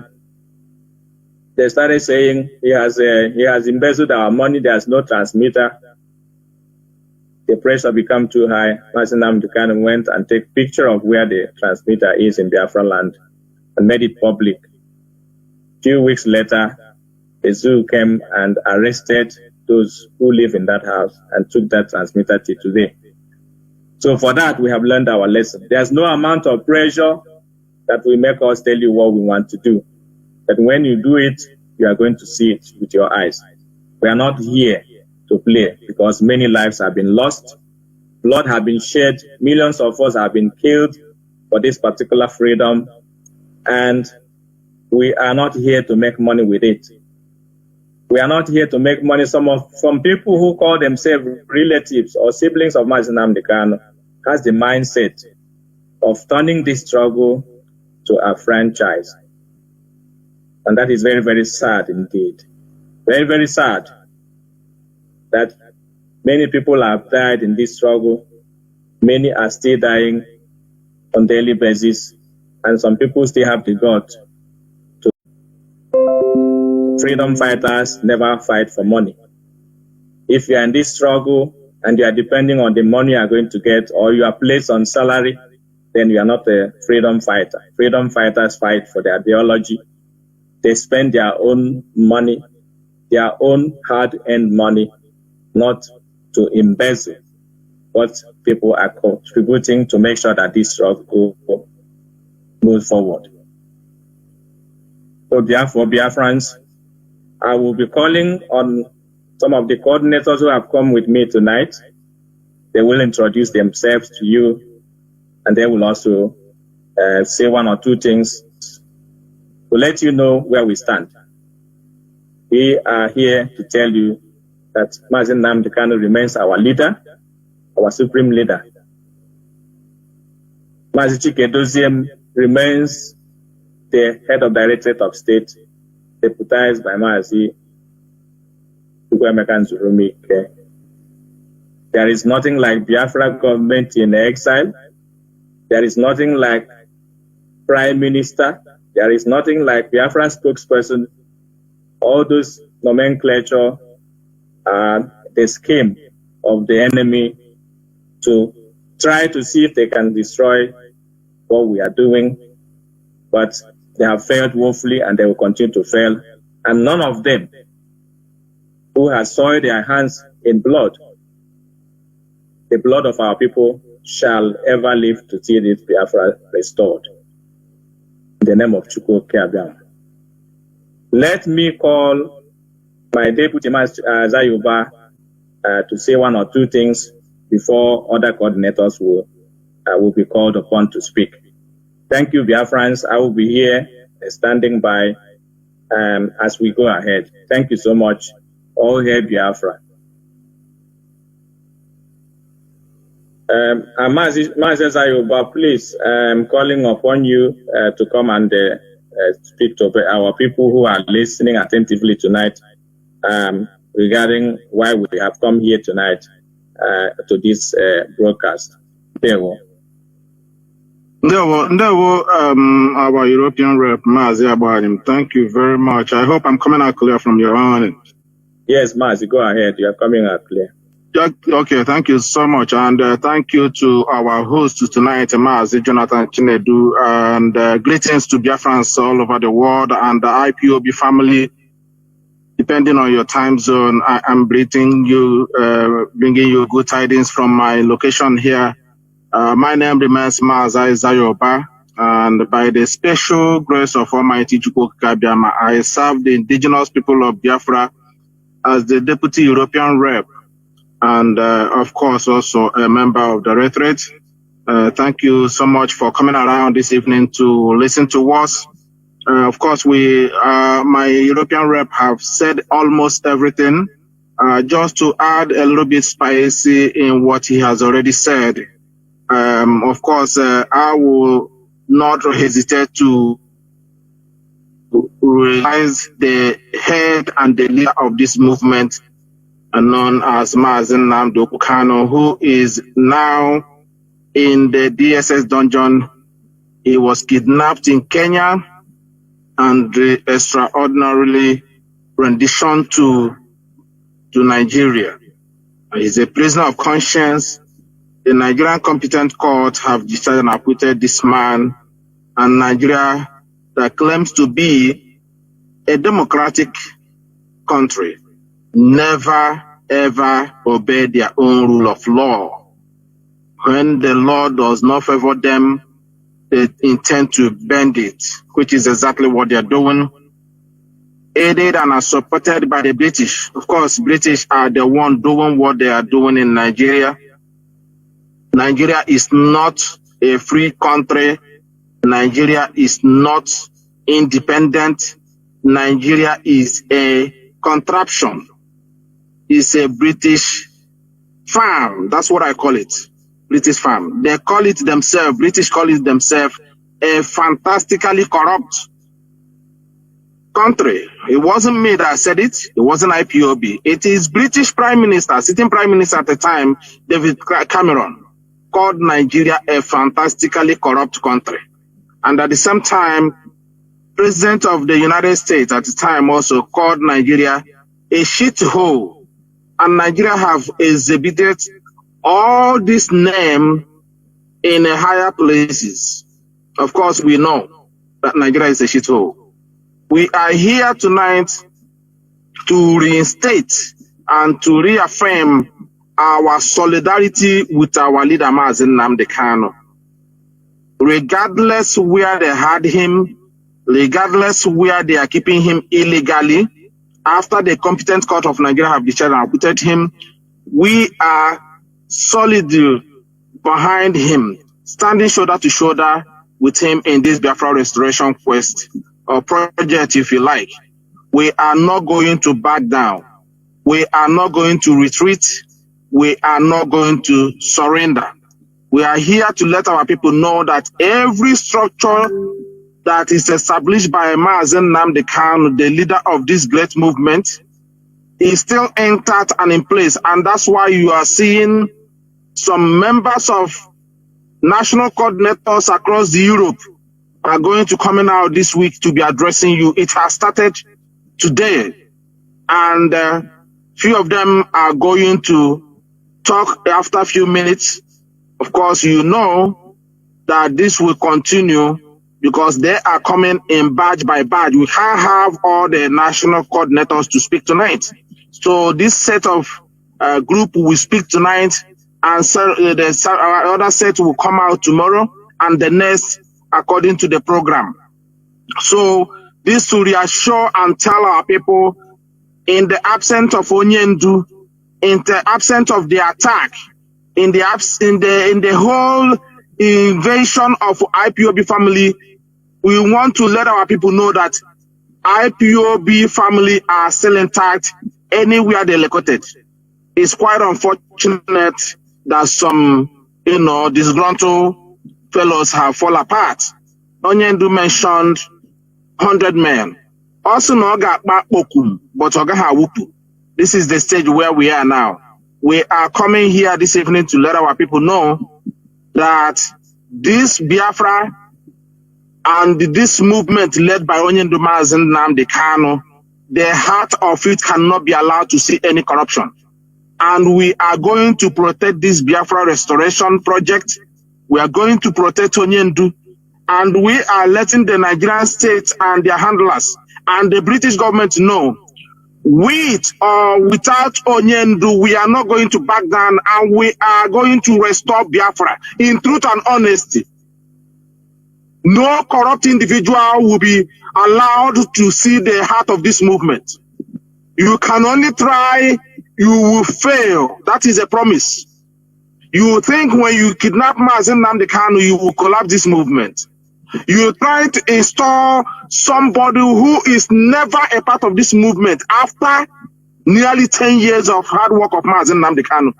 they started saying he has embezzled our money, there's no transmitter. The pressure became too high. Mazi Nnamdi Kanu went and took a picture of where the transmitter is in Biafra land and made it public. A few weeks later, the zoo came and arrested those who live in that house and took that transmitter till today. So for that, we have learned our lesson. There's no amount of pressure that will make us tell you what we want to do. But when you do it, you are going to see it with your eyes. We are not here to play, because many lives have been lost. Blood has been shed. Millions of us have been killed for this particular freedom. And we are not here to make money with it. We are not here to make money. Some people who call themselves relatives or siblings of Mazi Nnamdi Kanu has the mindset of turning this struggle to a franchise. And that is very, very sad indeed. Very, very sad that many people have died in this struggle. Many are still dying on a daily basis. And some people still have the guts to. Freedom fighters never fight for money. If you are in this struggle and you are depending on the money you are going to get, or you are placed on salary, then you are not a freedom fighter. Freedom fighters fight for their ideology. They spend their own money, their own hard-earned money, not to embezzle what people are contributing to make sure that this struggle moves forward. So therefore, Biafrans, I will be calling on some of the coordinators who have come with me tonight. They will introduce themselves to you, and they will also say one or two things to let you know where we stand. We are here to tell you that Mazi Nnamdi Kanu remains our leader, our supreme leader. Mazi Chinedu remains the head of Directorate of State, deputized by Mazi Nzurumike. There is nothing like Biafra government in exile. There is nothing like Prime Minister. There is nothing like Biafra spokesperson. All those nomenclature are the scheme of the enemy to try to see if they can destroy what we are doing. But they have failed woefully and they will continue to fail. And none of them who has soiled their hands in blood, the blood of our people, shall ever live to see this Biafra restored. In the name of Chukwu Keabiam. Let me call my deputy Master Zayuba to say one or two things before other coordinators will be called upon to speak. Thank you, Biafrans. I will be here standing by as we go ahead. Thank you so much. All hail Biafra. Mazi Zayuba, please, I'm calling upon you to come and speak to our people who are listening attentively tonight regarding why we have come here tonight to this broadcast. Our European rep, Mazi Abadim, thank you very much. I hope I'm coming out clear from your end. Yes, Mazi, go ahead. You are coming out clear. Okay, thank you so much. And thank you to our host tonight, Mazi Jonathan Chinedu, and greetings to Biafrans all over the world and the IPOB family. Depending on your time zone, I am bringing you good tidings from my location here. My name remains Mazi Zayoba, and by the special grace of Almighty Chukwu Kabiama, I serve the indigenous people of Biafra as the Deputy European Rep, and of course also a member of the Directorate. Thank you so much for coming around this evening to listen to us. Of course, my European Rep have said almost everything. Just to add a little bit spicy in what he has already said. Of course, I will not hesitate to realize the head and the leader of this movement, known as Mazi Nnamdi Kanu, who is now in the DSS dungeon. He was kidnapped in Kenya and extraordinarily renditioned to Nigeria. He's a prisoner of conscience. The Nigerian competent court have decided and acquitted this man, and Nigeria, that claims to be a democratic country, never ever obey their own rule of law. When the law does not favor them, they intend to bend it, which is exactly what they're doing, aided and are supported by the British. Of course, British are the one doing what they are doing in Nigeria. Nigeria is not a free country. Nigeria is not independent. Nigeria is a contraption. It's a British farm. That's what I call it. British farm. They call it themselves, British call it themselves, a fantastically corrupt country. It wasn't me that said it. It wasn't IPOB. It is British Prime Minister, sitting Prime Minister at the time, David Cameron, called Nigeria a fantastically corrupt country. And at the same time, President of the United States at the time also called Nigeria a shithole. And Nigeria have exhibited all this name in higher places. Of course, we know that Nigeria is a shithole. We are here tonight to reinstate and to reaffirm our solidarity with our leader, Mazi Nnamdi Kanu. Regardless where they had him, regardless where they are keeping him illegally, after the competent court of Nigeria have decided and acquitted him, we are solid behind him, standing shoulder to shoulder with him in this Biafra restoration quest or project, if you like. We are not going to back down. We are not going to retreat. We are not going to surrender. We are here to let our people know that every structure that is established by Mazi Nnamdi Kanu, the leader of this great movement, is still intact and in place. And that's why you are seeing some members of national coordinators across Europe are going to come out this week to be addressing you. It has started today. And few of them are going to talk after a few minutes. Of course, you know that this will continue because they are coming in badge by badge. We can't have all the national coordinators to speak tonight. So this set of group will speak tonight, and so the other set will come out tomorrow, and the next according to the program. So this will reassure and tell our people, in the absence of Onyendu, in the absence of the attack, in the whole invasion of IPOB family, we want to let our people know that IPOB family are still intact anywhere they're located. It's quite unfortunate that some, disgruntled fellows have fallen apart. Onyendu mentioned 100 men. Also, no got back bokum, but ogaha wupu. This is the stage where we are now. We are coming here this evening to let our people know that this Biafra and this movement led by Onyendu Mazi Nnamdi Kanu, the heart of it cannot be allowed to see any corruption. And we are going to protect this Biafra restoration project. We are going to protect Onyendu. And we are letting the Nigerian state and their handlers and the British government know, with or without Onyendu, we are not going to back down, and we are going to restore Biafra in truth and honesty. No corrupt individual will be allowed to see the heart of this movement. You can only try, you will fail. That is a promise. You think when you kidnap Mazi Nnamdi Kanu, you will collapse this movement. You try to install somebody who is never a part of this movement after nearly 10 years of hard work of Mazi Nnamdi Kanu.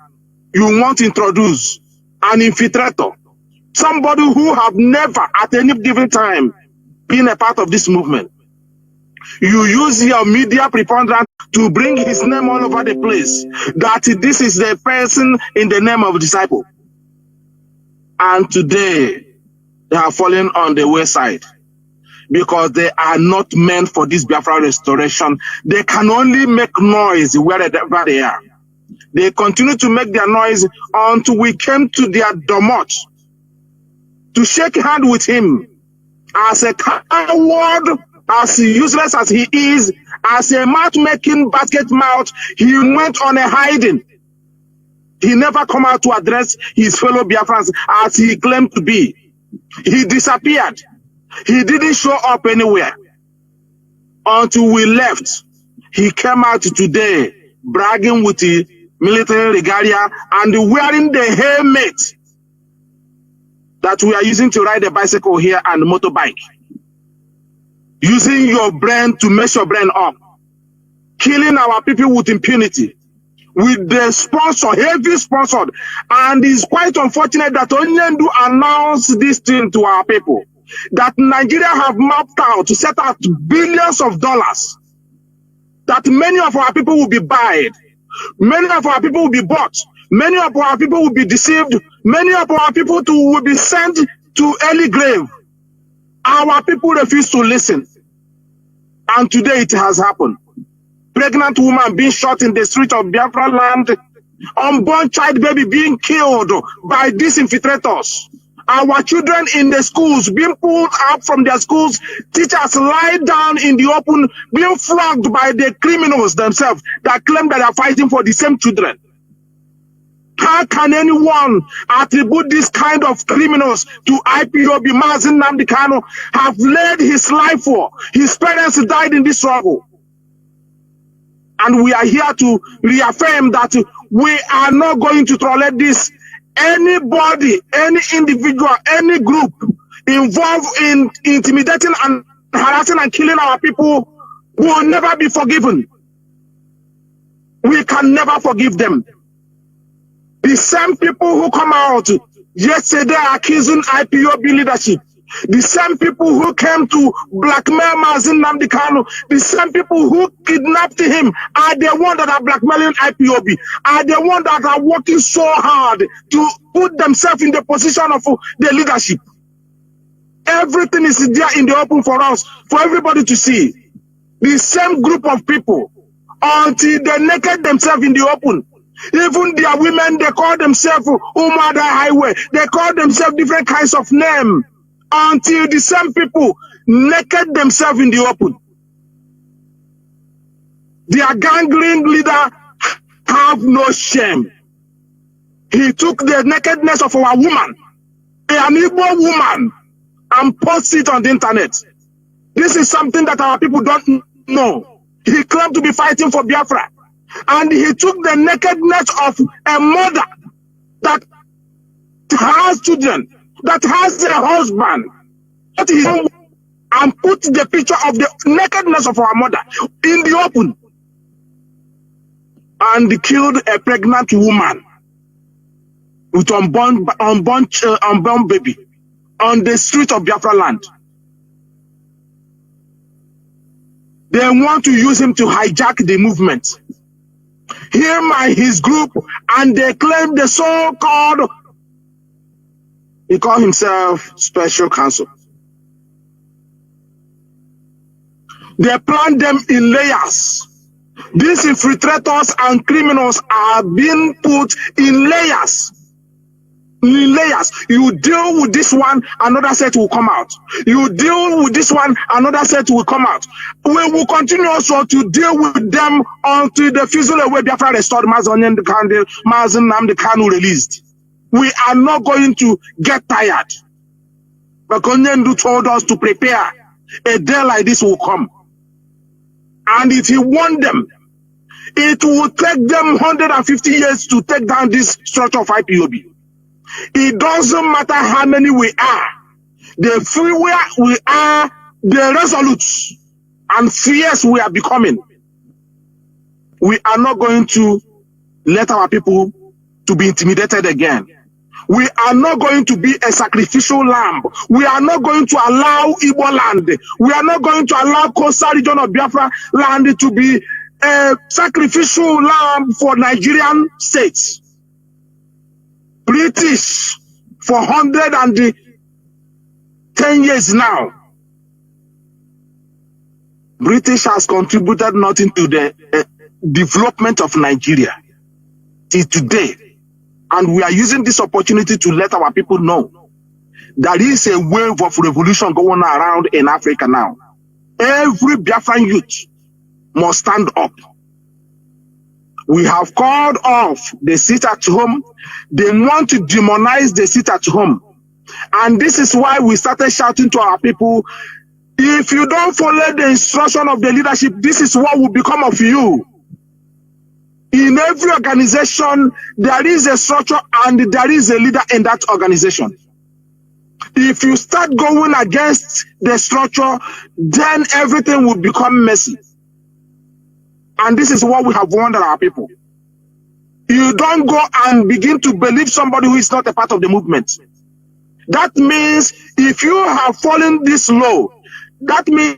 You want to introduce an infiltrator, somebody who have never at any given time been a part of this movement. You use your media preponderance to bring his name all over the place, that this is the person in the name of a disciple. And today, they are falling on the wayside because they are not meant for this Biafra restoration. They can only make noise wherever they are. They continue to make their noise until we came to their domot to shake hand with him. As a coward, as useless as he is, as a mouth-making basket mouth, he went on a hiding. He never come out to address his fellow Biafrans as he claimed to be. He disappeared. He didn't show up anywhere until we left. He came out today bragging with the military regalia and wearing the helmet that we are using to ride a bicycle here and motorbike. Using your brain to mess your brain up. Killing our people with impunity. With the sponsor, heavy sponsored. And it's quite unfortunate that Chinedu announced this thing to our people. That Nigeria have mapped out to set out billions of dollars. That many of our people will be buyed. Many of our people will be bought. Many of our people will be deceived. Many of our people will be sent to early grave. Our people refuse to listen. And today it has happened. Pregnant woman being shot in the street of Biafra land. Unborn child baby being killed by these infiltrators. Our children in the schools being pulled up from their schools. Teachers lie down in the open, being flogged by the criminals themselves that claim that they are fighting for the same children. How can anyone attribute this kind of criminals to IPOB? Mazi Nnamdi Kanu have laid his life for. His parents died in this struggle. And we are here to reaffirm that we are not going to tolerate this. Anybody, any individual, any group involved in intimidating and harassing and killing our people will never be forgiven. We can never forgive them. The same people who come out yesterday accusing IPOB leadership, the same people who came to blackmail Mazi Nnamdi Kanu, the same people who kidnapped him are the ones that are blackmailing IPOB, are the ones that are working so hard to put themselves in the position of the leadership. Everything is there in the open for us, for everybody to see. The same group of people, until they naked themselves in the open. Even their women, they call themselves Umada Highway. They call themselves different kinds of names. Until the same people naked themselves in the open. Their gangling leader have no shame. He took the nakedness of our woman, an Igbo woman, and posted it on the internet. This is something that our people don't know. He claimed to be fighting for Biafra. And he took the nakedness of a mother that has children, that has a husband, and put the picture of the nakedness of our mother in the open. And killed a pregnant woman with unborn baby on the street of Biafra land. They want to use him to hijack the movement. Him and his group, and they claim the so-called, he called himself Special Counsel. They plan them in layers. These infiltrators and criminals are being put in layers. In layers. You deal with this one, another set will come out. You deal with this one, another set will come out. We will continue also to deal with them until the fizzle away Biafra restored Mazi Nnamdi Kanu released. We are not going to get tired. But Chinedu told us to prepare. A day like this will come. And if he wants them, it will take them 150 years to take down this structure of IPOB. It doesn't matter how many we are. The freeware we are, the resolute and fierce we are becoming. We are not going to let our people to be intimidated again. We are not going to be a sacrificial lamb. We are not going to allow Igbo land. We are not going to allow coastal region of Biafra land to be a sacrificial lamb for Nigerian states. British for 110 years now. British has contributed nothing to the development of Nigeria till today. And we are using this opportunity to let our people know there is a wave of revolution going around in Africa now. Every Biafran youth must stand up. We have called off the sit at home. They want to demonize the sit at home. And this is why we started shouting to our people, if you don't follow the instruction of the leadership, this is what will become of you. In every organization, there is a structure and there is a leader in that organization. If you start going against the structure, then everything will become messy. And this is what we have warned our people. You don't go and begin to believe somebody who is not a part of the movement. That means if you have fallen this low, that means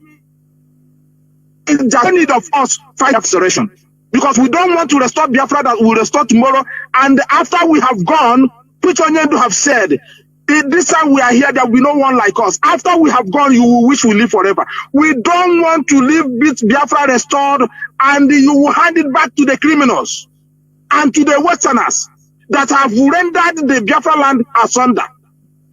the need of us fight restoration. Because we don't want to restore Biafra that will restore tomorrow. And after we have gone, which Chinedu have said, this time we are here, there will be no one like us. After we have gone, you will wish we live forever. We don't want to leave Biafra restored and you will hand it back to the criminals and to the Westerners that have rendered the Biafra land asunder.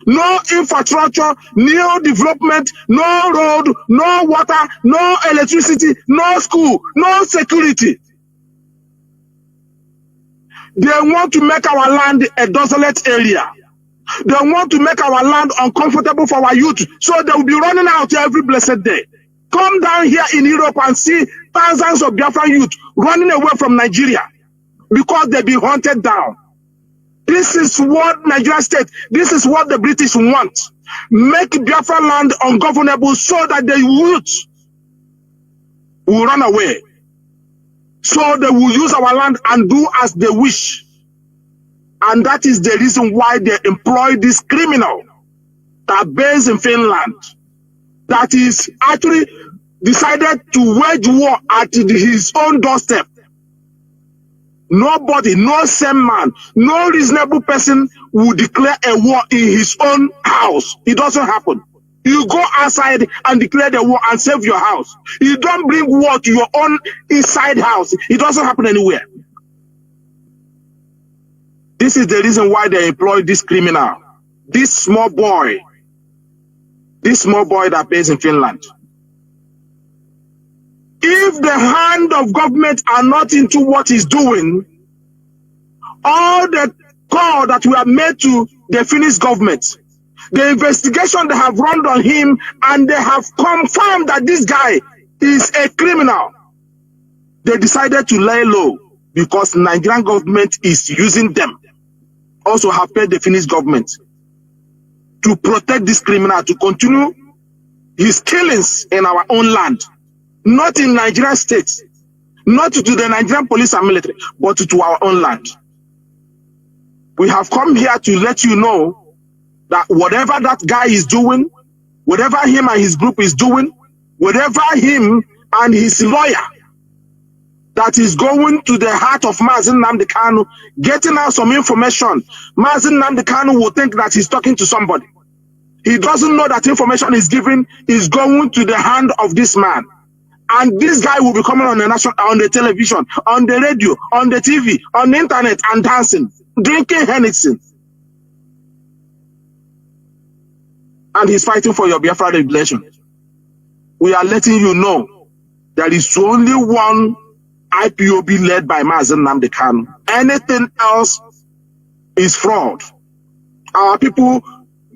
No infrastructure, no development, no road, no water, no electricity, no school, no security. They want to make our land a desolate area. They want to make our land uncomfortable for our youth, so they will be running out every blessed day. Come down here in Europe and see thousands of Biafran youth running away from Nigeria because they've been hunted down. This is what Nigeria state, this is what the British want. Make Biafra land ungovernable so that the youth will run away. So they will use our land and do as they wish. And that is the reason why they employ this criminal that based in Finland, that is actually decided to wage war at his own doorstep. Nobody, no sane man, no reasonable person will declare a war in his own house. It doesn't happen. You go outside and declare the war and save your house. You don't bring war to your own inside house. It doesn't happen anywhere. This is the reason why they employ this criminal, this small boy that pays in Finland. If the hand of government are not into what he's doing, all the call that we have made to the Finnish government, the investigation they have run on him, and they have confirmed that this guy is a criminal, they decided to lay low because Nigerian government is using them. Also have paid the Finnish government to protect this criminal to continue his killings in our own land. Not in Nigerian states, not to the Nigerian police and military, but to our own land. We have come here to let you know that whatever that guy is doing, whatever him and his group is doing, whatever him and his lawyer that is going to the heart of Mazi Nnamdi Kanu, getting out some information, Mazi Nnamdi Kanu will think that he's talking to somebody. He doesn't know that information is given is going to the hand of this man. And this guy will be coming on the television, on the radio, on the TV, on the internet and dancing, drinking Hennessy. And he's fighting for your Biafra regulation. We are letting you know there is only one IPOB led by Mazi Nnamdi Kanu. Anything else is fraud. Our people,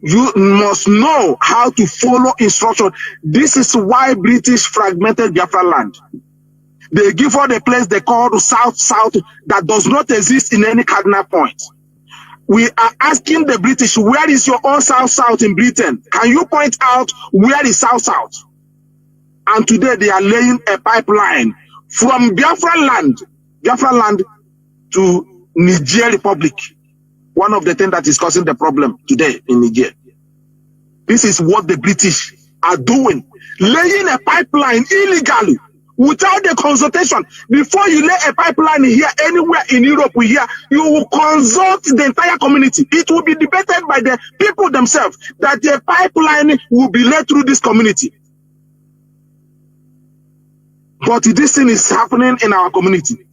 you must know how to follow instruction. This is why British fragmented Biafra land. They give all the place they call the South that does not exist in any cardinal point. We are asking the British, where is your own South in Britain? Can you point out where is South? And today they are laying a pipeline from Biafra land to Niger Republic. One of the things that is causing the problem today in Niger. This is what the British are doing. Laying a pipeline illegally without the consultation. Before you lay a pipeline here, anywhere in Europe, you will consult the entire community. It will be debated by the people themselves that the pipeline will be laid through this community. But this thing is happening in our community.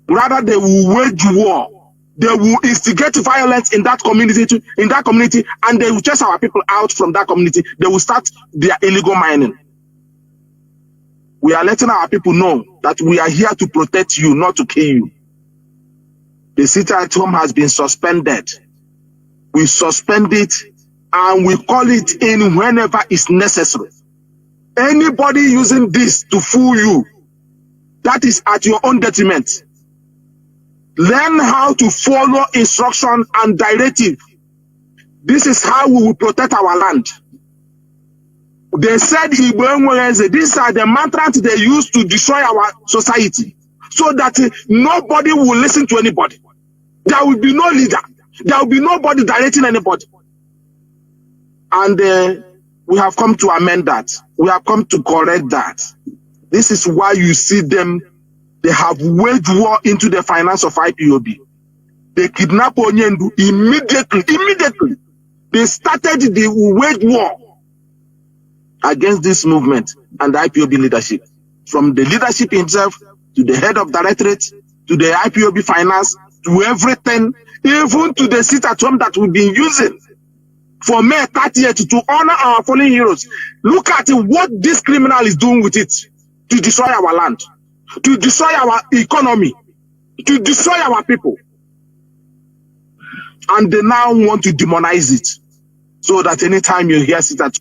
Rather, they will wage war. They will instigate violence in that community, and they will chase our people out from that community. They will start their illegal mining. We are letting our people know that we are here to protect you, not to kill you. The sit at home has been suspended. We suspend it and we call it in whenever it's necessary. Anybody using this to fool you, that is at your own detriment. Learn how to follow instruction and directive. This is how we will protect our land. They said these are the mantras they use to destroy our society, so that nobody will listen to anybody. There will be no leader. There will be nobody directing anybody. And we have come to amend that. We have come to correct that. This is why you see them. They have waged war into the finance of IPOB. They kidnap Onyendu immediately. They started the wage war against this movement and the IPOB leadership. From the leadership himself, to the head of directorate, to the IPOB finance, to everything, even to the sit at home that we've been using for May 30th to honor our fallen heroes. Look at what this criminal is doing with it, to destroy our land, to destroy our economy, to destroy our people. And they now want to demonize it, so that anytime you hear sit at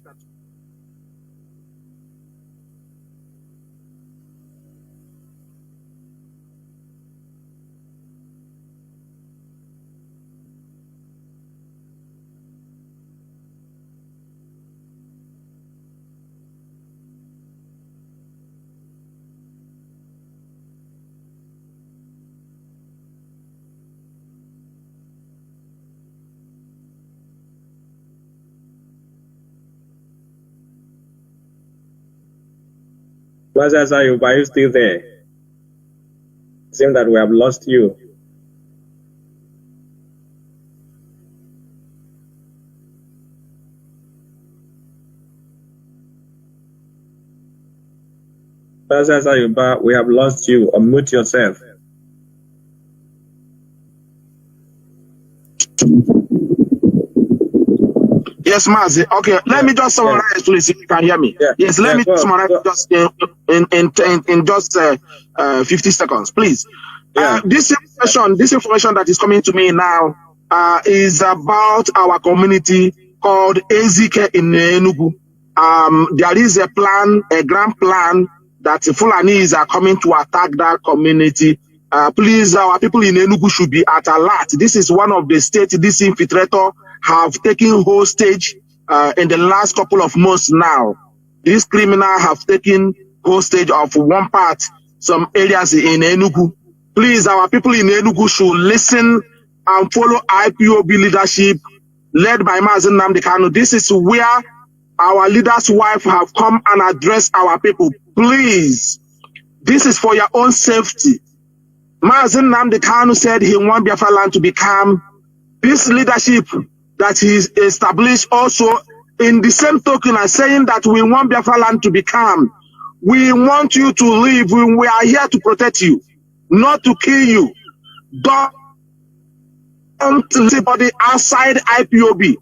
Mazi, are you still there? It seems that we have lost you. Mazi, we have lost you. Unmute yourself. Yes, Mazi. Okay, let me just summarize, please, if you can hear me. Yes, let me summarize just in just 50 seconds, please. This information that is coming to me now is about our community called Ezike in Enugu. There is a plan, a grand plan, that Fulanis are coming to attack that community. Please, our people in Enugu should be at alert. This is one of the states this infiltrator have taken hostage in the last couple of months now. These criminals have taken hostage of one part, some areas in Enugu. Please, our people in Enugu should listen and follow IPOB leadership led by Mazi Nnamdi Kanu. This is where our leader's wife have come and addressed our people. Please, this is for your own safety. Mazi Nnamdi Kanu said he wants Biafra land to become this leadership that he established also in the same token as saying that we want Biafra land to become. We want you to live. We are here to protect you, not to kill you. Don't anybody outside IPOB.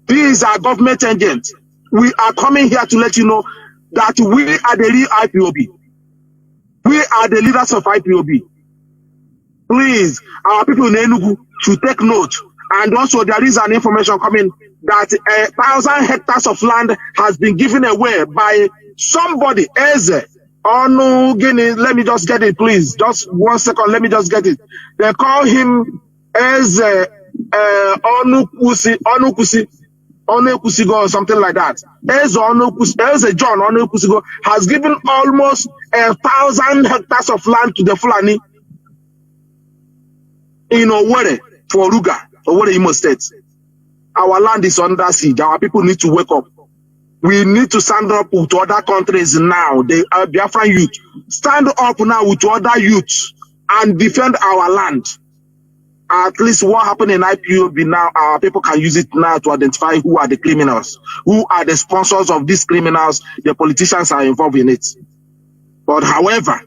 These are government agents. We are coming here to let you know that we are the real IPOB. We are the leaders of IPOB. Please, our people in Enugu should take note. And also there is an information coming that 1,000 hectares of land has been given away by somebody, Eze. Oh no, let me just get it, please. Just 1 second, let me just get it. They call him Eze Onukusigo or something like that. Eze John Onukusigo has given almost 1,000 hectares of land to the Fulani in Owerri for Ruga, Owerri Imo State. Our land is under siege. Our people need to wake up. We need to stand up with other countries now. The Biafran youth. Stand up now with other youth and defend our land. At least what happened in IPOB now, our people can use it now to identify who are the criminals, who are the sponsors of these criminals. The politicians are involved in it. But however,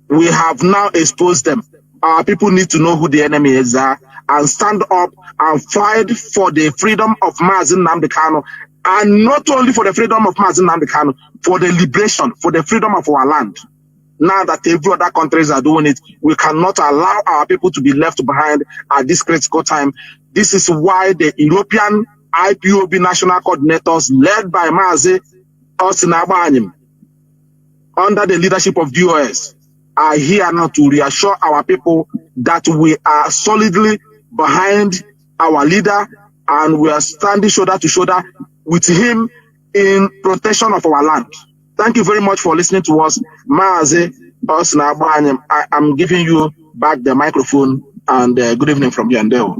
we have now exposed them. Our people need to know who the enemy is and stand up and fight for the freedom of Mazi Nnamdi Kanu. And not only for the freedom of Mazi Nnamdi Kanu, for the liberation, for the freedom of our land. Now that every other countries are doing it, we cannot allow our people to be left behind at this critical time. This is why the European IPOB national coordinators, led by Mazi Nnamdi, under the leadership of DOS, are here now to reassure our people that we are solidly behind our leader and we are standing shoulder to shoulder with him in protection of our land. Thank you very much for listening to us. Mazi, I'm giving you back the microphone, and good evening from Yandeo.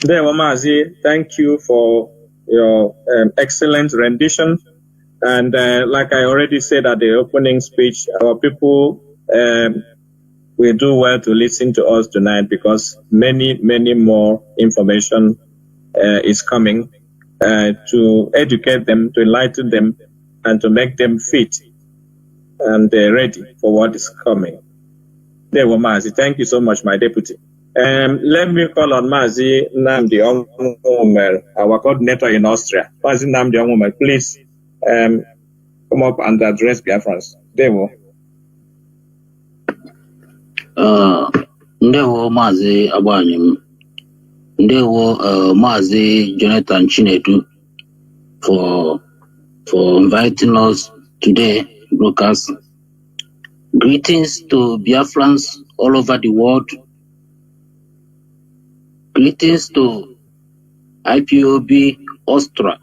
Mazi, thank you for your excellent rendition. And like I already said at the opening speech, our people will do well to listen to us tonight, because many, many more information is coming to educate them, to enlighten them, and to make them fit and ready for what is coming. Mazi, thank you so much, my deputy. Let me call on Mazi Nnamdi Onwumer, our coordinator in Austria. Mazi Nnamdi Onwumer, please come up and address Biafrans. Ndewo Mazi Abanyim. Ndewo Mazi Jonathan Chinedu for inviting us today broadcast. Greetings to Biafrans all over the world. Greetings to IPOB Austria.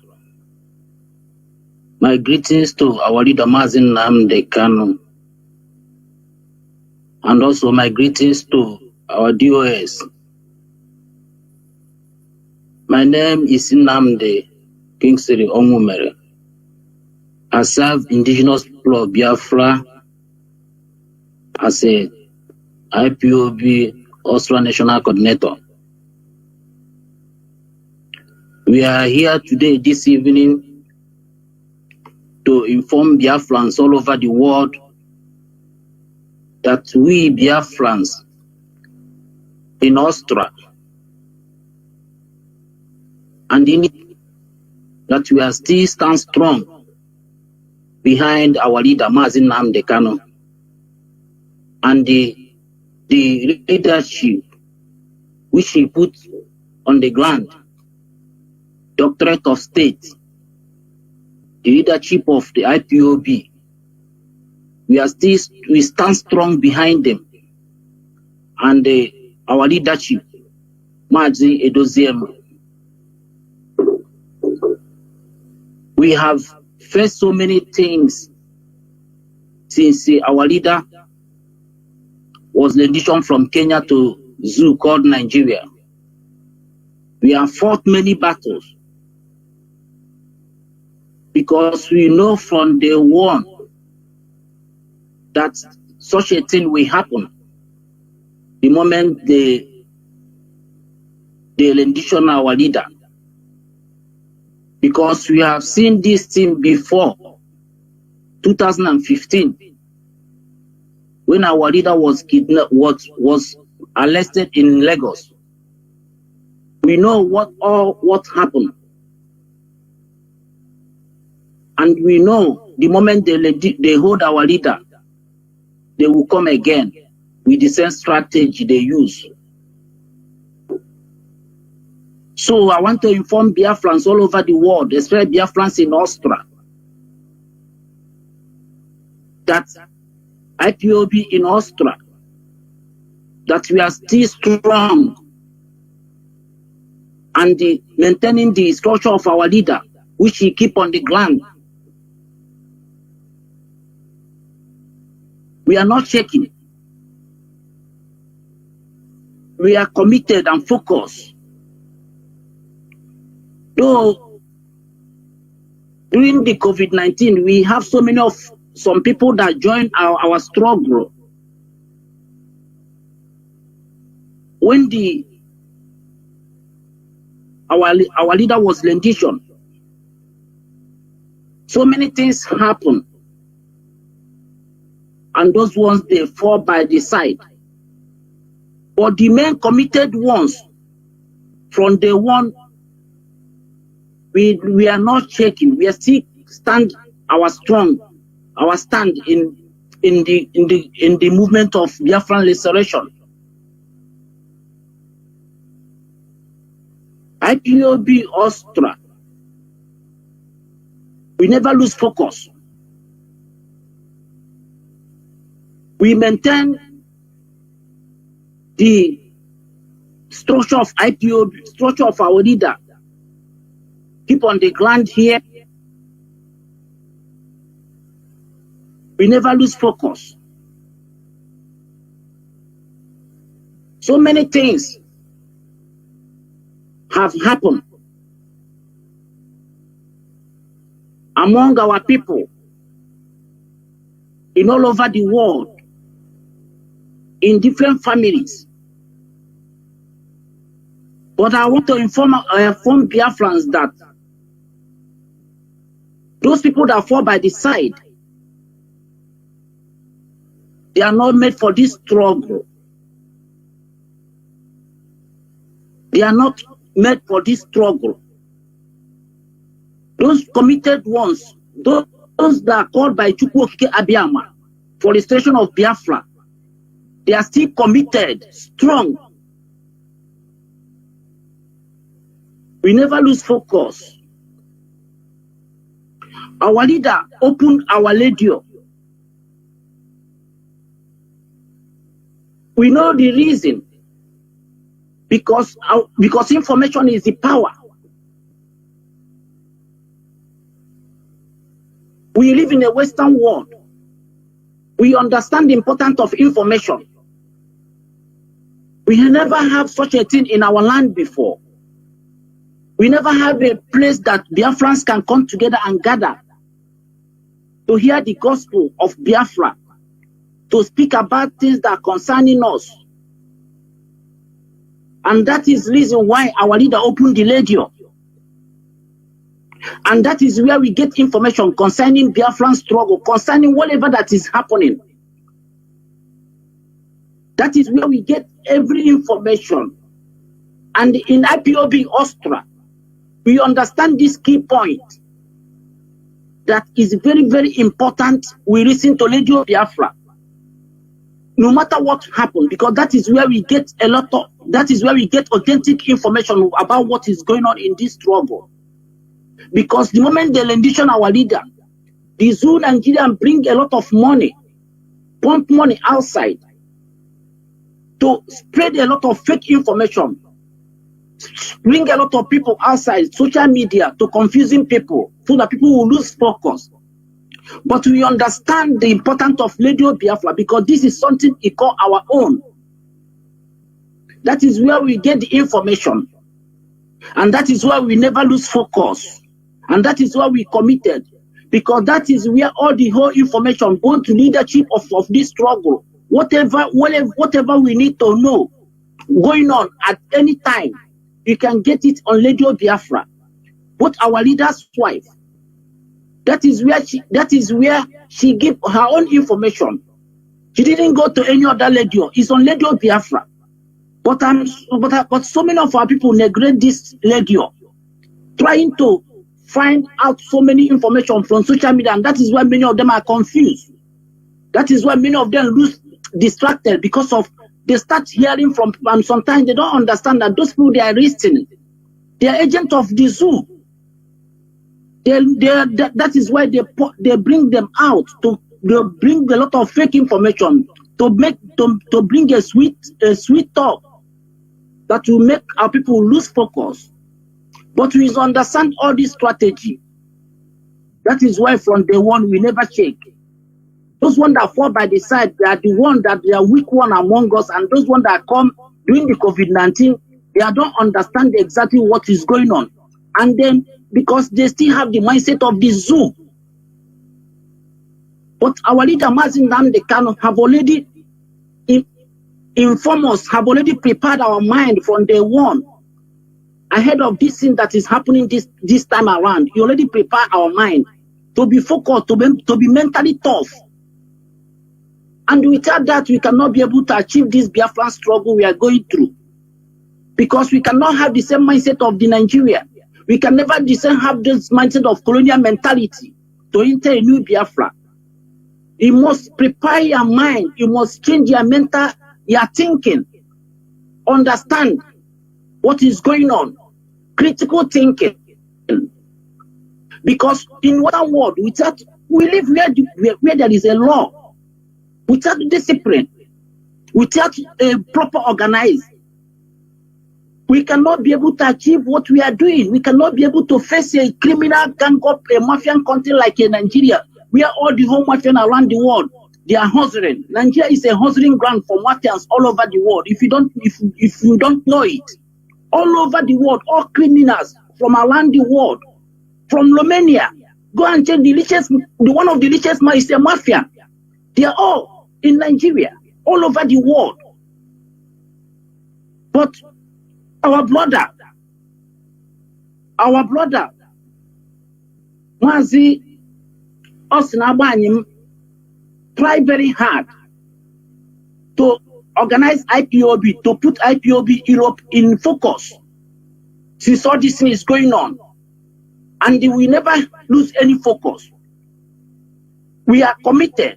My greetings to our leader Mazi Nnamdi Kanu. And also my greetings to our DOS. My name is Nnamdi Kingsley Onwumer. I serve indigenous people of Biafra as a IPOB Austria National Coordinator. We are here today, this evening, to inform Biafrans all over the world that we Biafrans in Austria and in that we are still stand strong behind our leader Mazi Nnamdi Kanu and the leadership which he put on the ground, Doctorate of State, the leadership of the IPOB. We stand strong behind them, and our leadership, Mazi Edoziem. We have faced so many things since our leader was renditioned from Kenya to zoo called Nigeria. We have fought many battles because we know from day one that such a thing will happen the moment they rendition our leader. Because we have seen this thing before 2015, when our leader was kidnapped, was arrested in Lagos. We know what happened. And we know the moment they hold our leader, they will come again with the same strategy they use. So I want to inform Biafrans all over the world, especially Biafrans in Austria, that IPOB in Austria, that we are still strong and maintaining the structure of our leader, which he keep on the ground. We are not shaking. We are committed and focused. Though during the COVID-19, we have some people that joined our struggle. When our leader was renditioned, so many things happened, and those ones they fall by the side. But the main committed ones, from day one, we are not shaking. We are still stand in the movement of Biafran restoration. IPOB Austria, we never lose focus. We maintain the structure of IPOB, structure of our leader, keep on the ground here. We never lose focus. So many things have happened among our people in all over the world, in different families. But I want to inform Biafrans that those people that fall by the side, they are not made for this struggle. They are not made for this struggle. Those committed ones, those that are called by Chukwuokike Abiyama for the station of Biafra, they are still committed, strong. We never lose focus. Our leader opened our radio. We know the reason. Because information is the power. We live in a Western world. We understand the importance of information. We never have such a thing in our land before. We never have a place that Biafrans can come together and gather to hear the gospel of Biafra, to speak about things that are concerning us. And that is the reason why our leader opened the radio. And that is where we get information concerning Biafran struggle, concerning whatever that is happening. That is where we get every information. And in IPOB Austria, we understand this key point that is very, very important. We listen to Radio Biafra, no matter what happened, because that is where we get that is where we get authentic information about what is going on in this struggle. Because the moment they rendition our leader, the Zoo Nigerian bring a lot of money, pump money outside to spread a lot of fake information, bring a lot of people outside social media to confusing people so that people will lose focus. But we understand the importance of Radio Biafra because this is something we call our own. That is where we get the information. And that is why we never lose focus. And that is why we committed. Because that is where all the whole information, both to leadership of this struggle, whatever we need to know going on at any time, you can get it on Radio Biafra. But our leader's wife, that is where she gave her own information. She didn't go to any other radio. It's on Radio Biafra. But so many of our people neglect this radio, trying to find out so many information from social media, and that is why many of them are confused. That is why many of them lose distracted because of they start hearing from, and sometimes they don't understand that those people they are listening, they are agents of the zoo. That is why they bring them out to bring a lot of fake information to bring a sweet talk that will make our people lose focus. But we understand all this strategy. That is why from day one we never shake. Those ones that fall by the side, they are the ones that they are weak one among us, and those ones that come during the COVID-19, they don't understand exactly what is going on. And then because they still have the mindset of the zoo. But our leader Mazi have already informed us, have already prepared our mind from day one ahead of this thing that is happening this time around. He already prepared our mind to be focused, to be mentally tough. And without that, we cannot be able to achieve this Biafran struggle we are going through. Because we cannot have the same mindset of the Nigeria. We can never have this mindset of colonial mentality to enter a new Biafra. You must prepare your mind. You must change your your thinking. Understand what is going on. Critical thinking. Because in one world, we live where there is a law. Without discipline. Without a proper organized. we cannot be able to achieve what we are doing. We cannot be able to face a criminal gang up, a mafian country like Nigeria, where all the whole mafian around the world, they are hustling. Nigeria is a hustling ground for mafians all over the world. If you don't know it, all over the world, all criminals from around the world, from Romania, go and check one of the richest man is a mafia. They are all in Nigeria, all over the world. But our brother, Mazi Osnabanyim, try very hard to organize IPOB, to put IPOB Europe in focus since all this thing is going on. And we never lose any focus. We are committed.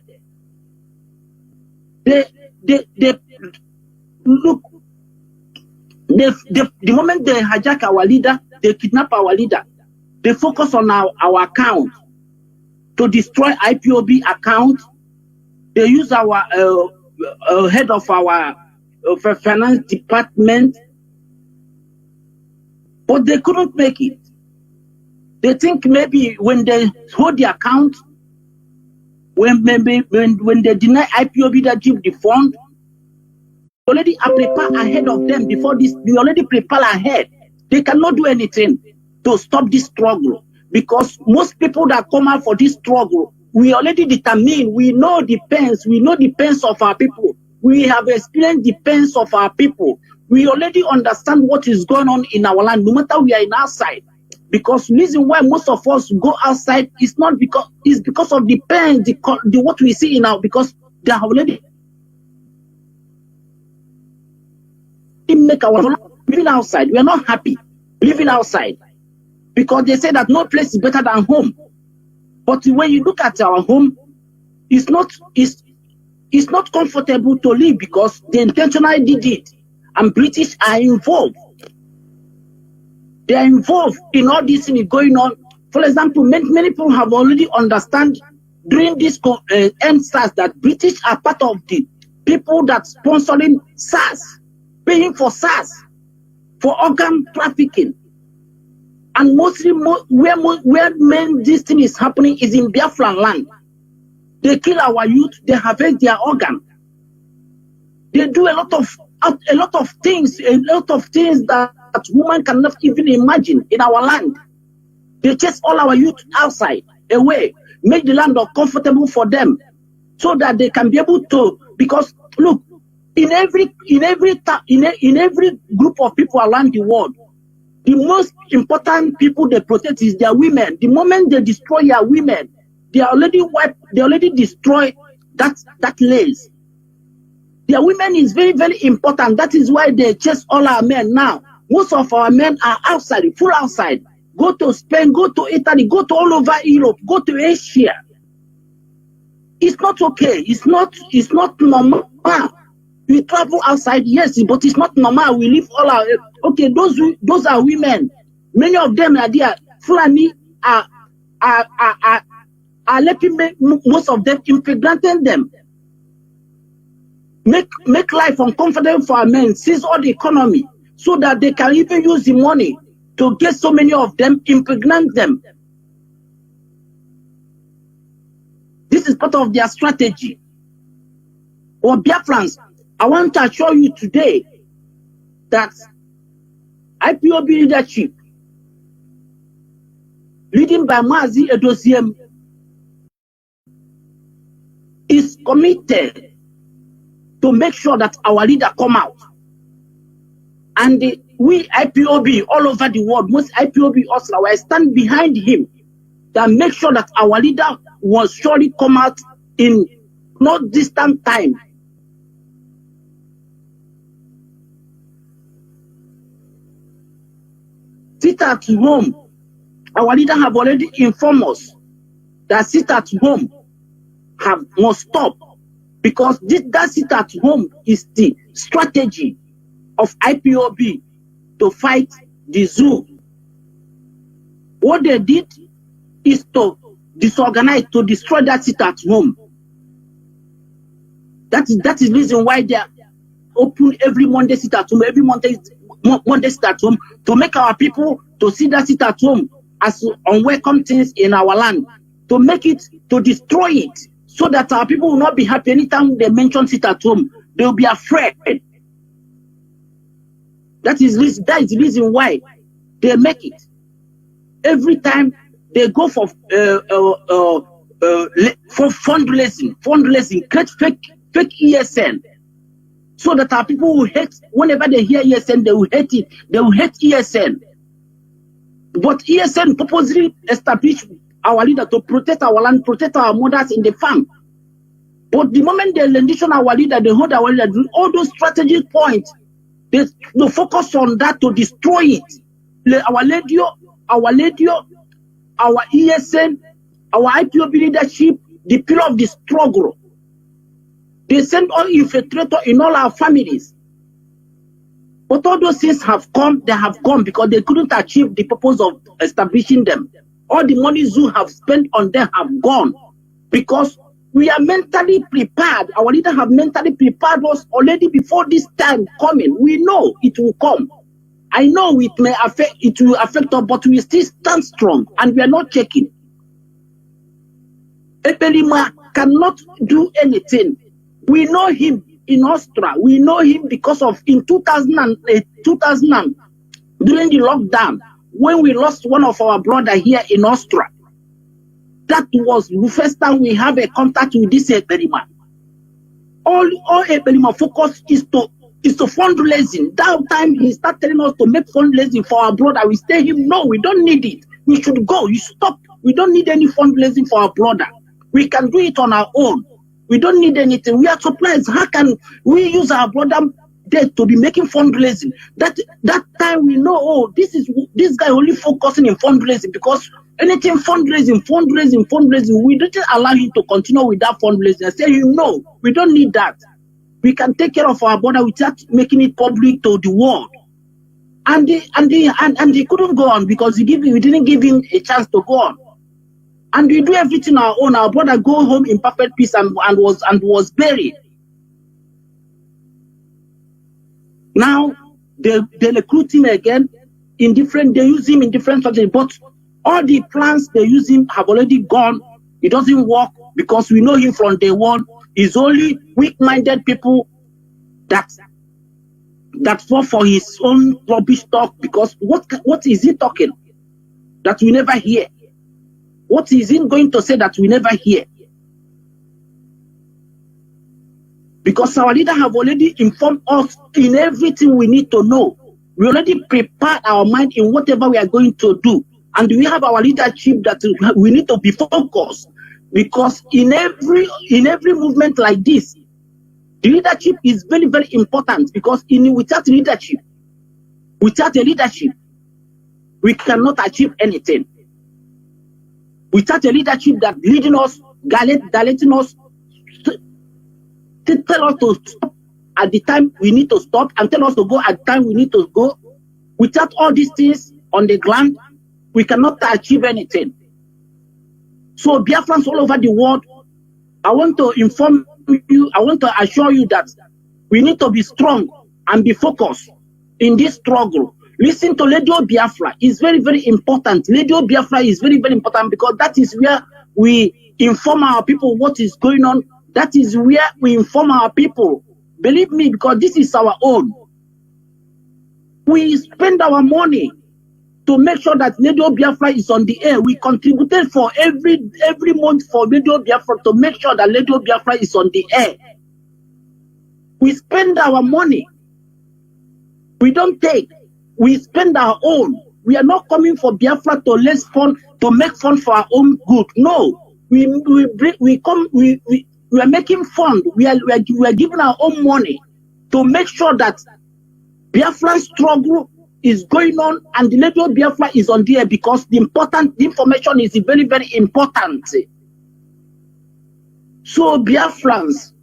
Look, the moment they hijack our leader, they kidnap our leader, they focus on our account to destroy IPOB account. They use our head of our finance department, but they couldn't make it. They think maybe when they hold the account, when they deny IPOB that give the fund, already prepare ahead of them before this. We already prepare ahead. They cannot do anything to stop this struggle, because most people that come out for this struggle, we already determine. We know the pains. We know the pains of our people. We have experienced the pains of our people. We already understand what is going on in our land, no matter we are in outside. Because the reason why most of us go outside is not because it's because of the pain, the what we see now, because they have already make our living outside. We are not happy living outside because they say that no place is better than home. But when you look at our home, it's not comfortable to live because they intentionally did it, and British are involved. They are involved in all this thing going on. For example, many people have already understand during this end SARS that British are part of the people that sponsoring SARS, paying for SARS, for organ trafficking. And mostly where this thing is happening is in Biafra land. They kill our youth, they harvest their organ. They do a lot of things that women cannot even imagine in our land. They chase all our youth outside, away, make the land uncomfortable for them, so that they can be able to. Because look, in every group of people around the world, the most important people they protect is their women. The moment they destroy their women, they already destroy that lace. Their women is very, very important. That is why they chase all our men now. Most of our men are outside, full outside. Go to Spain, go to Italy, go to all over Europe, go to Asia. It's not okay. It's not normal. We travel outside, yes, but it's not normal. We live all our okay. Those are women. Many of them are there. Fulani are letting most of them impregnating them. Make life uncomfortable for our men. Seize all the economy, so that they can even use the money to get so many of them, impregnate them. This is part of their strategy. Or Biafrans, I want to assure you today that IPOB leadership, leading by Mazi Edosiem, is committed to make sure that our leader come out. And we IPOB all over the world, most IPOB also, I stand behind him that make sure that our leader will surely come out in not distant time. Sit at home. Our leader have already informed us that sit at home must stop, because that sit at home is the strategy of IPOB to fight the zoo. What they did is to disorganize, to destroy that sit at home. That is the reason why they are open every Monday sit at home. Every Monday one day sit at home, to make our people to see that sit at home as unwelcome things in our land, to make it, to destroy it, so that our people will not be happy anytime they mention sit at home. They will be afraid. That is the reason why they make it. Every time they go for fundraising, create fake ESN, so that our people will hate. Whenever they hear ESN, they will hate it. They will hate ESN. But ESN purposely established our leader to protect our land, protect our mothers in the farm. But the moment they rendition our leader, they hold our leader, all those strategic points, they focus on that to destroy it. Our radio, our ESN, our IPOB leadership, the pillar of the struggle. They send all infiltrators in all our families. But all those things have come, they have come because they couldn't achieve the purpose of establishing them. All the money Zoo have spent on them have gone because we are mentally prepared. Our leaders have mentally prepared us already before this time coming. We know it will come. I know it will affect us, but we still stand strong and we are not checking. Epelima cannot do anything. We know him in Austria. We know him because of in 2000 during the lockdown when we lost one of our brother here in Austria. That was the first time we have a contact with this Epelima. All Epelima focus is to fundraising. That time he started telling us to make fundraising for our brother. We tell him, no, we don't need it. We should go. You stop. We don't need any fundraising for our brother. We can do it on our own. We don't need anything. We are surprised. How can we use our brother dead to be making fundraising? That time we know, oh, this guy only focusing in fundraising because anything fundraising, we didn't allow him to continue with that fundraising. I say, no, we don't need that. We can take care of our brother without making it public to the world. And he couldn't go on because we didn't give him a chance to go on. And we do everything our own. Our brother go home in perfect peace and was buried. Now they recruit him again they use him in different strategies, but all the plans they use him have already gone. It doesn't work because we know him from day one. It's only weak-minded people that fall for his own rubbish talk because what is he talking that we never hear? What is he going to say that we never hear? Because our leader have already informed us in everything we need to know. We already prepared our mind in whatever we are going to do. And we have our leadership that we need to be focused. Because in every movement like this, the leadership is very, very important. Because without a leadership, we cannot achieve anything. Without a leadership that leading us, directing us, to tell us to stop at the time we need to stop and tell us to go at the time we need to go. Without all these things on the ground, we cannot achieve anything. So Biafrans all over the world, I want to inform you, I want to assure you that we need to be strong and be focused in this struggle. Listen to Radio Biafra. It's very, very important. Radio Biafra is very, very important because that is where we inform our people what is going on. That is where we inform our people. Believe me, because this is our own. We spend our money to make sure that Radio Biafra is on the air. We contributed for every month for Radio Biafra to make sure that Radio Biafra is on the air. We spend our money. We don't take. We spend our own. We are not coming for Biafra to raise fund, to make fun for our own good. No, we are making fund. We are giving our own money to make sure that Biafran struggle is going on and the Radio Biafra is on the air because the information is very, very important. So Biafrans,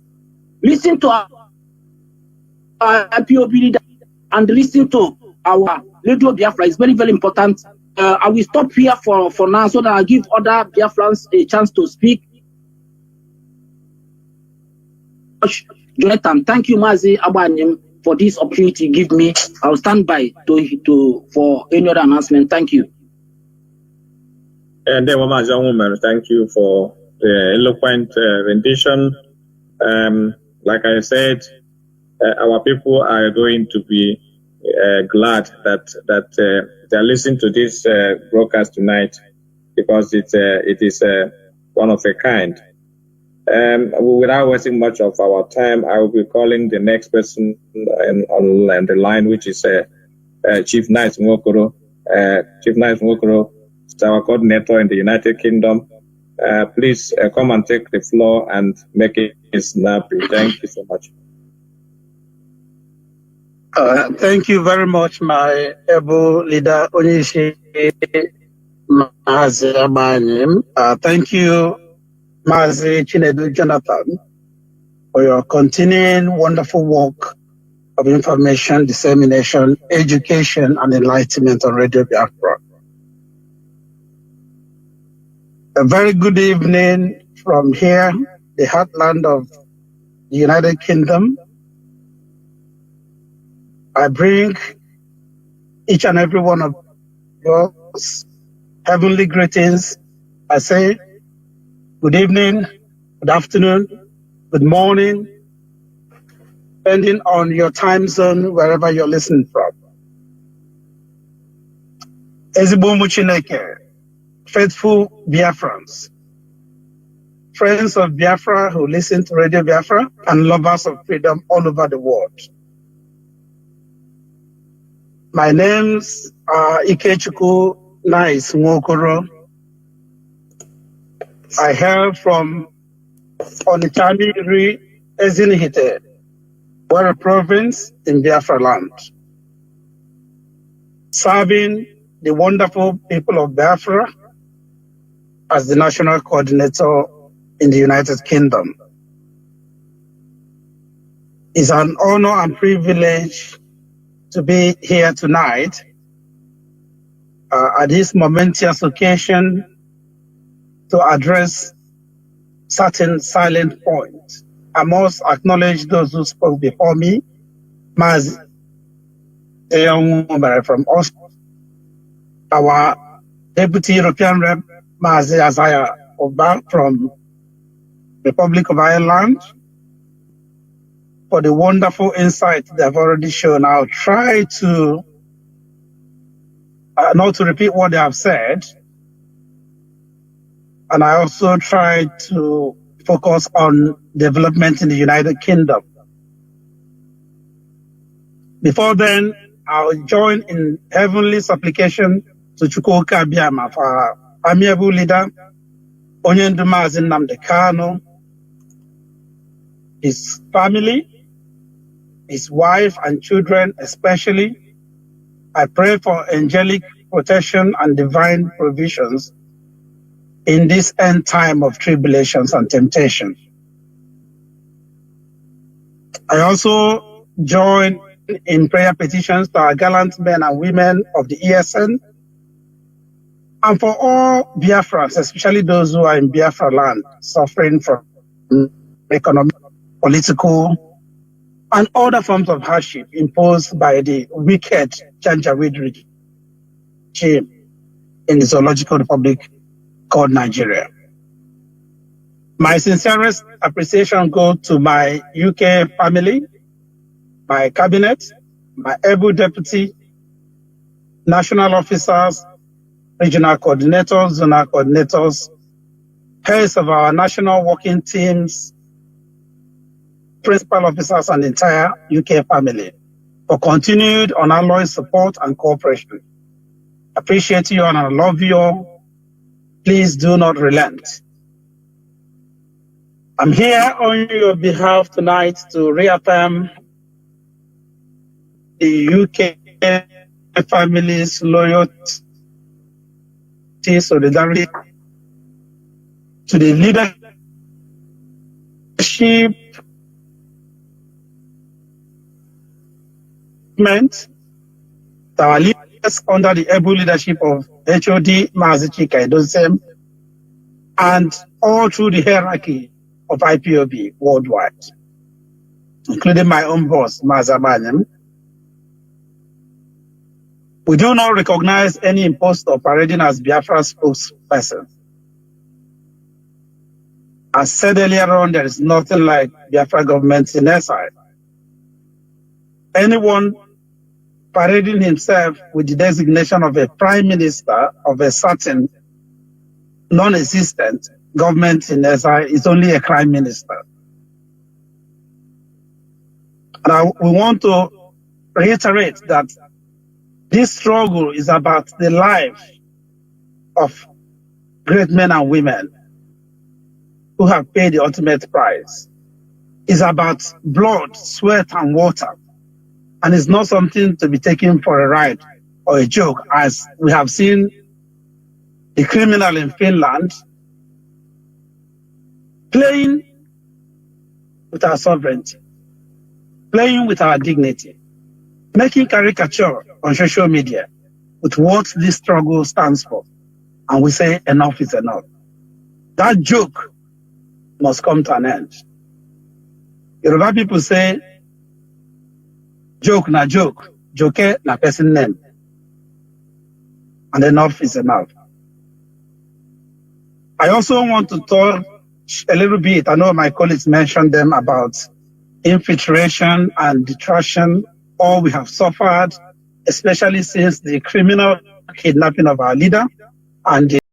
listen to our IPOB leader and listen to our Radio Biafra. Is very, very important. I will stop here for now so that I give other Biafrans a chance to speak. Jonathan, thank you, Mazi Abanyim. for this opportunity you give me. I'll stand by for any other announcement. Thank you. And then, thank you for the eloquent rendition. Like I said, our people are going to be glad that they're listening to this broadcast tonight, because it is one of a kind. Without wasting much of our time, I will be calling the next person on the line, which is Chief Knight Nwokoro. Chief Knight Nwokoro is our coordinator in the United Kingdom. Please come and take the floor and make it snappy. Thank you so much. Thank you very much, my able leader, Onishi Mazi Abanim. Thank you, Mazi Chinedu Jonathan, for your continuing wonderful work of information, dissemination, education, and enlightenment on Radio Biafra. A very good evening from here, the heartland of the United Kingdom. I bring each and every one of us heavenly greetings. I say good evening, good afternoon, good morning, depending on your time zone, wherever you're listening from. Ezigbo ụmụ Chineke, faithful Biafrans, friends of Biafra who listen to Radio Biafra, and lovers of freedom all over the world. My names are Ikechukwu Nice Nwokoro. I hail from Onitsha Ezinihite, Wara province in Biafra land, serving the wonderful people of Biafra as the national coordinator in the United Kingdom. It's an honor and privilege to be here tonight at this momentous occasion to address certain silent points. I must acknowledge those who spoke before me. Mazi from us, our Deputy European Rep, Mazi Azaya Oba from Republic of Ireland, for the wonderful insight they've already shown. I'll try to not to repeat what they have said, and I also try to focus on development in the United Kingdom. Before then, I'll join in heavenly supplication to Chukwuka Abiyama for our amiable leader, Onyendu Mazi Nnamdi Kanu, his family, his wife and children especially. I pray for angelic protection and divine provisions in this end time of tribulations and temptation. I also join in prayer petitions to our gallant men and women of the ESN, and for all Biafrans, especially those who are in Biafra land, suffering from economic, political, and other forms of hardship imposed by the wicked Janjaweed regime in the Zoological Republic called Nigeria. My sincerest appreciation goes to my UK family, my cabinet, my able deputy, national officers, regional coordinators, zonal coordinators, heads of our national working teams, principal officers, and the entire UK family for continued unalloyed support and cooperation. Appreciate you and I love you all. Please do not relent. I'm here on your behalf tonight to reaffirm the UK family's loyalty, solidarity to the leadership our leaders under the able leadership of HOD Mazi Chinedu and all through the hierarchy of IPOB worldwide. including my own boss, Mazi. We do not recognize any impostor parading as Biafra spokesperson. As said earlier on, there is nothing like Biafra government in SI. Anyone parading himself with the designation of a prime minister of a certain non-existent government in SI is only a crime minister. And we want to reiterate that this struggle is about the life of great men and women who have paid the ultimate price. It's about blood, sweat, and water. And it's not something to be taken for a ride or a joke, as we have seen the criminal in Finland playing with our sovereignty, playing with our dignity, making caricature on social media with what this struggle stands for. And we say enough is enough. That joke must come to an end. Yoruba people say, joke na joke, joke na person name. And enough is enough. I also want to talk a little bit, I know my colleagues mentioned them, about infiltration and detraction, all we have suffered, especially since the criminal kidnapping of our leader and the